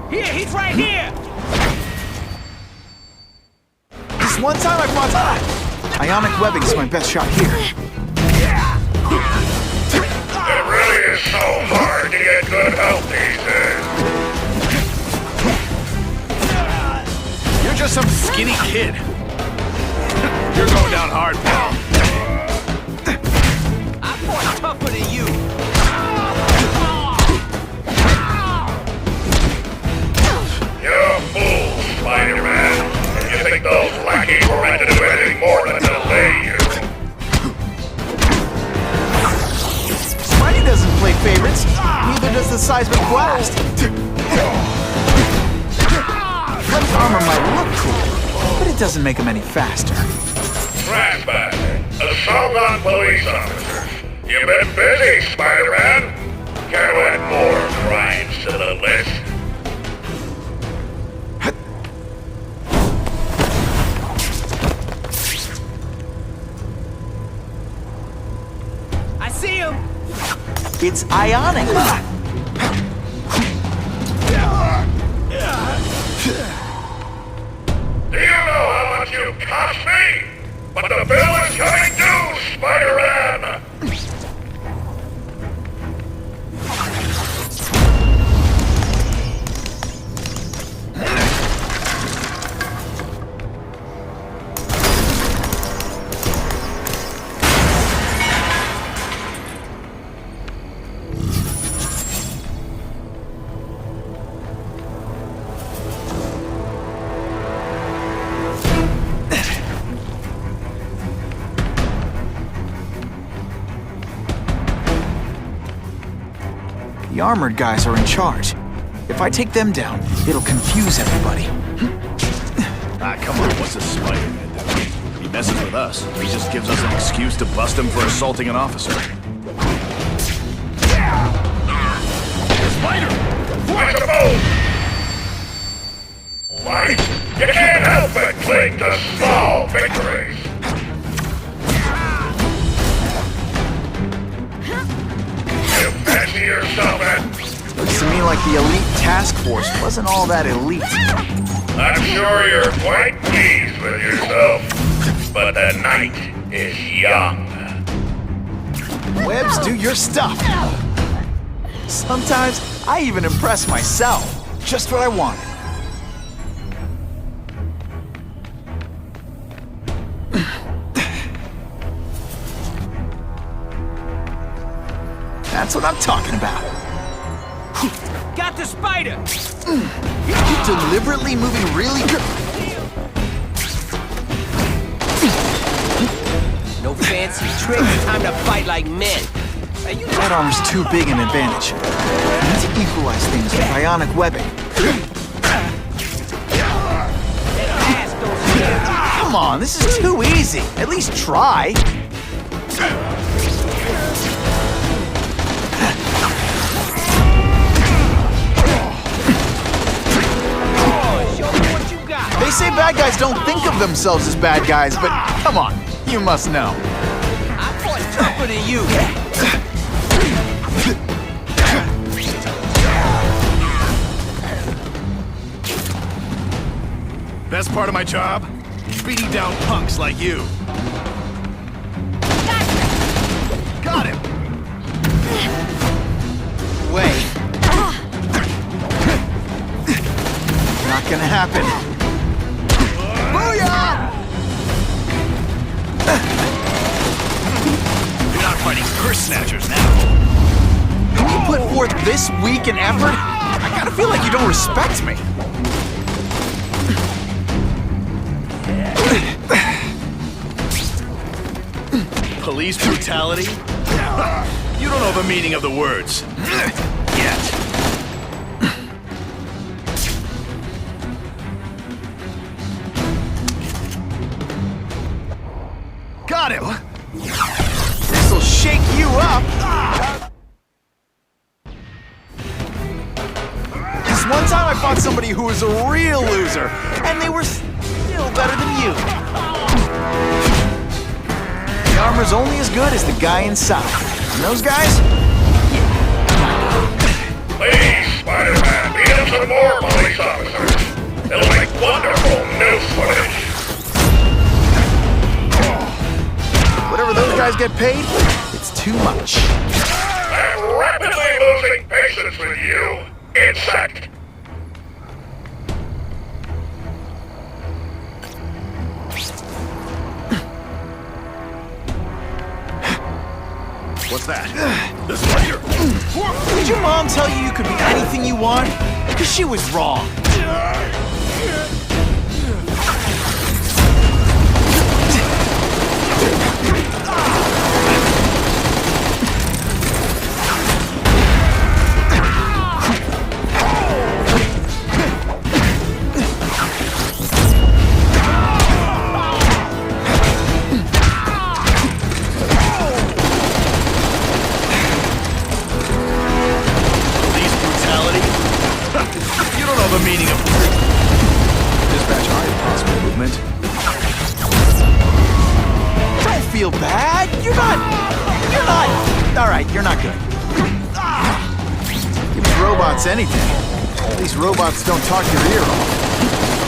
Here, he's right here! This one time I fought... Ionic webbing's my best shot here. It really is so hard to get good help these days. You're just some skinny kid. You're going down hard, pal. I'm more tougher than you. You're a fool, Spider-Man. You think those lackeys were meant to do anything more than delay you? Spidey doesn't play favorites. Neither does the seismic blast. Flex armor might look cool, but it doesn't make him any faster. Flashback. Assault on police officers. You've been busy, Spider-Man. Care to add more crimes to the list? I see him! It's Ionic. Do you know how much you cost me? But the bill is coming due, Spider-Man! The armored guys are in charge. If I take them down, it'll confuse everybody. Ah, come on, what's a Spider-Man doing? He messes with us. He just gives us an excuse to bust him for assaulting an officer. Spider! I suppose! Why, you can't help but cling to small victories! You fancy yourself at... Looks to me like the elite task force wasn't all that elite. I'm sure you're quite pleased with yourself, but the night is young. Webbs, do your stuff. Sometimes I even impress myself. Just what I wanted. That's what I'm talking about. Got the spider! You deliberately moving really good. No fancy tricks, time to fight like men. That arm's too big an advantage. I need to equalize things with ionic webbing. Come on, this is too easy. At least try. They say bad guys don't think of themselves as bad guys, but come on, you must know. I'm more tougher than you. Best part of my job? Beating down punks like you. Got him! Wait. Not gonna happen. Booyah! You're not fighting purse snatchers now. When you put forth this week and effort, I gotta feel like you don't respect me. Police brutality? You don't know the meaning of the words. Yet. Got him! This'll shake you up! This one time I fought somebody who was a real loser, and they were still better than you. The armor's only as good as the guy inside. And those guys? Please, Spider-Man, be in some more police officers. It'll make wonderful news footage. Whatever those guys get paid, it's too much. I'm rapidly losing patience with you, insect. What's that? The spider! Did your mom tell you you could be anything you want? Because she was wrong. The meaning of dispatch high possible movement. Don't feel bad. You're not. All right, you're not good. Give these robots anything. These robots don't talk your ear off.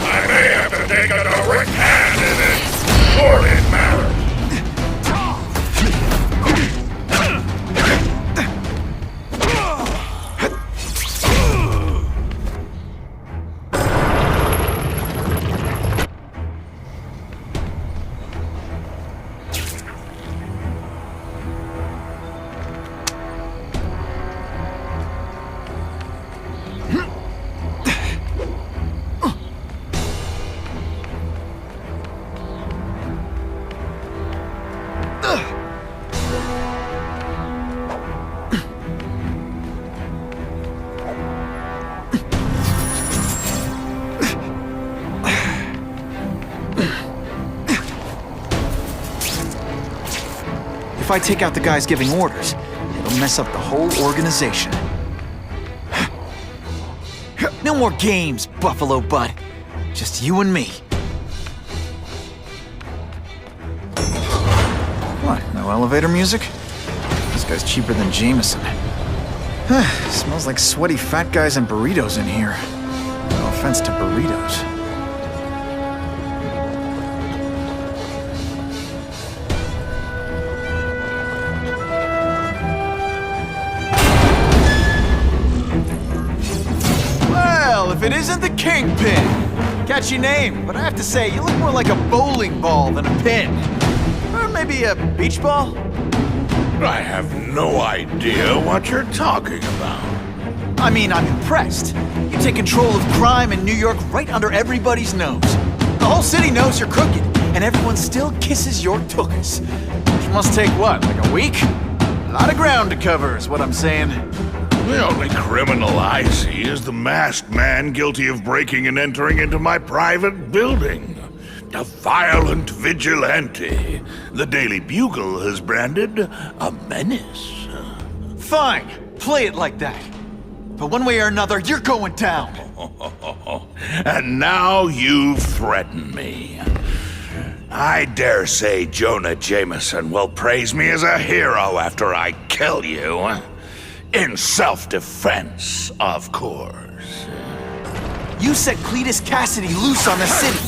I may have to take a direct hand in this sordid matter. If I take out the guys giving orders, it'll mess up the whole organization. No more games, Buffalo Bud. Just you and me. What, no elevator music? This guy's cheaper than Jameson. Smells like sweaty fat guys and burritos in here. No offense to burritos. If it isn't the Kingpin! Catchy name, but I have to say, you look more like a bowling ball than a pin. Or maybe a beach ball? I have no idea what you're talking about. I mean, I'm impressed. You take control of crime in New York right under everybody's nose. The whole city knows you're crooked, and everyone still kisses your tuchus. Which must take what, like a week? A lot of ground to cover is what I'm saying. The only criminal I see is the masked man guilty of breaking and entering into my private building. A violent vigilante. The Daily Bugle has branded a menace. Fine, play it like that. But one way or another, you're going down. And now you've threatened me. I dare say Jonah Jameson will praise me as a hero after I kill you. In self-defense, of course. You set Cletus Cassidy loose on the city.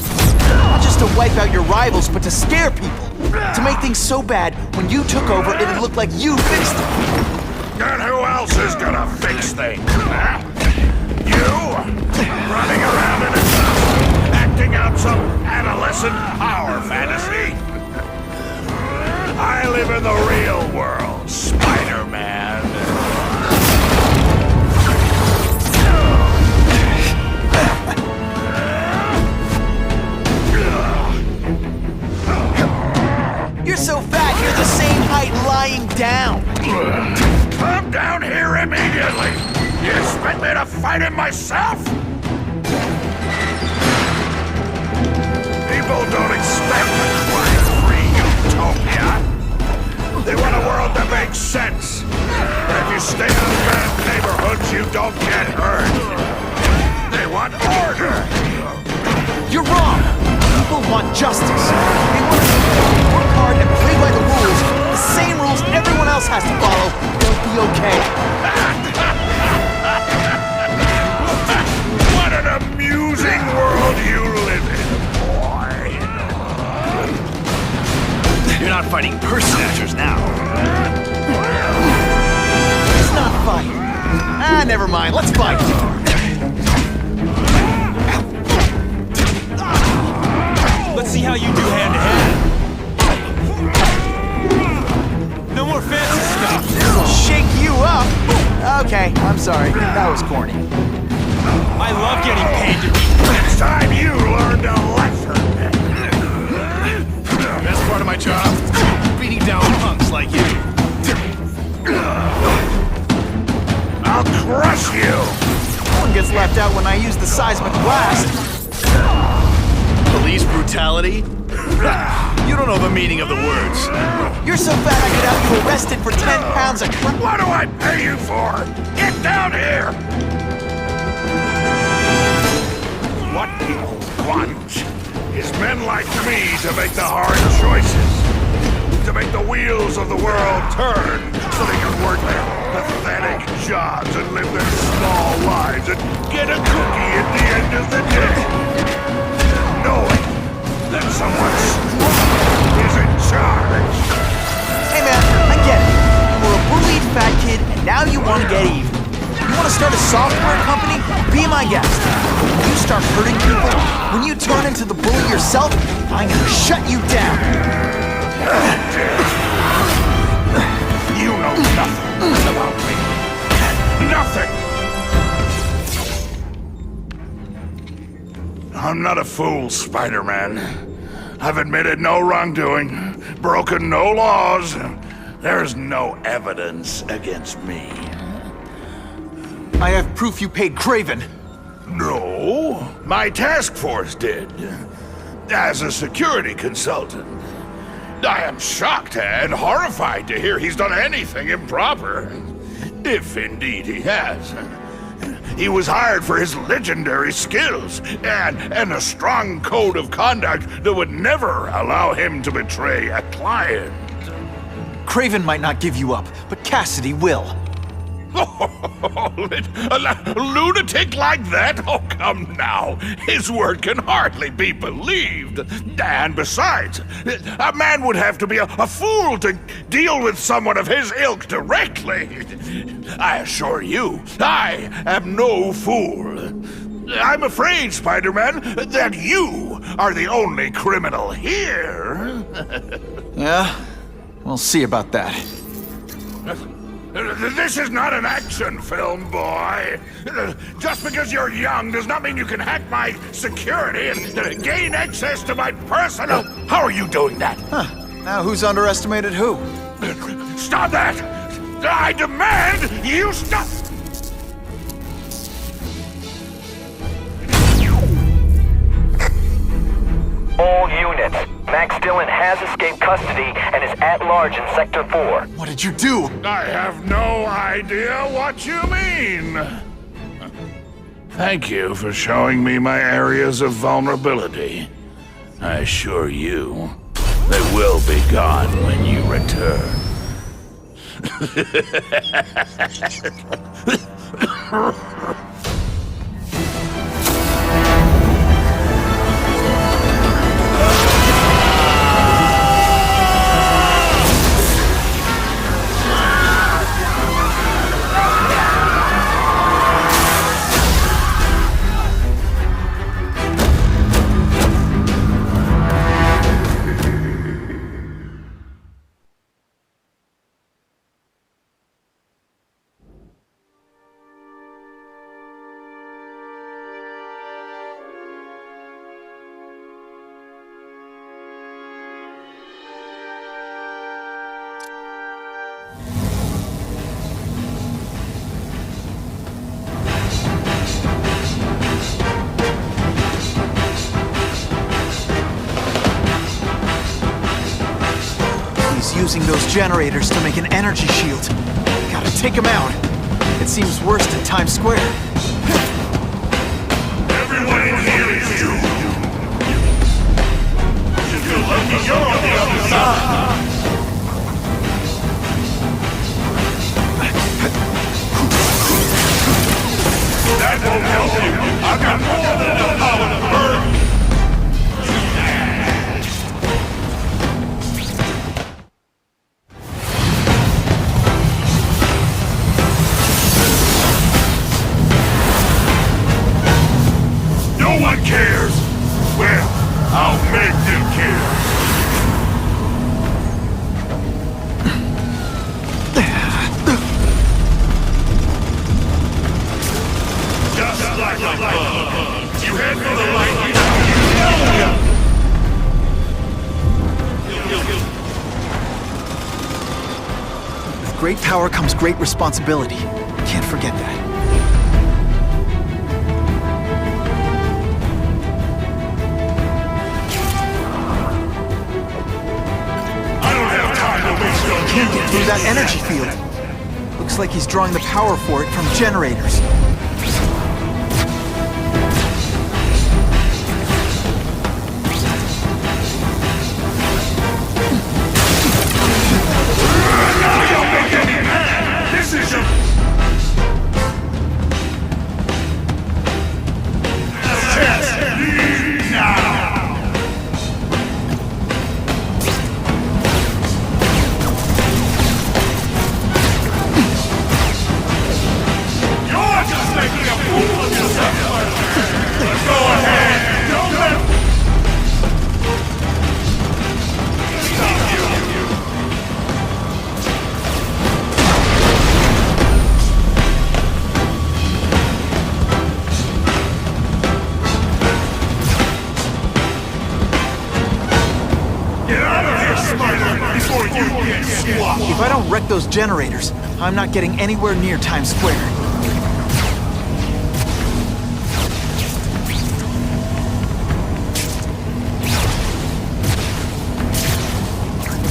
Not just to wipe out your rivals, but to scare people. To make things so bad, when you took over, it'd look like you fixed it. And who else is gonna fix things, huh? You? Running around in a costume, acting out some adolescent power fantasy? I live in the real world, Spider-Man. me to fight him myself? People don't expect a crime-free utopia. They want a world that makes sense. But if you stay out of bad neighborhoods, you don't get hurt. They want order. You're wrong! People want justice. They want to work hard and play by the rules. The same rules everyone else has to follow. They'll be okay. What an amusing world you live in, boy. You're not fighting purse snatchers now. It's not fight. Ah, never mind. Let's fight. Let's see how you do hand-to-hand. No more fancy stuff. This'll shake you up. Okay, I'm sorry. That was corny. I love getting paid to be... It's time you learned a lesson. Best part of my job? Beating down punks like you. I'll crush you. No one gets left out when I use the seismic blast. Police brutality? You don't know the meaning of the words. You're so fat I could have you arrested for 10 pounds of crap. What do I pay you for? Get down here! What people want is men like me to make the hard choices. To make the wheels of the world turn so they can work their pathetic jobs and live their small lives and get a cookie at the end of the day. Knowing that someone strong is in charge. Hey man, I get it. You were a bullied fat kid and now you want to get even. You want to start a software company? Be my guest. When you start hurting people, when you turn into the bully yourself, I'm gonna shut you down. You know nothing about me. Nothing! I'm not a fool, Spider-Man. I've admitted no wrongdoing, broken no laws. There's no evidence against me. I have proof you paid KRAVEN. No, my task force did. As a security consultant. I am shocked and horrified to hear he's done anything improper. If indeed he has. He was hired for his legendary skills and a strong code of conduct that would never allow him to betray a client. KRAVEN might not give you up, but Cassidy will. A lunatic like that? Oh, come now. His word can hardly be believed. And besides, a man would have to be a fool to deal with someone of his ilk directly. I assure you, I am no fool. I'm afraid, Spider-Man, that you are the only criminal here. Yeah? We'll see about that. This is not an action film, boy. Just because you're young does not mean you can hack my security and gain access to my personal... How are you doing that? Huh. Now who's underestimated who? Stop that! I demand you stop! All units. Max Dillon has escaped custody and is at large in Sector 4. What did you do? I have no idea what you mean. Thank you for showing me my areas of vulnerability. I assure you, they will be gone when you return. using those generators to make an energy shield. Gotta take him out. It seems worse than Times Square. Everyone in here is doomed. You're lucky you're on the other side. That won't help you. I've got more than enough power to burn you. No one cares. Well, I'll make them care. Just like a bug. You head for the light. With great power comes great responsibility. Can't forget that. Can't get through that energy field. Looks like he's drawing the power for it from generators. This is your test. Leave now. You're just making a fool of yourself. Let's go ahead. Don't let him. Stop you. Get out of here, Spider, before you get swapped. If I don't wreck those generators, I'm not getting anywhere near Times Square.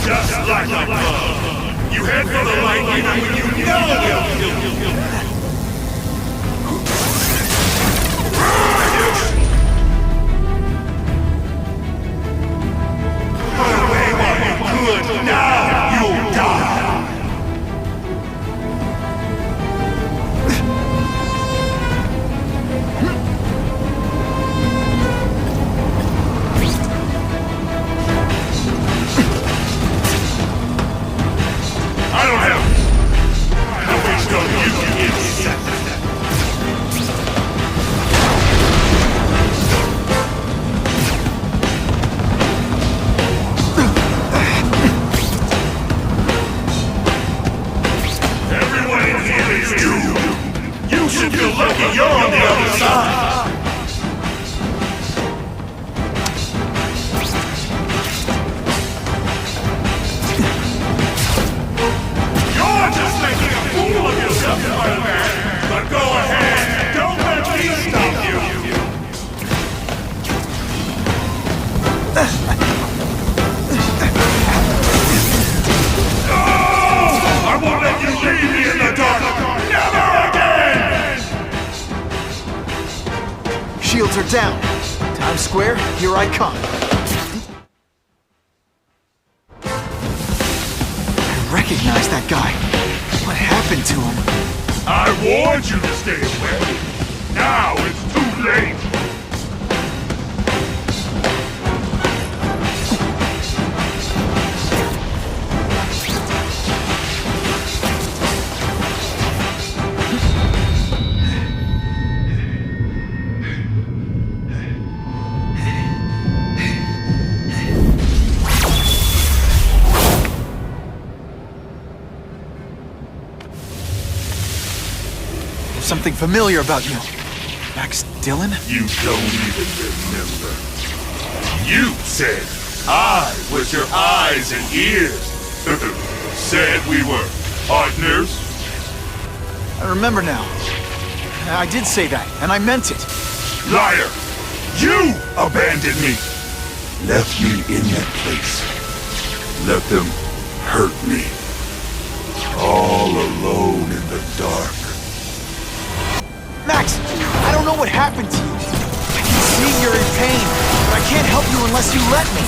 Just like a bug. You head for the light even when you know they'll kill you. Run away while you could. Now you'll die. I don't have no wish on you, insect. Everyone in here is doomed. You should feel lucky you're on the other side. You're just making a fool of yourself, Spider-Man. But go ahead. Don't let me stop you. I won't let you leave me in the dark. Never again. Shields are down. Times Square, here I come. I recognize that guy. What happened to him? I warned you to stay away. Now it's too late. There's something familiar about you. Max Dillon? You don't even remember. You said I was your eyes and ears. Said we were partners. I remember now. I did say that, and I meant it. Liar! You abandoned me! Left me in that place. Let them hurt me. All alone in the dark. Max, I don't know what happened to you. I can see you're in pain, but I can't help you unless you let me.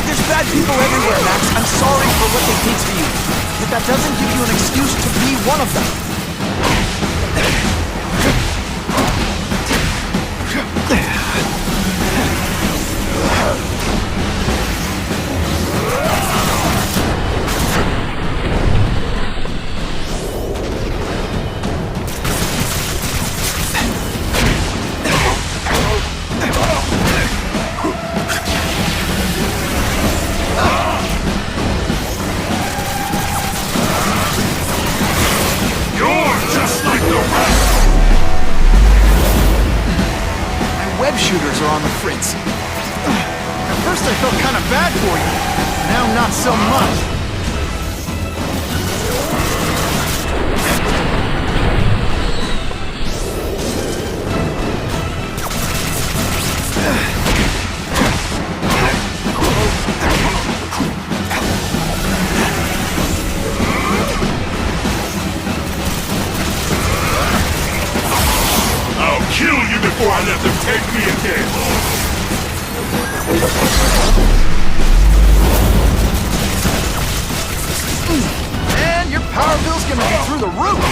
There's bad people everywhere, Max. I'm sorry for what they did to you, but that doesn't give you an excuse to be one of them. Shooters are on the fritz. At first I felt kind of bad for you. Now not so much. I'll kill you before I let them take me again! And your power bill's gonna be through the roof!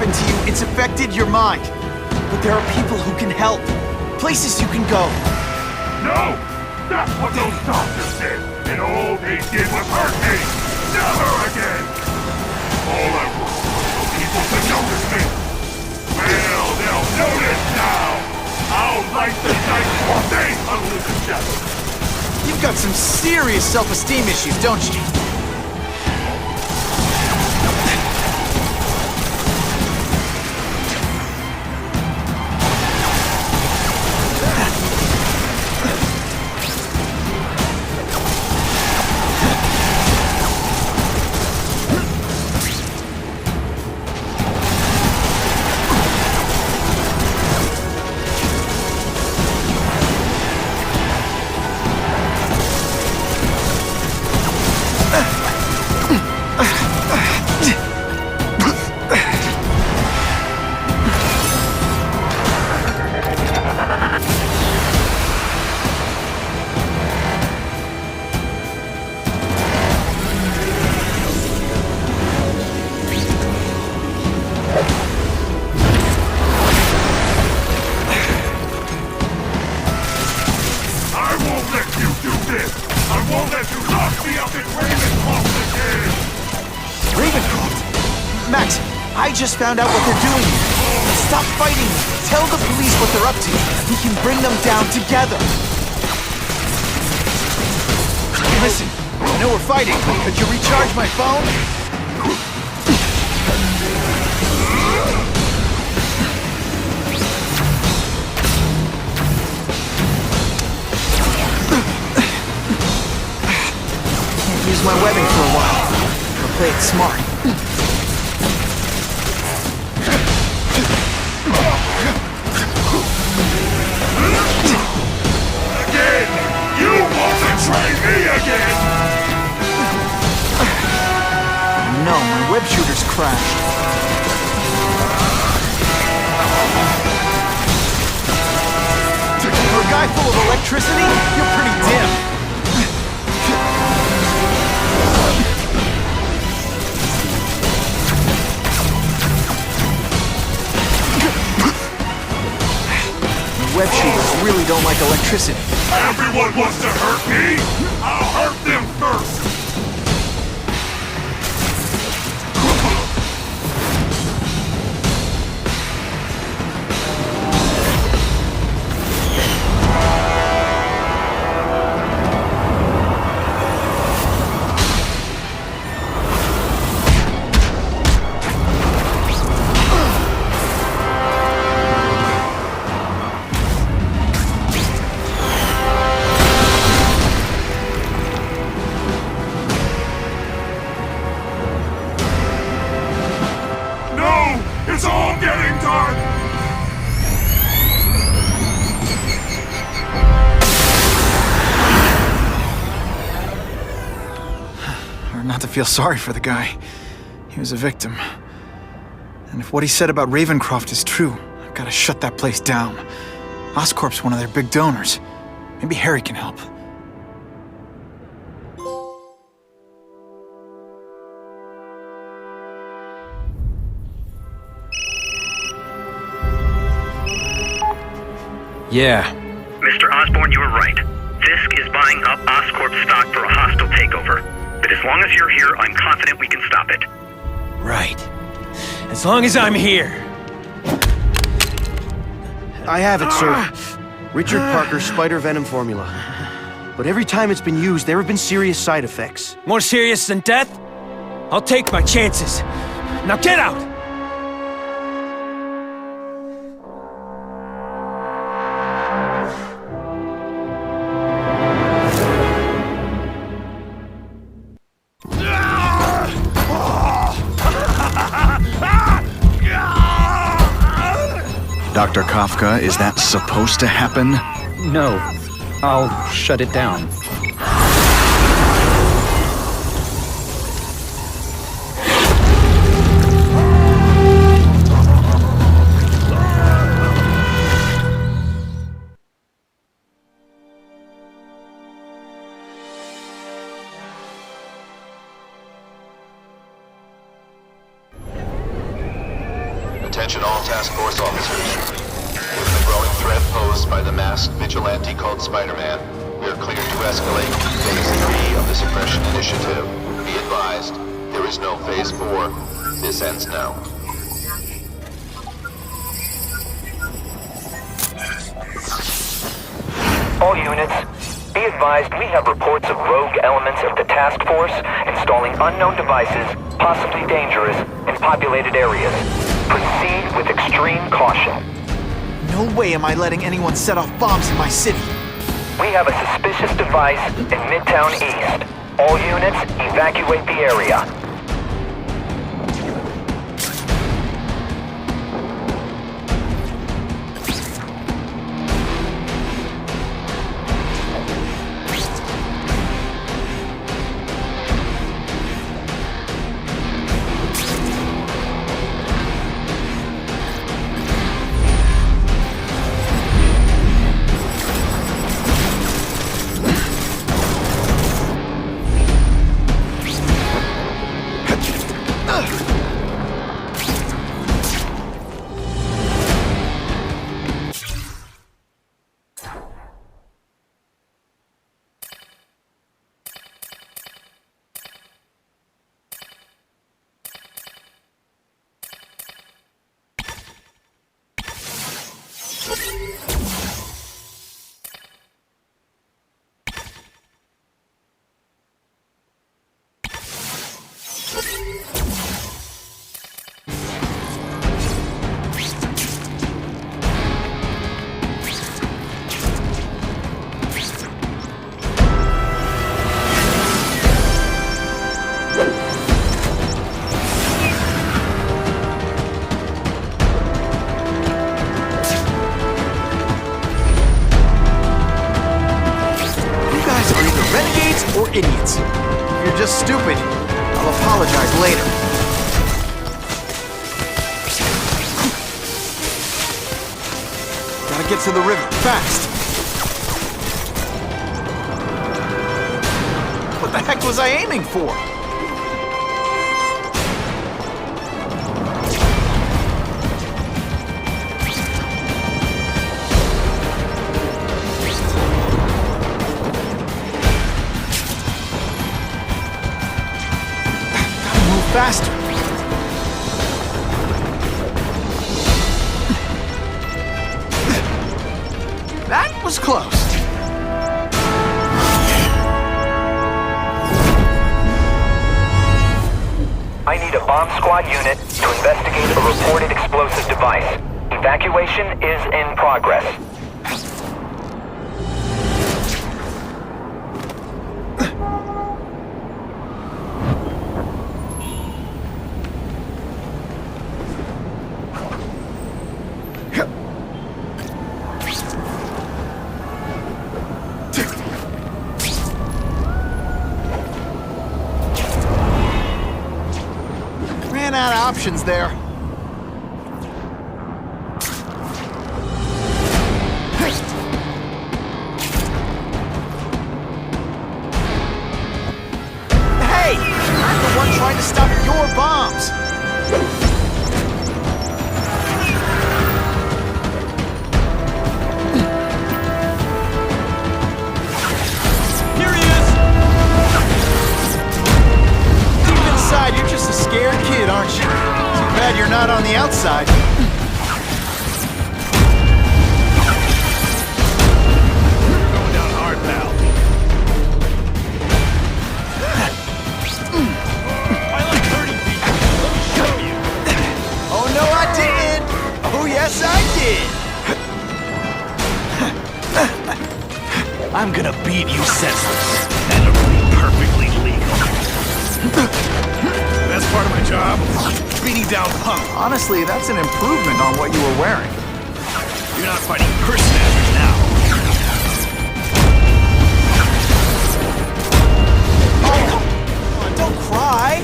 To you, it's affected your mind. But there are people who can help. Places you can go. No! That's what those doctors said! And all they did was hurt me! Never again! All I want was for people to notice me! Well, they'll notice now! I'll light the night before they unleash the devil! You've got some serious self-esteem issues, don't you? I just found out what they're doing here. Stop fighting. Tell the police what they're up to. We can bring them down together. Listen, I know we're fighting, but could you recharge my phone? Can't use my webbing for a while. I'll play it smart. Again! You won't betray me again! No, my web shooter's crashed. For a guy full of electricity, you're pretty dim. web shooters really don't like electricity. Everyone wants to hurt me? I'll hurt them first! It's all getting dark! Hard not to feel sorry for the guy. He was a victim. And if what he said about Ravencroft is true, I've got to shut that place down. OSCORP's one of their big donors. Maybe Harry can help. Yeah. Mr. Osborn, you were right. Fisk is buying up Oscorp stock for a hostile takeover. But as long as you're here, I'm confident we can stop it. Right. As long as I'm here. I have it, sir. Richard Parker's spider venom formula. But every time it's been used, there have been serious side effects. More serious than death? I'll take my chances. Now get out! Dr. Kafka, is that supposed to happen? No. I'll shut it down. Attention all task force officers. Given the growing threat posed by the masked vigilante called Spider-Man, we are cleared to escalate Phase 3 of the Suppression Initiative. Be advised, there is no Phase 4. This ends now. All units, be advised we have reports of rogue elements of the task force installing unknown devices, possibly dangerous, in populated areas. Proceed with extreme caution. No way am I letting anyone set off bombs in my city. We have a suspicious device in Midtown East. All units, evacuate the area. Or idiots. If you're just stupid, I'll apologize later. Gotta get to the river, fast! What the heck was I aiming for? That was close. I need a bomb squad unit to investigate a reported explosive device. Evacuation is in progress. Ran out of options there. Hey! I'm the one trying to stop your bombs! Here he is! Deep inside, you're just a scared kid, aren't you? Too bad you're not on the outside. Going down hard, pal. I like hurting people. Let me show you. Oh no, I didn't! Oh yes, I did! I'm gonna beat you senseless. And it'll be perfectly legal. That's part of my job. Beating down punk. Honestly, that's an improvement on what you were wearing. You're not fighting personages now. Oh, come on, don't cry.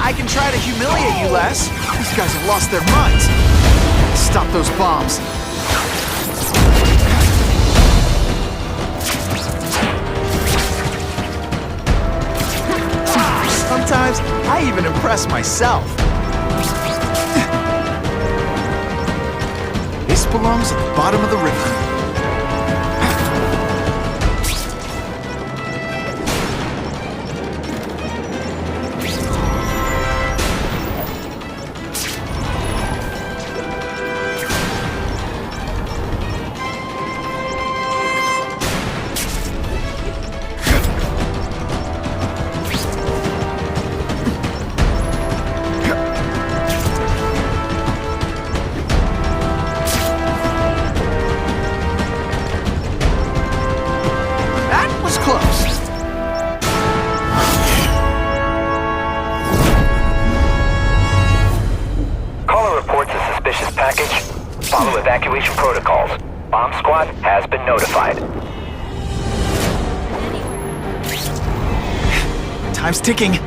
I can try to humiliate you less. These guys have lost their minds. Stop those bombs. Sometimes I even impress myself. This belongs at the bottom of the river. Follow evacuation protocols. Bomb squad has been notified. Time's ticking.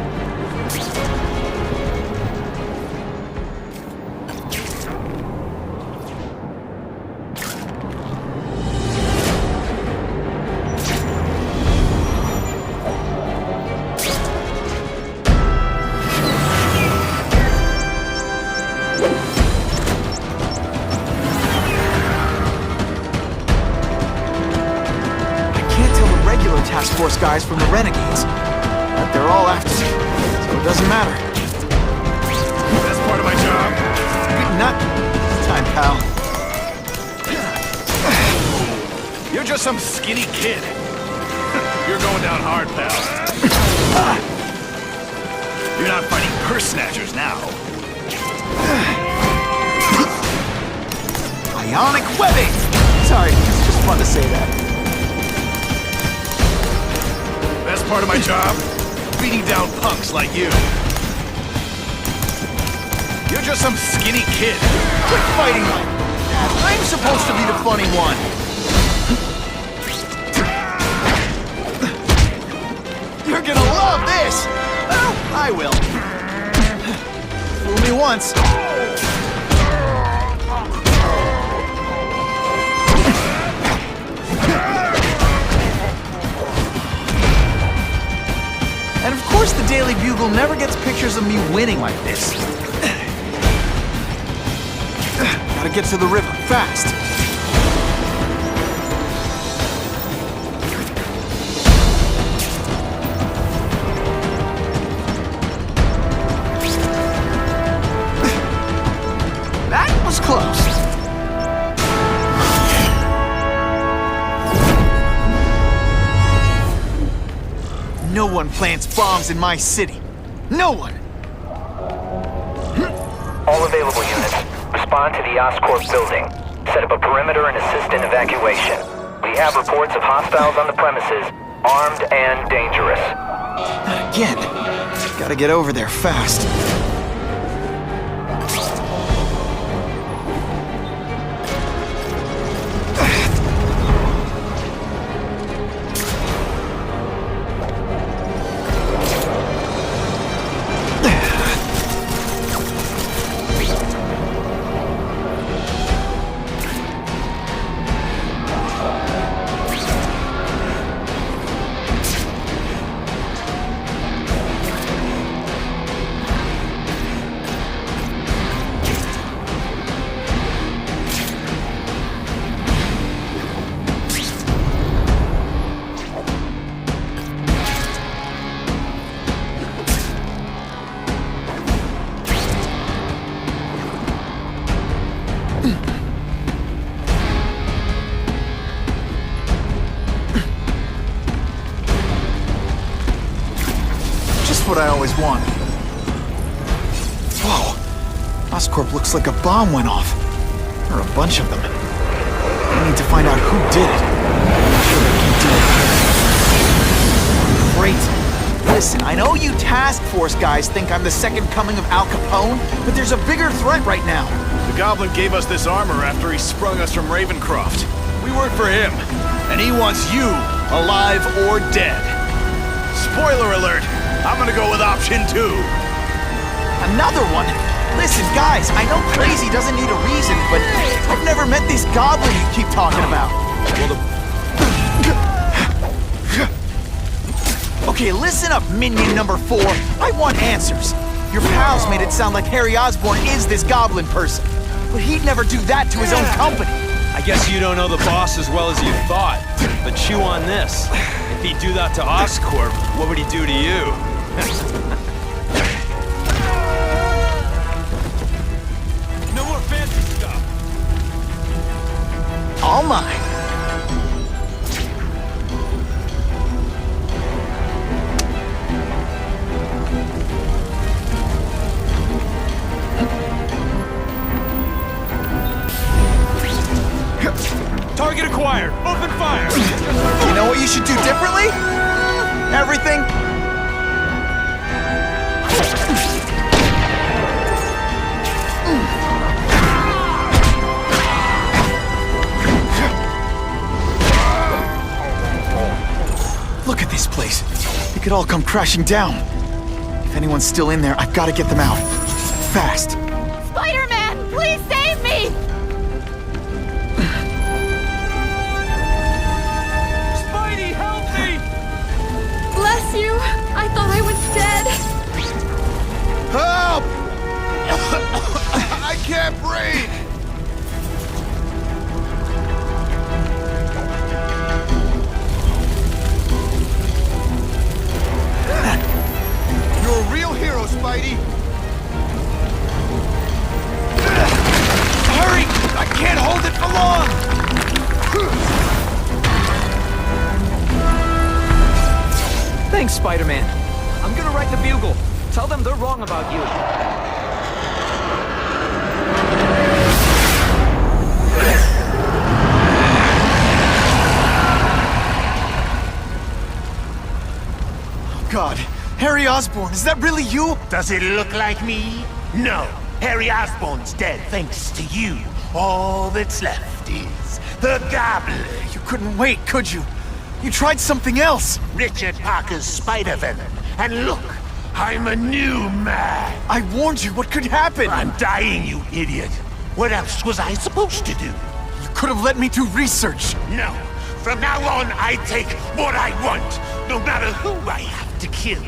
Task Force guys from the Renegades. But they're all after me, so it doesn't matter. That's part of my job. Not this time, pal. You're just some skinny kid. You're going down hard, pal. You're not fighting purse snatchers now. Ionic webbing! Sorry, it's just fun to say that. That's part of my job. Beating down punks like you. You're just some skinny kid. Quit fighting like that. I'm supposed to be the funny one. You're gonna love this! Well, I will. Fool me once. And of course the Daily Bugle never gets pictures of me winning like this. Gotta get to the river, fast. That was close. No one plants bombs in my city. No one! All available units, respond to the OSCORP building. Set up a perimeter and assist in evacuation. We have reports of hostiles on the premises, armed and dangerous. Not again. Gotta get over there fast. What I always wanted. Whoa! OSCORP looks like a bomb went off. Or a bunch of them. I need to find out who did it. I'm sure they can do it. Great. Listen, I know you task force guys think I'm the second coming of Al Capone, but there's a bigger threat right now. The Goblin gave us this armor after he sprung us from Ravencroft. We work for him, and he wants you alive or dead. Spoiler alert! I'm gonna go with option 2. Another one? Listen, guys, I know crazy doesn't need a reason, but I've never met this goblin you keep talking about. Okay, listen up, minion number 4. I want answers. Your pals made it sound like Harry Osborn is this goblin person, but he'd never do that to his own company. I guess you don't know the boss as well as you thought, but chew on this. If he'd do that to OSCORP, what would he do to you? No more fancy stuff. All mine. Target acquired. Open fire. You know what you should do differently? Everything. Look at this place. It could all come crashing down. If anyone's still in there, I've got to get them out. Fast. Spider-Man, please save me! Spidey, help me! Bless you. I thought I was dead. Help! I can't breathe! You're a real hero, Spidey! Hurry! I can't hold it for long! Thanks, Spider-Man. I'm gonna write the Bugle. Tell them they're wrong about you. Oh, God. Harry Osborn, is that really you? Does it look like me? No. Harry Osborn's dead thanks to you. All that's left is the Goblin. You couldn't wait, could you? You tried something else. Richard Parker's spider venom. And look, I'm a new man. I warned you. What could happen? I'm dying, you idiot. What else was I supposed to do? You could have let me do research. No. From now on, I take what I want, no matter who I have to kill.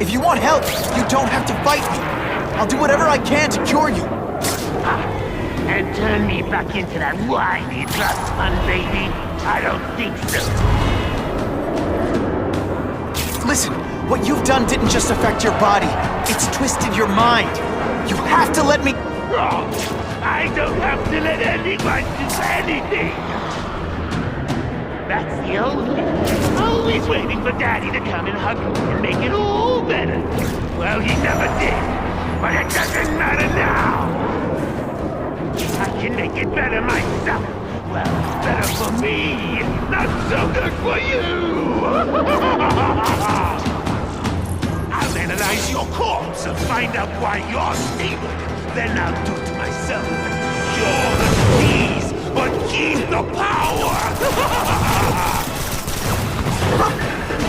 If you want help, you don't have to fight me. I'll do whatever I can to cure you. And turn me back into that whiny trust fund baby? I don't think so. Listen, what you've done didn't just affect your body. It's twisted your mind. You have to let me... Wrong. I don't have to let anyone do anything. That's the only. Always waiting for Daddy to come and hug me and make it all better. Well, he never did. But it doesn't matter now. I can make it better myself. Well, it's better for me. Not so good for you. I'll analyze your corpse and find out why you're stable. Then I'll do to myself. You're the keys, but keep the power.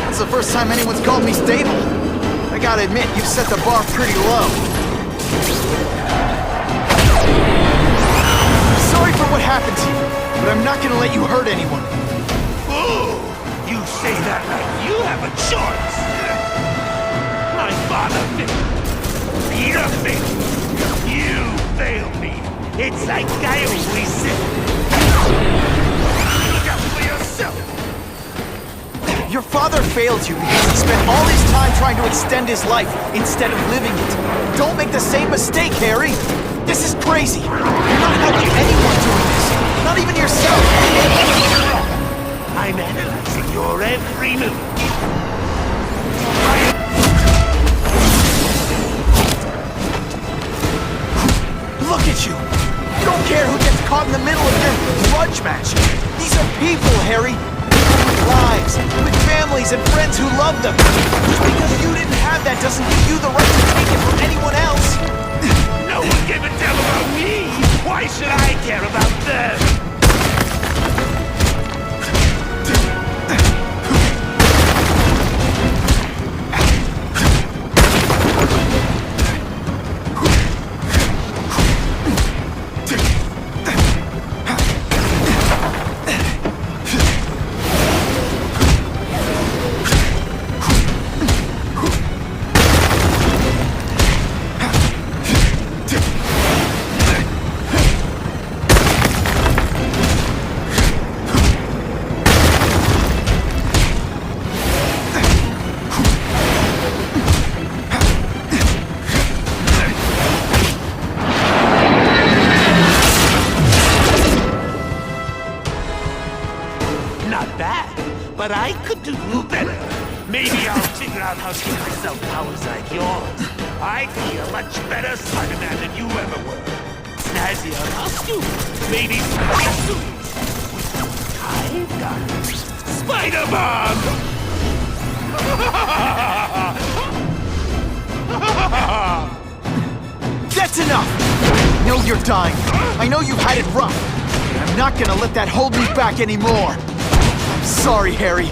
That's the first time anyone's called me stable. I gotta admit, you've set the bar pretty low. Sorry for what happened to you, but I'm not gonna let you hurt anyone. Ooh, you say that like you have a choice. My father failed. Peter failed. You failed me. It's like I always said. Look out for yourself. Your father failed you because he spent all his time trying to extend his life instead of living it. Don't make the same mistake, Harry. This is crazy. You're not helping anyone doing this. Not even yourself. I'm analyzing your every move. Look at you. You don't care who gets caught in the middle of your grudge match. These are people, Harry. With lives, with families and friends who love them. Just because you didn't have that doesn't give you the right to take it from anyone else. No one gave a damn about me. Why should I care about them? But I could do better. Maybe I'll figure out how to give myself powers like yours. I'd be a much better Spider-Man than you ever were. Snazzier costume, maybe spider suits. I've got Spider-Man! That's enough! I know you're dying. I know you've had it rough. And I'm not gonna let that hold me back anymore. Sorry, Harry.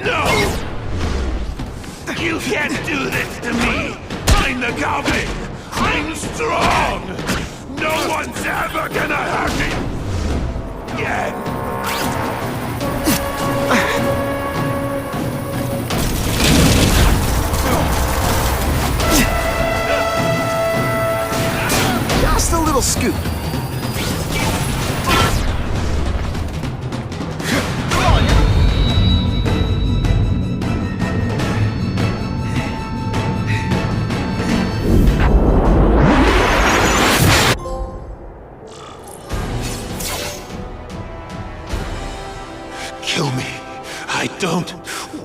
No! You can't do this to me! I'm the Goblin! I'm strong! No one's ever gonna hurt me! Again! Just a little scoop. Kill me. I don't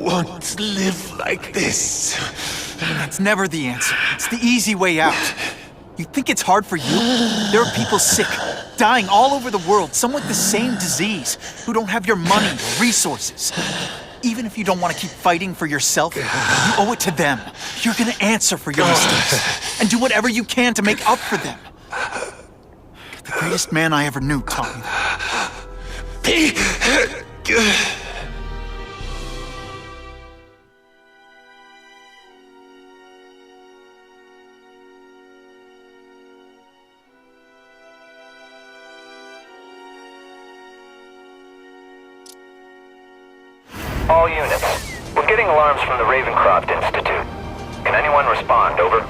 want to live like this. That's never the answer. It's the easy way out. You think it's hard for you? There are people sick, dying all over the world, some with the same disease, who don't have your money or resources. Even if you don't want to keep fighting for yourself, you owe it to them. You're gonna answer for your mistakes, and do whatever you can to make up for them. The greatest man I ever knew taught me that. Be good. All units, we're getting alarms from the Ravencroft Institute. Can anyone respond? Over.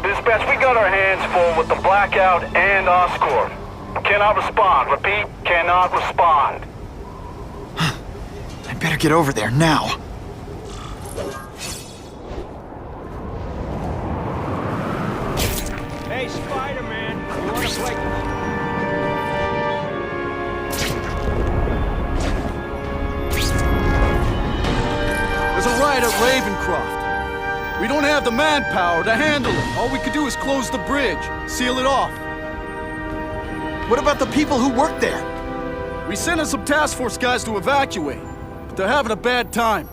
Dispatch, we got our hands full with the blackout and OSCORP. Cannot respond. Repeat, cannot respond. I better get over there now. Hey, Spider-Man, you wanna play? There's a riot at Ravencroft. We don't have the manpower to handle it. All we could do is close the bridge, seal it off. What about the people who work there? We sent in some task force guys to evacuate, but they're having a bad time.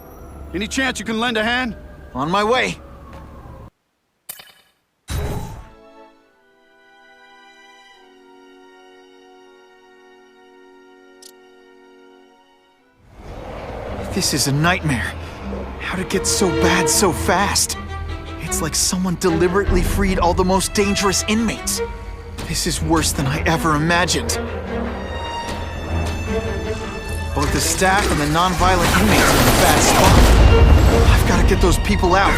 Any chance you can lend a hand? On my way. This is a nightmare. How'd it get so bad so fast? It's like someone deliberately freed all the most dangerous inmates. This is worse than I ever imagined. Both the staff and the non-violent inmates are in a bad spot. I've got to get those people out.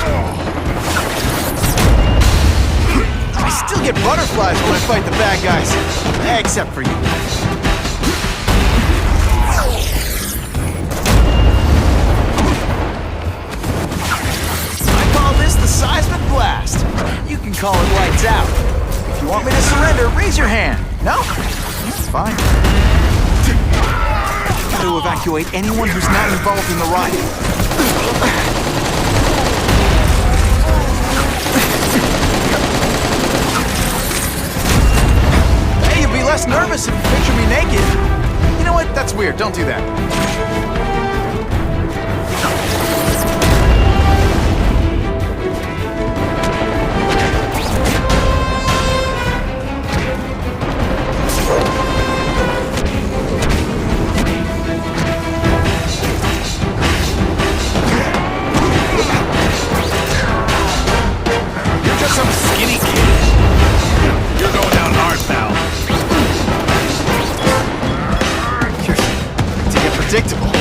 I still get butterflies when I fight the bad guys. Except for you. The seismic blast. You can call it lights out. If you want me to surrender, raise your hand. No? Fine. Got to evacuate anyone who's not involved in the riot. Hey, you'd be less nervous if you picture me naked. You know what? That's weird. Don't do that. Some skinny kid. You're going down hard, pal. To get predictable.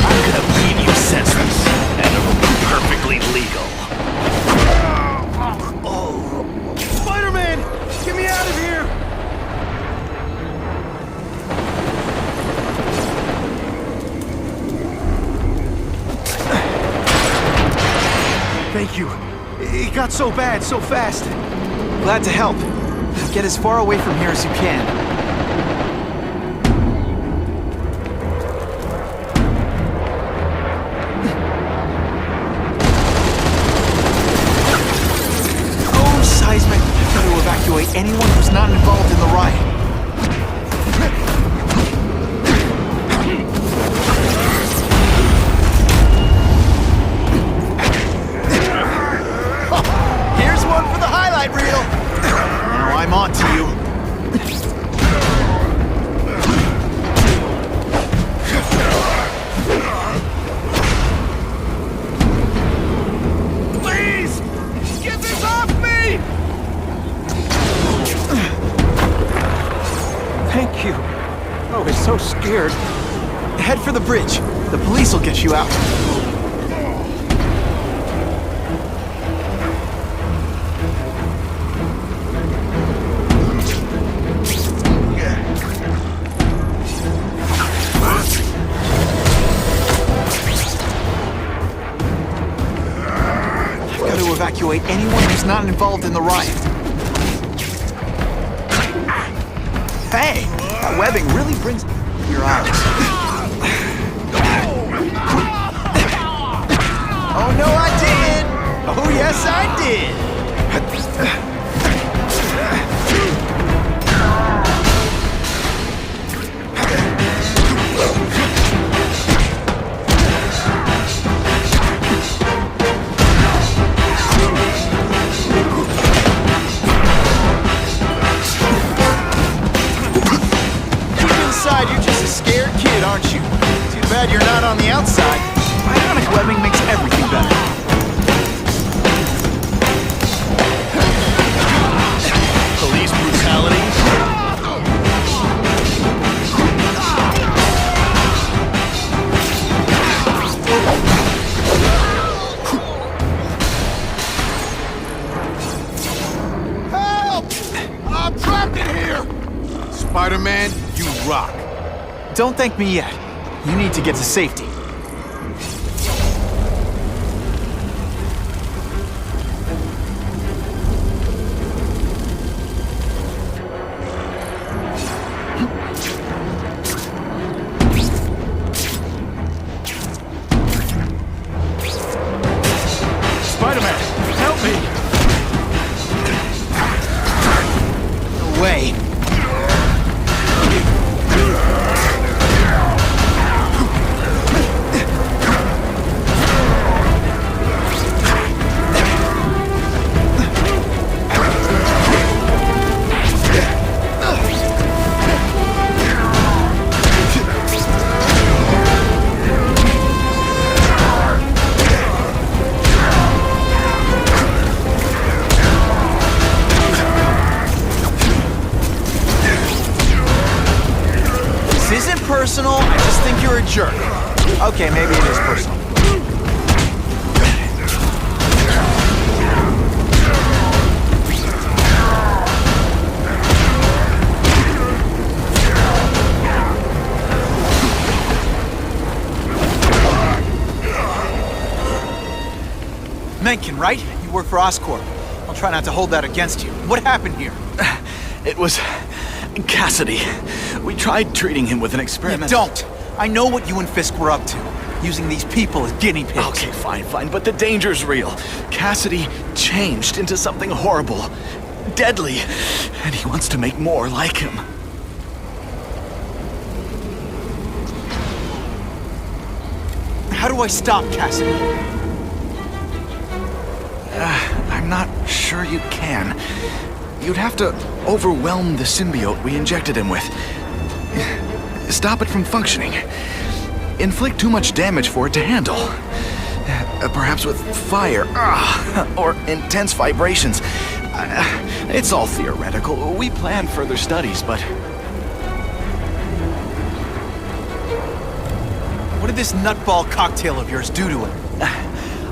I'm gonna leave you senseless, and it'll be perfectly legal. Spider-Man! Get me out of here! Thank you. It got so bad, so fast. Glad to help. Get as far away from here as you can. Oh, seismic. I've got to evacuate anyone who's not involved in the riot. Reel. Now I'm on to you. Please! Get this off me! Thank you. I was so scared. Head for the bridge. The police will get you out. Evacuate anyone who's not involved in the riot. Hey, that webbing really brings your eyes. Oh, no, I didn't! Oh, yes, I did! Deep inside, you're just a scared kid, aren't you? Too bad you're not on the outside. Ionic webbing makes everything better. Police brutality. Help! I'm trapped in here! Spider-Man, you rock. Don't thank me yet. You need to get to safety. Spider-Man, help me! No way. This isn't personal, I just think you're a jerk. Okay, maybe it is personal. Mencken, right? You work for OSCORP. I'll try not to hold that against you. What happened here? It was Cassidy. We tried treating him with an experiment. Don't! I know what you and Fisk were up to. Using these people as guinea pigs. Okay, fine, but the danger's real. Cassidy changed into something horrible, deadly, and he wants to make more like him. How do I stop Cassidy? I'm not sure you can. You'd have to overwhelm the symbiote we injected him with. Stop it from functioning. Inflict too much damage for it to handle. Perhaps with fire, or intense vibrations. It's all theoretical. We plan further studies, but... What did this nutball cocktail of yours do to him?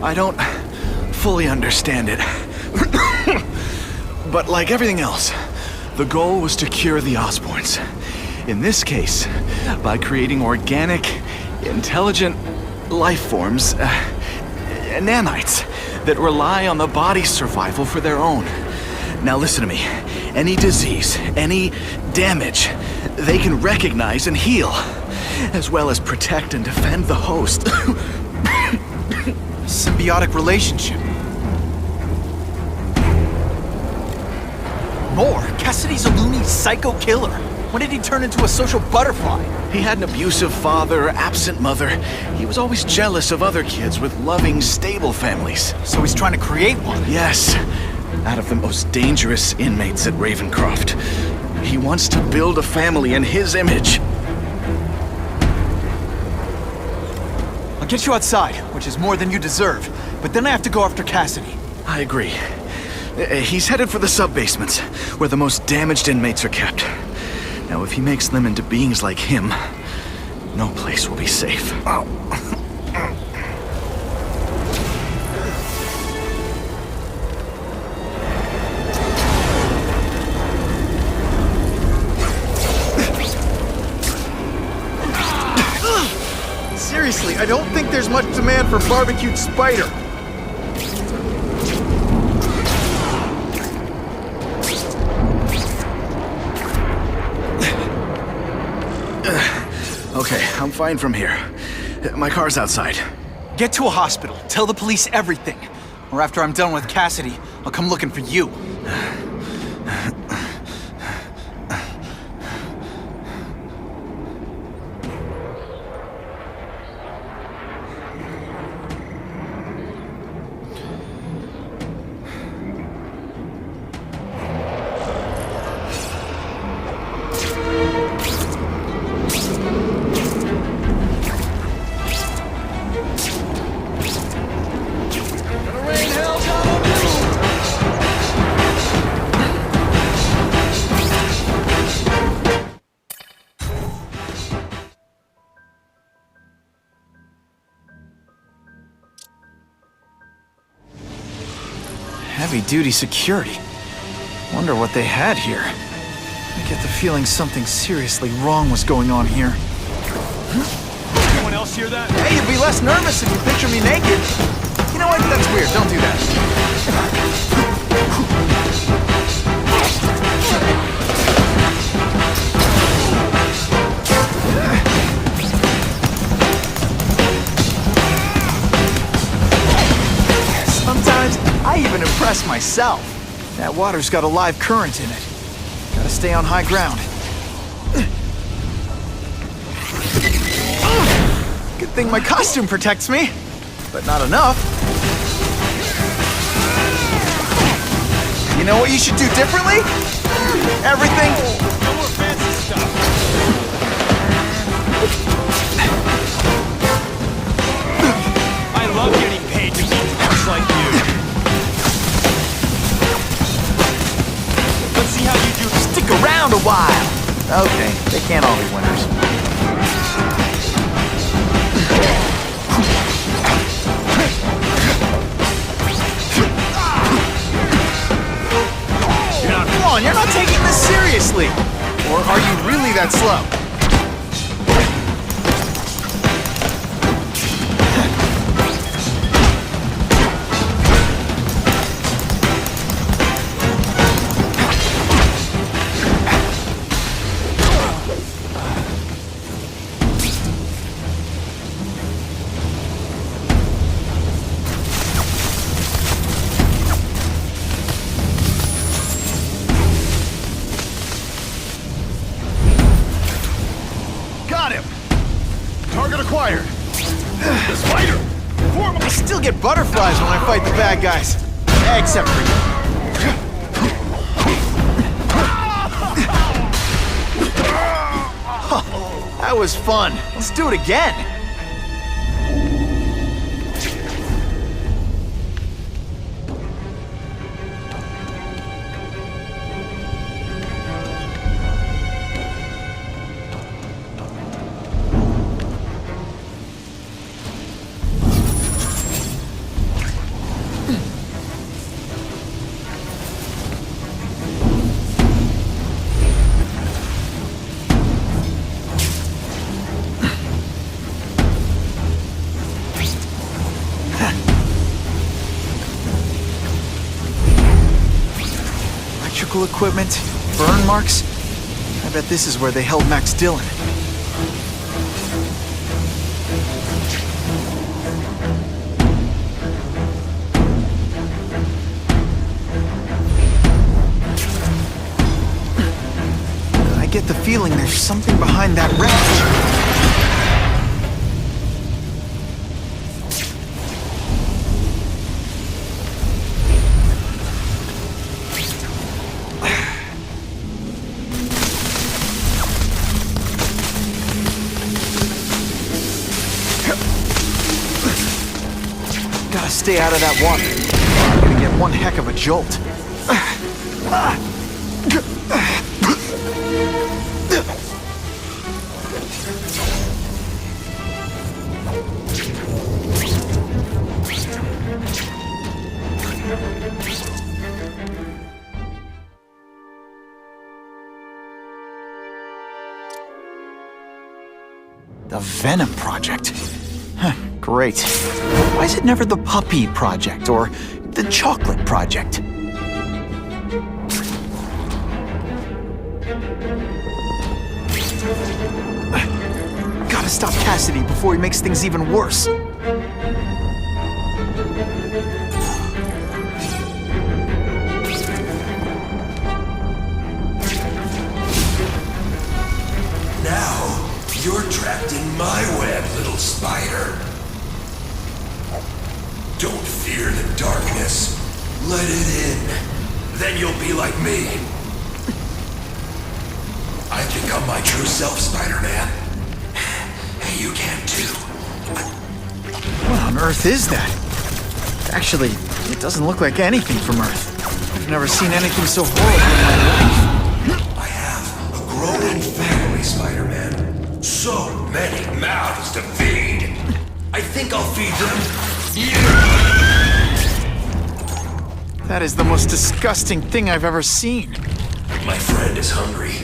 I don't fully understand it. But like everything else, the goal was to cure the Osborns. In this case, by creating organic, intelligent life forms, nanites, that rely on the body's survival for their own. Now listen to me. Any disease, any damage, they can recognize and heal, as well as protect and defend the host. Symbiotic relationship. More? Cassidy's a loony psycho killer. When did he turn into a social butterfly? He had an abusive father, absent mother. He was always jealous of other kids with loving, stable families. So he's trying to create one? Yes. Out of the most dangerous inmates at Ravencroft. He wants to build a family in his image. I'll get you outside, which is more than you deserve. But then I have to go after Cassidy. I agree. He's headed for the sub-basements, where the most damaged inmates are kept. Now, if he makes them into beings like him, no place will be safe. Seriously, I don't think there's much demand for barbecued spider. Okay, I'm fine from here. My car's outside. Get to a hospital. Tell the police everything. Or after I'm done with Cassidy, I'll come looking for you. Heavy-duty security. Wonder what they had here. I get the feeling something seriously wrong was going on here. Anyone else hear that? Hey, you'd be less nervous if you picture me naked. You know what? That's weird. Don't do that. Sometimes I even impress myself. That water's got a live current in it. Gotta stay on high ground. Good thing my costume protects me, but not enough. You know what you should do differently? Everything. No more fancy stuff. I love getting paid to beat punks like you. Let's see how you do. Stick around a while. Okay, they can't all be winners. Come on, you're not taking this seriously. Or are you really that slow? I still get butterflies when I fight the bad guys. Except for you. That was fun. Let's do it again. Equipment, burn marks. I bet this is where they held Max Dillon. I get the feeling there's something behind that wreckage. Stay out of that water. I'm gonna get one heck of a jolt. The Venom Project. Huh, great. Why is it never the Puppy Project or the Chocolate Project? Gotta stop Cassidy before he makes things even worse. You're trapped in my web, little spider. Don't fear the darkness. Let it in. Then you'll be like me. I've become my true self, Spider-Man. And you can too. What on earth is that? Actually, it doesn't look like anything from Earth. I've never seen anything so horrible in my life. I have a growing family, Spider-Man. So many mouths to feed. I think I'll feed them you. That is the most disgusting thing I've ever seen. My friend is hungry.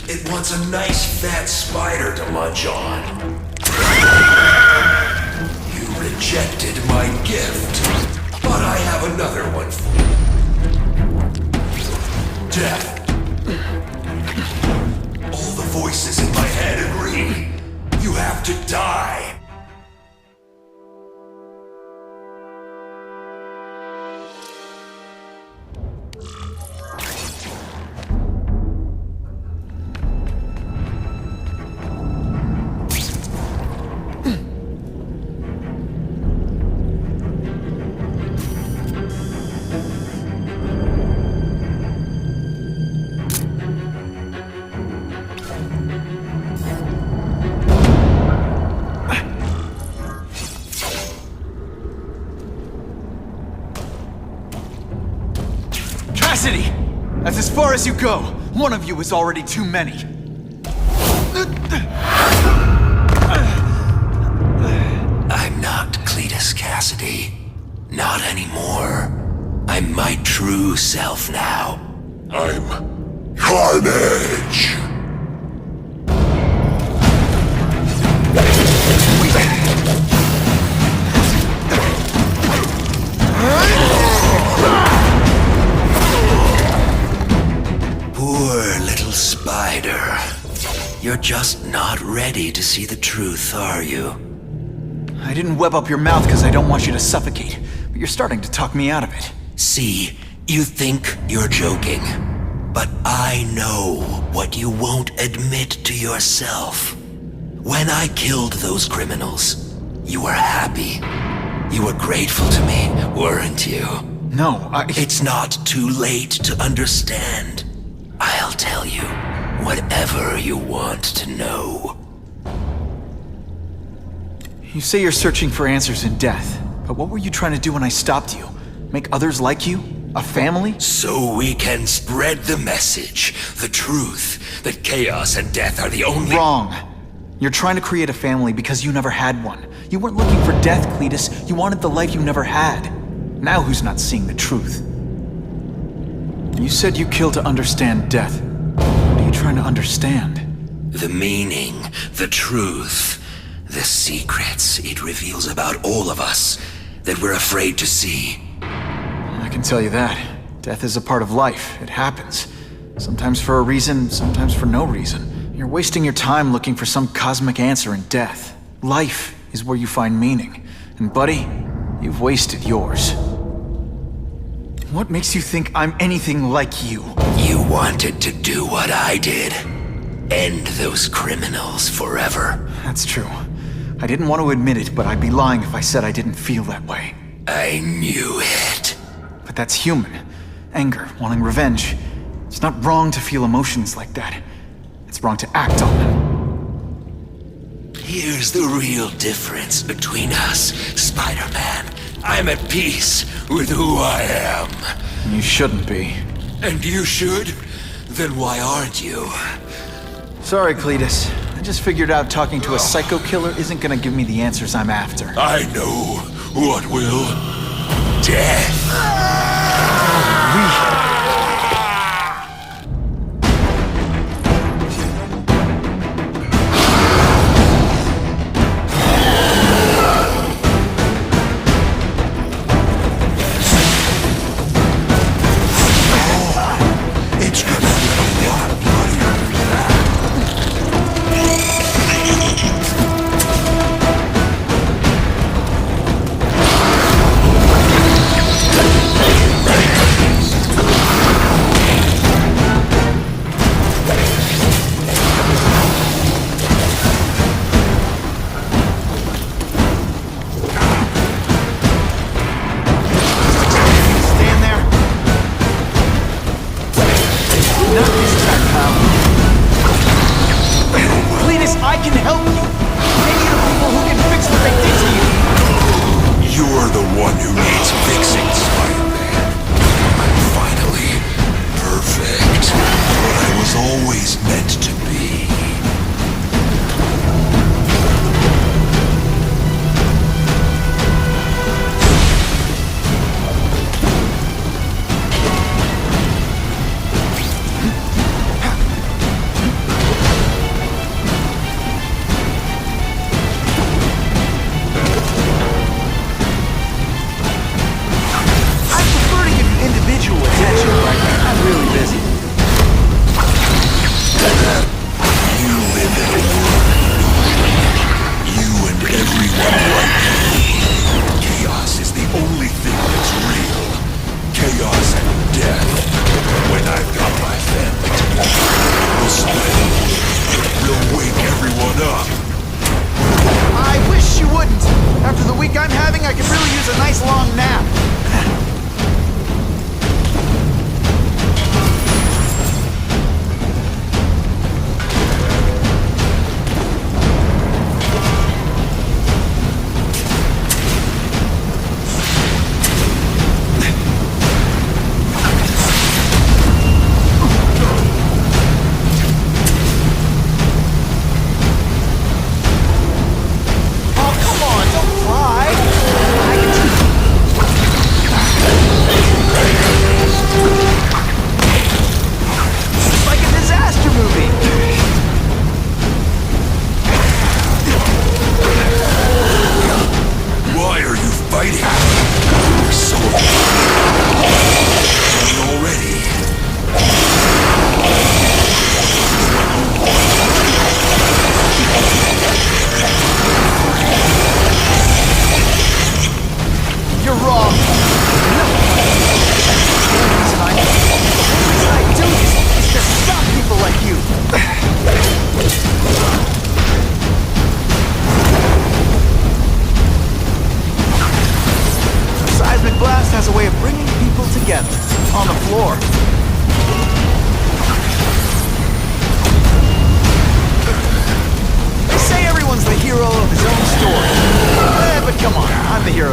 It wants a nice fat spider to munch on. You rejected my gift, but I have another one for you. Death. All the voices in my head agree. You have to die. Cassidy! That's as far as you go. One of you is already too many. I'm not Cletus Cassidy. Not anymore. I'm my true self now. I'm Carnage! Poor little spider. You're just not ready to see the truth, are you? I didn't web up your mouth because I don't want you to suffocate, but you're starting to talk me out of it. See, you think you're joking, but I know what you won't admit to yourself. When I killed those criminals, you were happy. You were grateful to me, weren't you? No, It's not too late to understand. I'll tell you whatever you want to know. You say you're searching for answers in death, but what were you trying to do when I stopped you? Make others like you? A family? So we can spread the message, the truth, that chaos and death are the only— Wrong. You're trying to create a family because you never had one. You weren't looking for death, Cletus. You wanted the life you never had. Now who's not seeing the truth? You said you killed to understand death. What are you trying to understand? The meaning, the truth, the secrets it reveals about all of us that we're afraid to see. I can tell you that. Death is a part of life. It happens. Sometimes for a reason, sometimes for no reason. You're wasting your time looking for some cosmic answer in death. Life is where you find meaning. And buddy, you've wasted yours. What makes you think I'm anything like you? You wanted to do what I did. End those criminals forever. That's true. I didn't want to admit it, but I'd be lying if I said I didn't feel that way. I knew it. But that's human. Anger, wanting revenge. It's not wrong to feel emotions like that. It's wrong to act on them. Here's the real difference between us, Spider-Man. I'm at peace with who I am. You shouldn't be. And you should? Then why aren't you? Sorry, Cletus. I just figured out talking to a psycho killer isn't gonna give me the answers I'm after. I know what will. Death.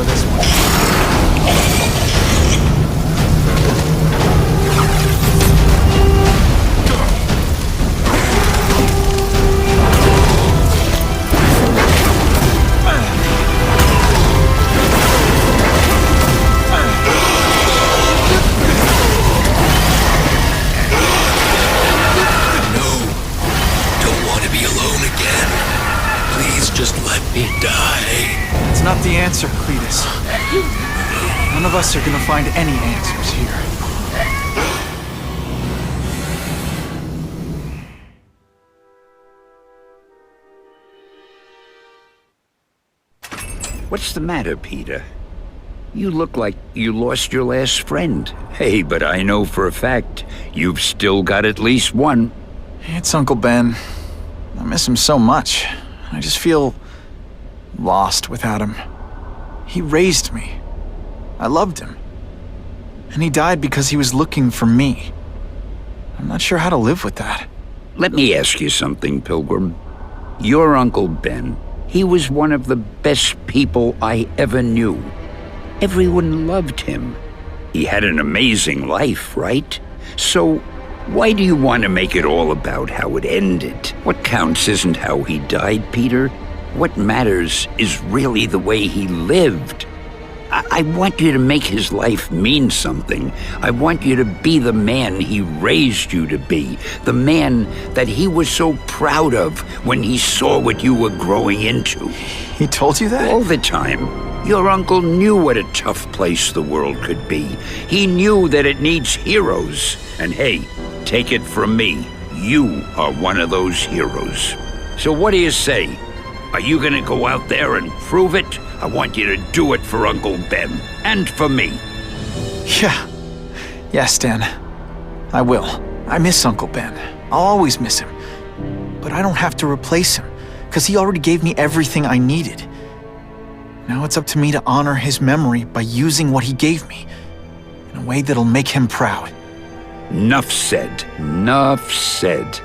of this one. Just let me die. It's not the answer, Cletus. None of us are gonna find any answers here. What's the matter, Peter? You look like you lost your last friend. Hey, but I know for a fact you've still got at least one. It's Uncle Ben. I miss him so much. I just feel lost without him. He raised me. I loved him. And he died because he was looking for me. I'm not sure how to live with that. Let me ask you something, Pilgrim. Your Uncle Ben, he was one of the best people I ever knew. Everyone loved him. He had an amazing life, right? So, why do you want to make it all about how it ended? What counts isn't how he died, Peter. What matters is really the way he lived. I want you to make his life mean something. I want you to be the man he raised you to be. The man that he was so proud of when he saw what you were growing into. He told you that? All the time. Your uncle knew what a tough place the world could be. He knew that it needs heroes. And hey, take it from me, you are one of those heroes. So what do you say? Are you gonna go out there and prove it? I want you to do it for Uncle Ben, and for me. Yeah. Yes, Dan. I will. I miss Uncle Ben. I'll always miss him. But I don't have to replace him, because he already gave me everything I needed. Now it's up to me to honor his memory by using what he gave me, in a way that'll make him proud. Nuff said. Nuff said.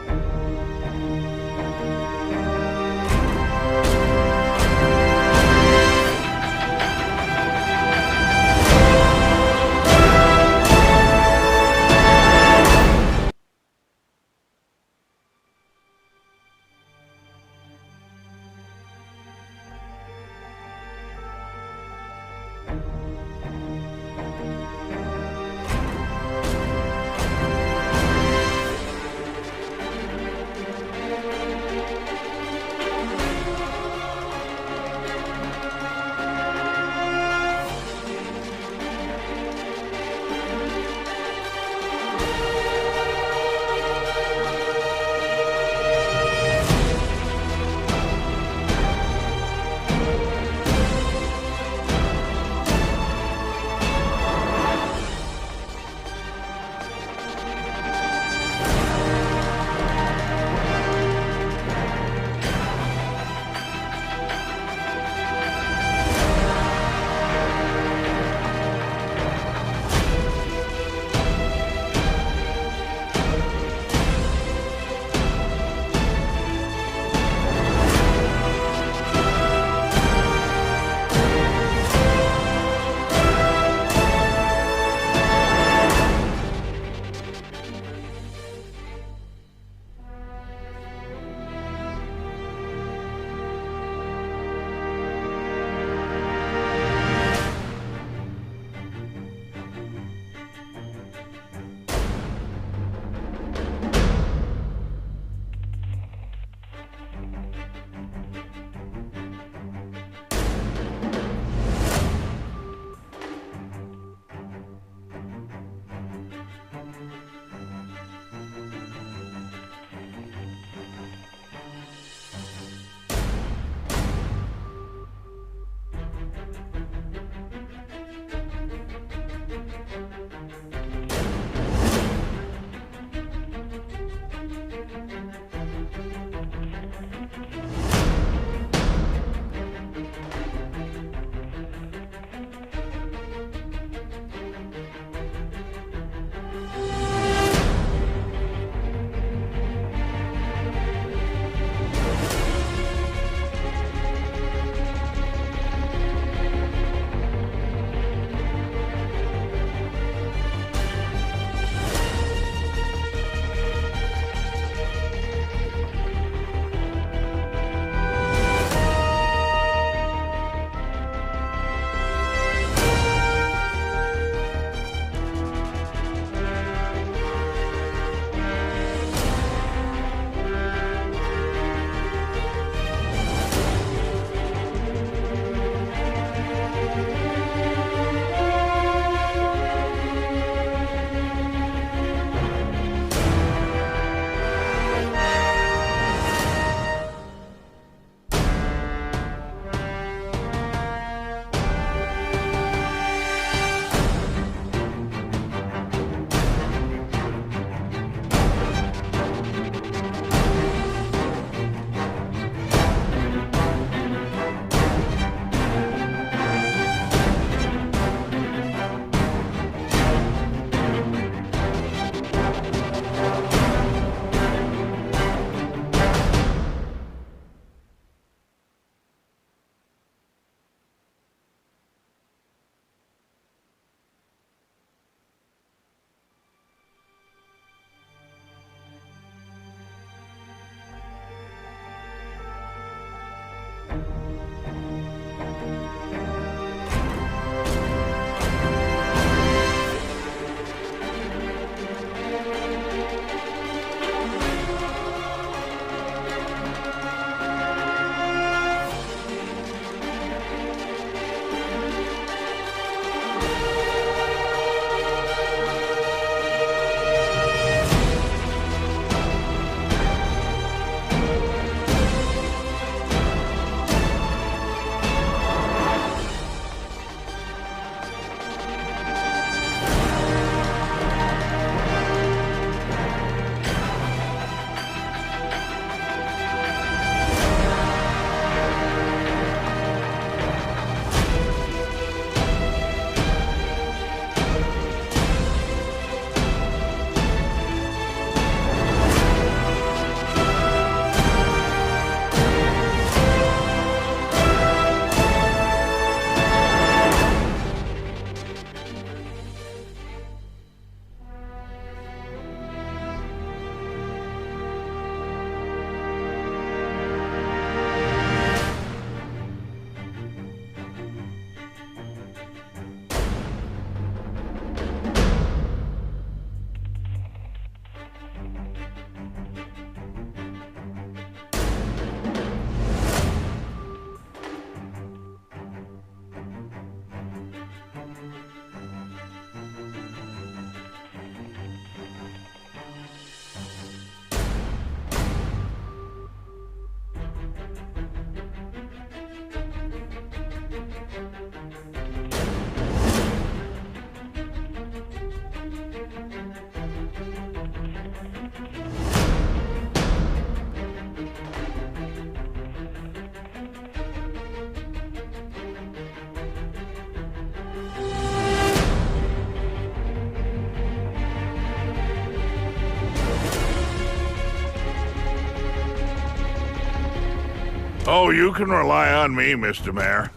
Oh, you can rely on me, Mr. Mayor.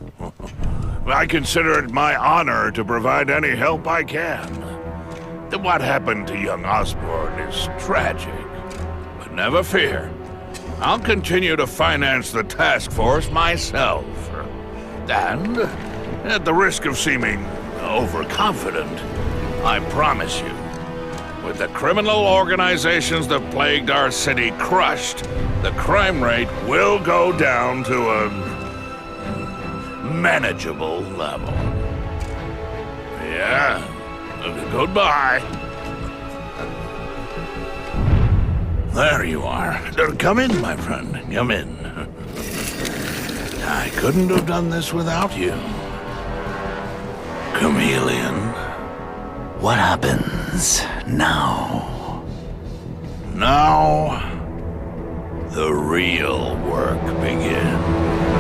I consider it my honor to provide any help I can. What happened to young Osborn is tragic, but never fear. I'll continue to finance the task force myself. And, at the risk of seeming overconfident, I promise you, with the criminal organizations that plagued our city crushed, the crime rate will go down to a manageable level. Yeah, goodbye. There you are. Come in, my friend. Come in. I couldn't have done this without you. Chameleon. What happens now? Now, the real work begins.